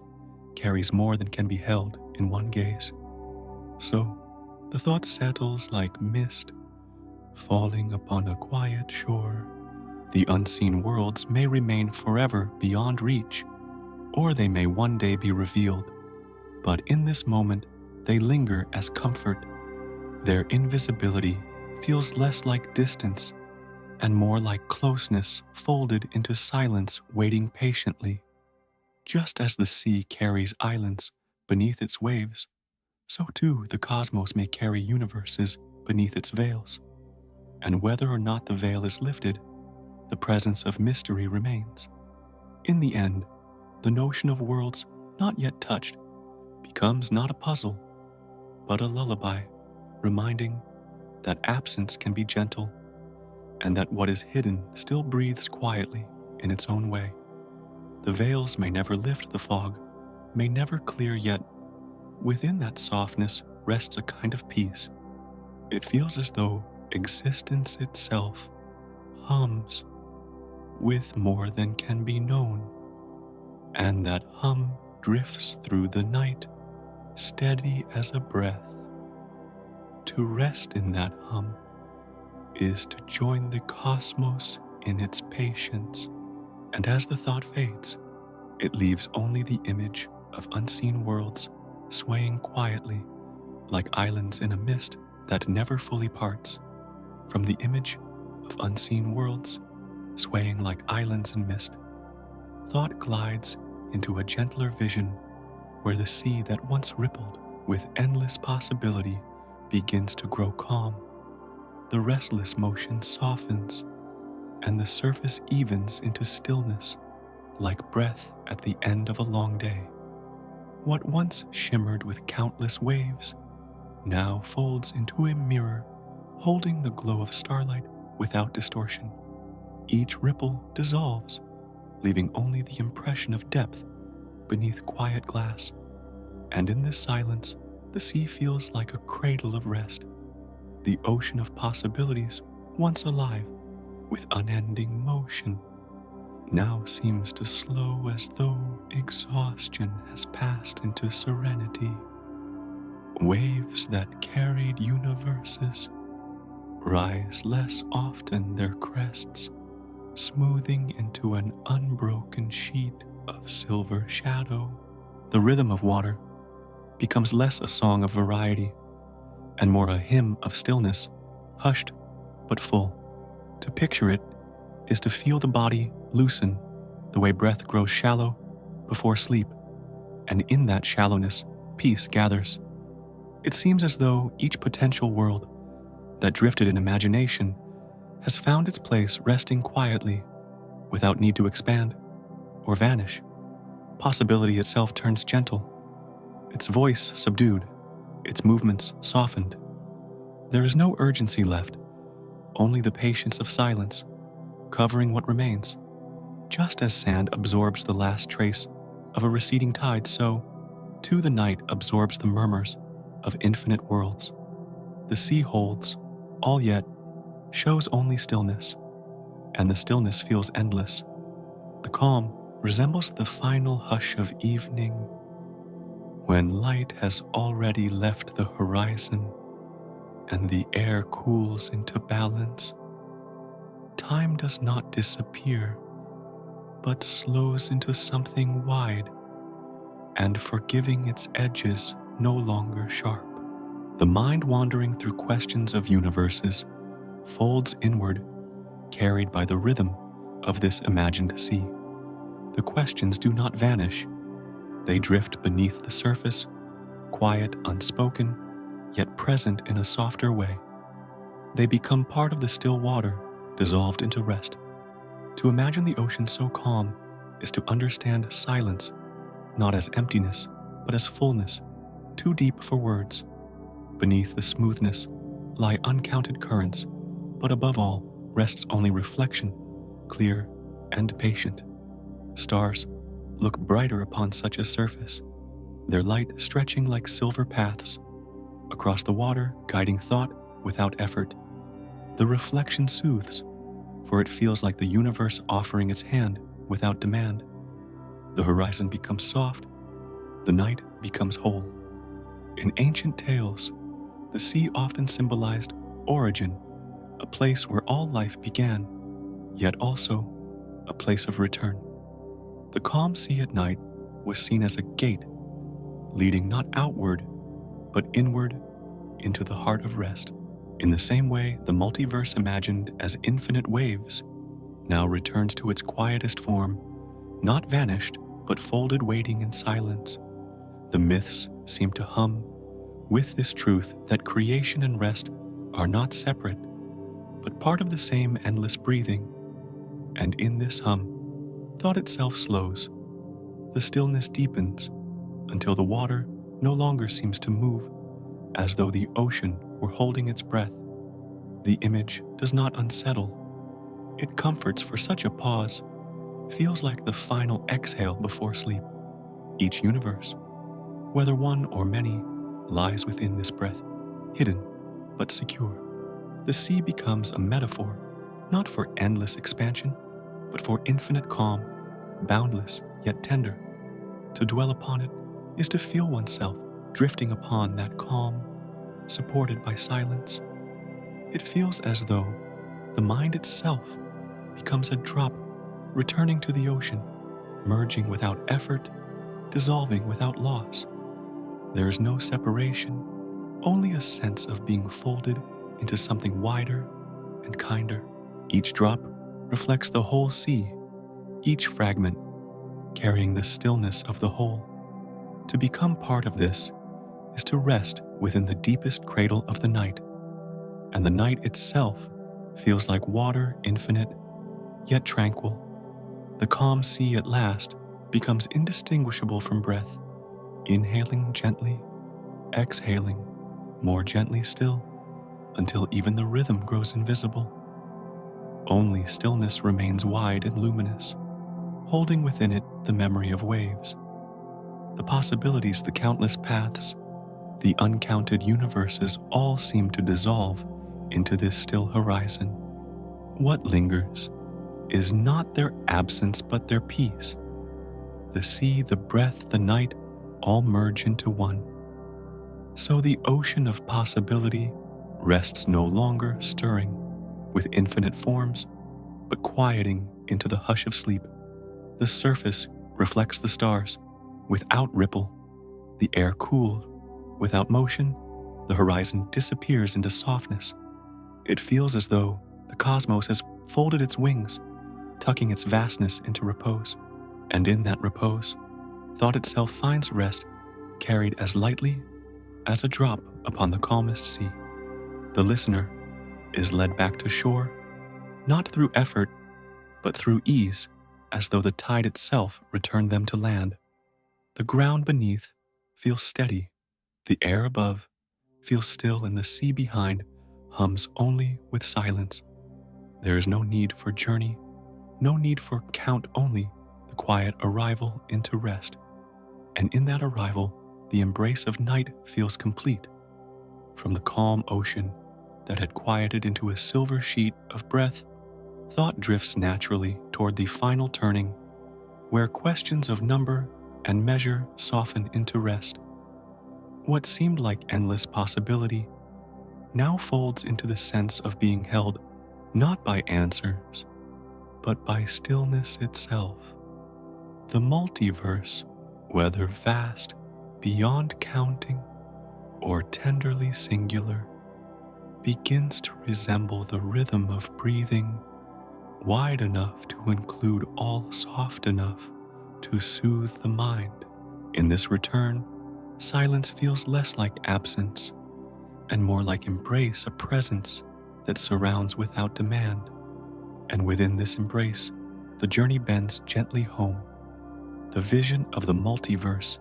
carries more than can be held in one gaze. So, the thought settles like mist falling upon a quiet shore. The unseen worlds may remain forever beyond reach, or they may one day be revealed, but in this moment they linger as comfort. Their invisibility feels less like distance and more like closeness folded into silence, waiting patiently. Just as the sea carries islands beneath its waves, so too the cosmos may carry universes beneath its veils. And whether or not the veil is lifted, the presence of mystery remains. In the end, the notion of worlds not yet touched becomes not a puzzle, but a lullaby, reminding that absence can be gentle and that what is hidden still breathes quietly in its own way. The veils may never lift the fog, may never clear, yet within that softness rests a kind of peace. It feels as though existence itself hums with more than can be known, and that hum drifts through the night, steady as a breath. To rest in that hum is to join the cosmos in its patience, and as the thought fades, it leaves only the image of unseen worlds swaying quietly like islands in a mist that never fully parts. From the image of unseen worlds swaying like islands in mist, thought glides into a gentler vision where the sea that once rippled with endless possibility begins to grow calm. The restless motion softens, and the surface evens into stillness like breath at the end of a long day. What once shimmered with countless waves now folds into a mirror holding the glow of starlight without distortion. Each ripple dissolves, leaving only the impression of depth beneath quiet glass. And in this silence, the sea feels like a cradle of rest. The ocean of possibilities, once alive with unending motion, now seems to slow as though exhaustion has passed into serenity. Waves that carried universes rise less often their crests, smoothing into an unbroken sheet of silver shadow. The rhythm of water becomes less a song of variety and more a hymn of stillness, hushed but full. To picture it is to feel the body loosen the way breath grows shallow before sleep, and in that shallowness, peace gathers. It seems as though each potential world that drifted in imagination has found its place resting quietly without need to expand or vanish. Possibility itself turns gentle, its voice subdued, its movements softened. There is no urgency left, only the patience of silence, covering what remains. Just as sand absorbs the last trace of a receding tide, so, too, the night absorbs the murmurs of infinite worlds. The sea holds, all yet, shows only stillness, and the stillness feels endless. The calm resembles the final hush of evening, when light has already left the horizon and the air cools into balance. Time does not disappear, but slows into something wide and forgiving, its edges no longer sharp. The mind wandering through questions of universes folds inward, carried by the rhythm of this imagined sea. The questions do not vanish. They drift beneath the surface, quiet, unspoken, yet present in a softer way. They become part of the still water, dissolved into rest. To imagine the ocean so calm is to understand silence, not as emptiness, but as fullness, too deep for words. Beneath the smoothness lie uncounted currents, but above all rests only reflection, clear and patient. Stars look brighter upon such a surface, their light stretching like silver paths across the water, guiding thought without effort. The reflection soothes, for it feels like the universe offering its hand without demand. The horizon becomes soft, the night becomes whole. In ancient tales, the sea often symbolized origin, a place where all life began, yet also a place of return. The calm sea at night was seen as a gate, leading not outward, but inward into the heart of rest. In the same way, the multiverse imagined as infinite waves now returns to its quietest form, not vanished, but folded waiting in silence. The myths seem to hum with this truth that creation and rest are not separate, but part of the same endless breathing. And in this hum, thought itself slows. The stillness deepens until the water no longer seems to move, as though the ocean were holding its breath. The image does not unsettle. It comforts, for such a pause feels like the final exhale before sleep. Each universe, whether one or many, lies within this breath, hidden but secure. The sea becomes a metaphor, not for endless expansion, but for infinite calm, boundless yet tender. To dwell upon it is to feel oneself drifting upon that calm, supported by silence. It feels as though the mind itself becomes a drop returning to the ocean, merging without effort, dissolving without loss. There is no separation, only a sense of being folded into something wider and kinder. Each drop reflects the whole sea, each fragment carrying the stillness of the whole. To become part of this is to rest within the deepest cradle of the night, and the night itself feels like water infinite, yet tranquil. The calm sea at last becomes indistinguishable from breath, inhaling gently, exhaling more gently still, until even the rhythm grows invisible. Only stillness remains wide and luminous, holding within it the memory of waves, the possibilities, the countless paths, the uncounted universes all seem to dissolve into this still horizon. What lingers is not their absence but their peace. The sea, the breath, the night all merge into one. So the ocean of possibility rests no longer stirring with infinite forms, but quieting into the hush of sleep. The surface reflects the stars without ripple, the air cooled without motion, the horizon disappears into softness. It feels as though the cosmos has folded its wings, tucking its vastness into repose. And in that repose, thought itself finds rest, carried as lightly as a drop upon the calmest sea. The listener is led back to shore, not through effort, but through ease, as though the tide itself returned them to land. The ground beneath feels steady, the air above feels still, and the sea behind hums only with silence. There is no need for journey, no need for count, only the quiet arrival into rest. And in that arrival, the embrace of night feels complete. From the calm ocean that had quieted into a silver sheet of breath, thought drifts naturally toward the final turning, where questions of number and measure soften into rest. What seemed like endless possibility now folds into the sense of being held not by answers, but by stillness itself. The multiverse, whether vast, beyond counting, or tenderly singular, begins to resemble the rhythm of breathing, wide enough to include all, soft enough to soothe the mind. In this return, silence feels less like absence and more like embrace, a presence that surrounds without demand. And within this embrace, the journey bends gently home. The vision of the multiverse,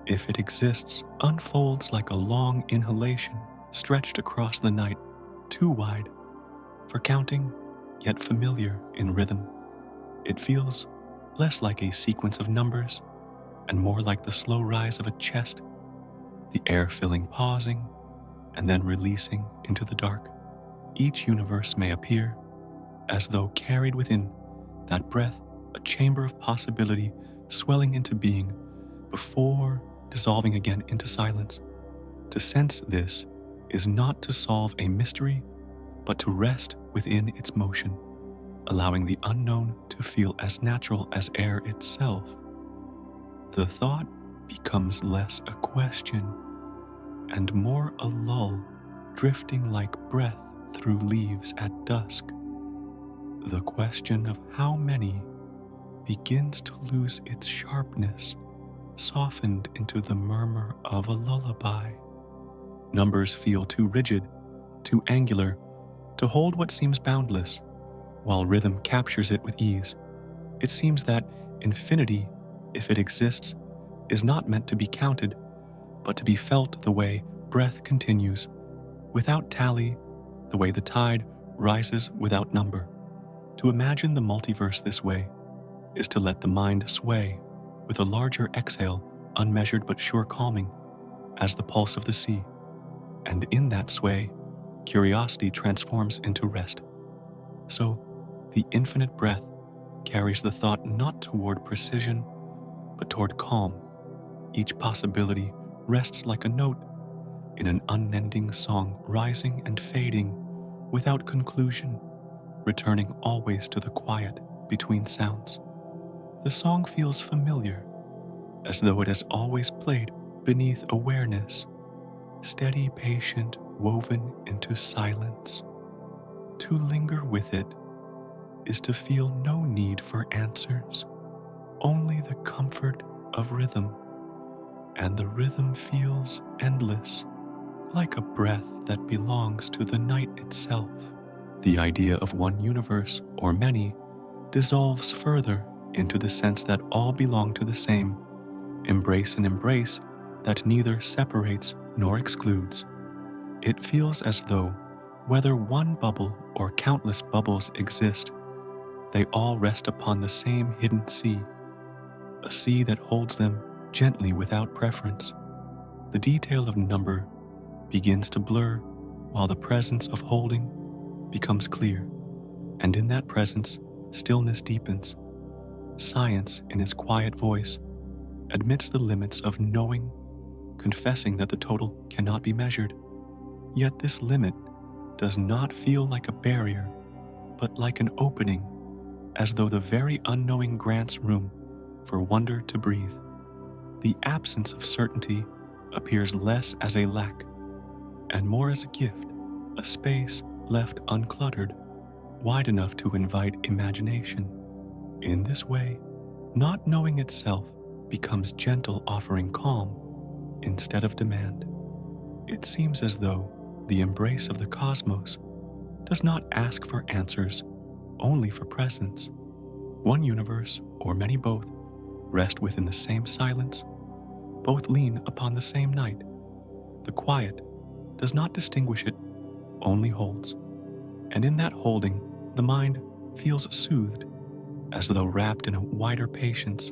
if it exists, unfolds like a long inhalation stretched across the night, too wide for counting, yet familiar in rhythm. It feels less like a sequence of numbers and more like the slow rise of a chest, the air filling, pausing, and then releasing into the dark. Each universe may appear as though carried within that breath, a chamber of possibility swelling into being before dissolving again into silence. To sense this is not to solve a mystery, but to rest within its motion, allowing the unknown to feel as natural as air itself. The thought becomes less a question and more a lull, drifting like breath through leaves at dusk. The question of how many begins to lose its sharpness, softened into the murmur of a lullaby. Numbers feel too rigid, too angular, to hold what seems boundless, while rhythm captures it with ease. It seems that infinity, if it exists, is not meant to be counted, but to be felt the way breath continues, without tally, the way the tide rises without number. To imagine the multiverse this way is to let the mind sway with a larger exhale, unmeasured but sure calming, as the pulse of the sea. And in that sway, curiosity transforms into rest. So, the infinite breath carries the thought not toward precision, but toward calm, Each possibility rests like a note in an unending song, rising and fading without conclusion, returning always to the quiet between sounds. The song feels familiar, as though it has always played beneath awareness, steady, patient, woven into silence. To linger with it is to feel no need for answers, only the comfort of rhythm, and the rhythm feels endless, like a breath that belongs to the night itself. The idea of one universe or many dissolves further into the sense that all belong to the same, embrace an embrace that neither separates nor excludes. It feels as though, whether one bubble or countless bubbles exist, they all rest upon the same hidden sea, a sea that holds them gently without preference. The detail of number begins to blur while the presence of holding becomes clear, and in that presence, stillness deepens. Science, in its quiet voice, admits the limits of knowing, confessing that the total cannot be measured. Yet this limit does not feel like a barrier, but like an opening, as though the very unknowing grants room for wonder to breathe. The absence of certainty appears less as a lack and more as a gift, a space left uncluttered, wide enough to invite imagination. In this way, not knowing itself becomes gentle, offering calm instead of demand. It seems as though the embrace of the cosmos does not ask for answers, only for presence. One universe, or many both, rest within the same silence. Both lean upon the same night. The quiet does not distinguish it, only holds. And in that holding, the mind feels soothed, as though wrapped in a wider patience.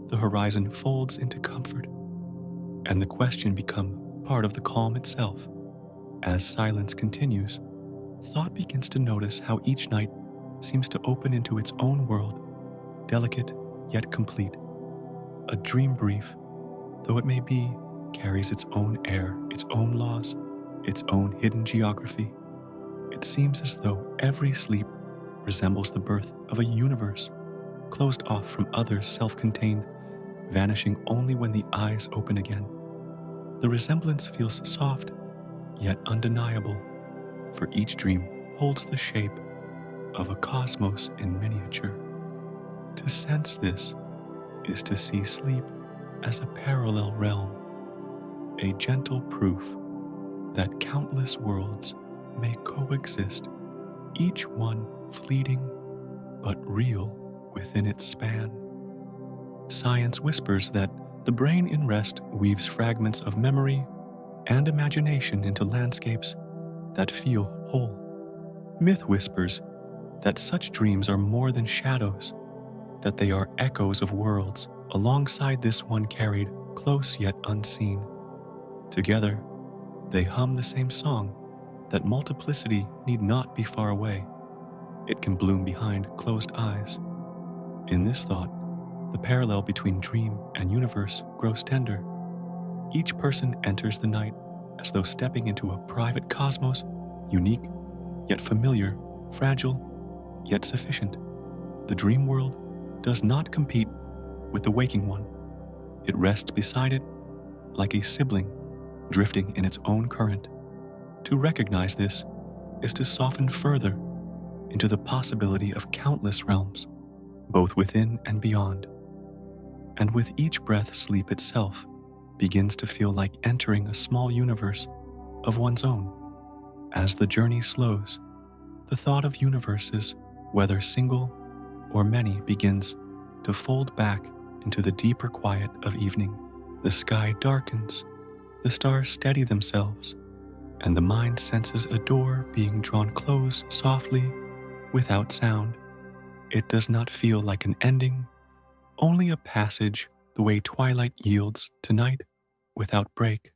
The horizon folds into comfort, and the question becomes part of the calm itself. As silence continues, thought begins to notice how each night seems to open into its own world, delicate yet complete. A dream brief, though it may be, carries its own air, its own laws, its own hidden geography. It seems as though every sleep resembles the birth of a universe, closed off from others, self-contained, vanishing only when the eyes open again. The resemblance feels soft, yet undeniable, for each dream holds the shape of a cosmos in miniature. To sense this is to see sleep as a parallel realm, a gentle proof that countless worlds may coexist, each one fleeting but real within its span. Science whispers that the brain in rest weaves fragments of memory and imagination into landscapes that feel whole. Myth whispers that such dreams are more than shadows, that they are echoes of worlds alongside this one carried close yet unseen. Together, they hum the same song, that multiplicity need not be far away. It can bloom behind closed eyes. In this thought, the parallel between dream and universe grows tender. Each person enters the night as though stepping into a private cosmos, unique, yet familiar, fragile, yet sufficient. The dream world does not compete with the waking one. It rests beside it like a sibling, drifting in its own current. To recognize this is to soften further into the possibility of countless realms, both within and beyond. And with each breath, sleep itself begins to feel like entering a small universe of one's own. As the journey slows, the thought of universes, whether single or many, begins to fold back into the deeper quiet of evening. The sky darkens, the stars steady themselves, and the mind senses a door being drawn close softly, without sound. It does not feel like an ending, only a passage, the way twilight yields to night without break.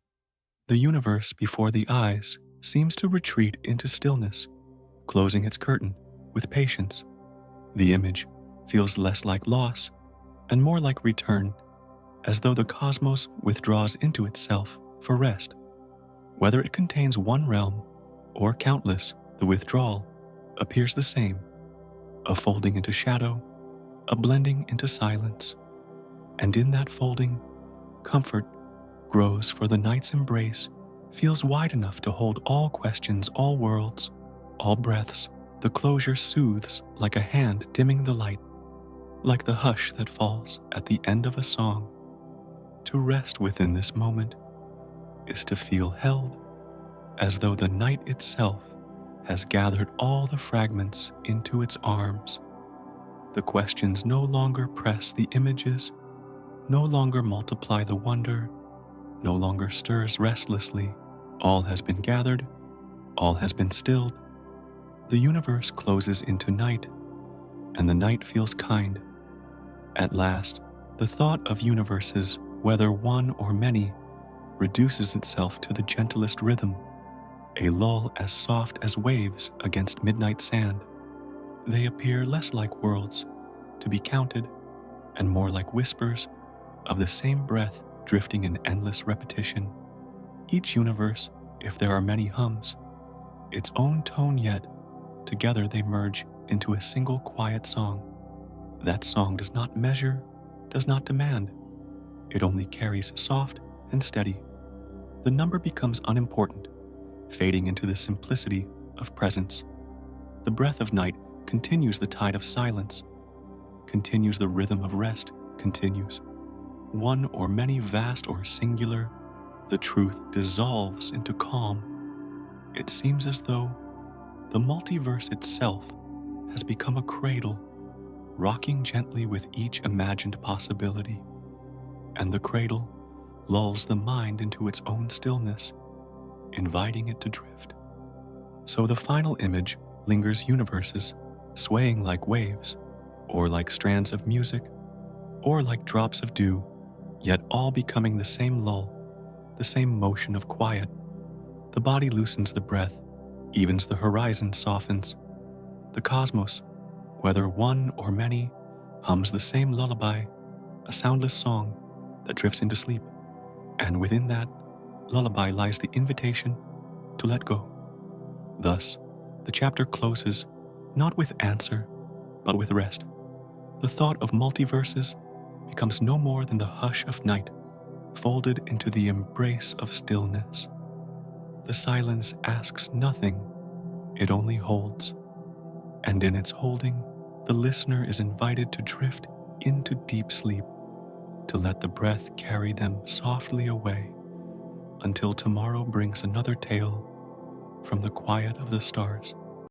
The universe before the eyes seems to retreat into stillness, closing its curtain with patience. The image feels less like loss and more like return, as though the cosmos withdraws into itself for rest. Whether it contains one realm or countless, the withdrawal appears the same, a folding into shadow, a blending into silence. And in that folding, comfort grows, for the night's embrace feels wide enough to hold all questions, all worlds, all breaths. The closure soothes like a hand dimming the light, like the hush that falls at the end of a song. To rest within this moment is to feel held, as though the night itself has gathered all the fragments into its arms. The questions no longer press the images, no longer multiply the wonder, no longer stirs restlessly. All has been gathered, all has been stilled. The universe closes into night, and the night feels kind. At last, the thought of universes, whether one or many, reduces itself to the gentlest rhythm, a lull as soft as waves against midnight sand. They appear less like worlds to be counted, and more like whispers of the same breath drifting in endless repetition. Each universe, if there are many hums, its own tone, yet together they merge into a single quiet song. That song does not measure, does not demand. It only carries soft and steady. The number becomes unimportant, fading into the simplicity of presence. The breath of night continues the tide of silence, continues the rhythm of rest, continues. One or many, vast or singular, the truth dissolves into calm. It seems as though the multiverse itself has become a cradle, rocking gently with each imagined possibility. And the cradle lulls the mind into its own stillness, inviting it to drift. So the final image lingers universes, swaying like waves, or like strands of music, or like drops of dew, yet all becoming the same lull, the same motion of quiet. The body loosens the breath, evens the horizon, softens. The cosmos, whether one or many, hums the same lullaby, a soundless song that drifts into sleep. And within that lullaby lies the invitation to let go. Thus, the chapter closes not with answer, but with rest. The thought of multiverses becomes no more than the hush of night, folded into the embrace of stillness. The silence asks nothing, it only holds. And in its holding, the listener is invited to drift into deep sleep, to let the breath carry them softly away until tomorrow brings another tale from the quiet of the stars.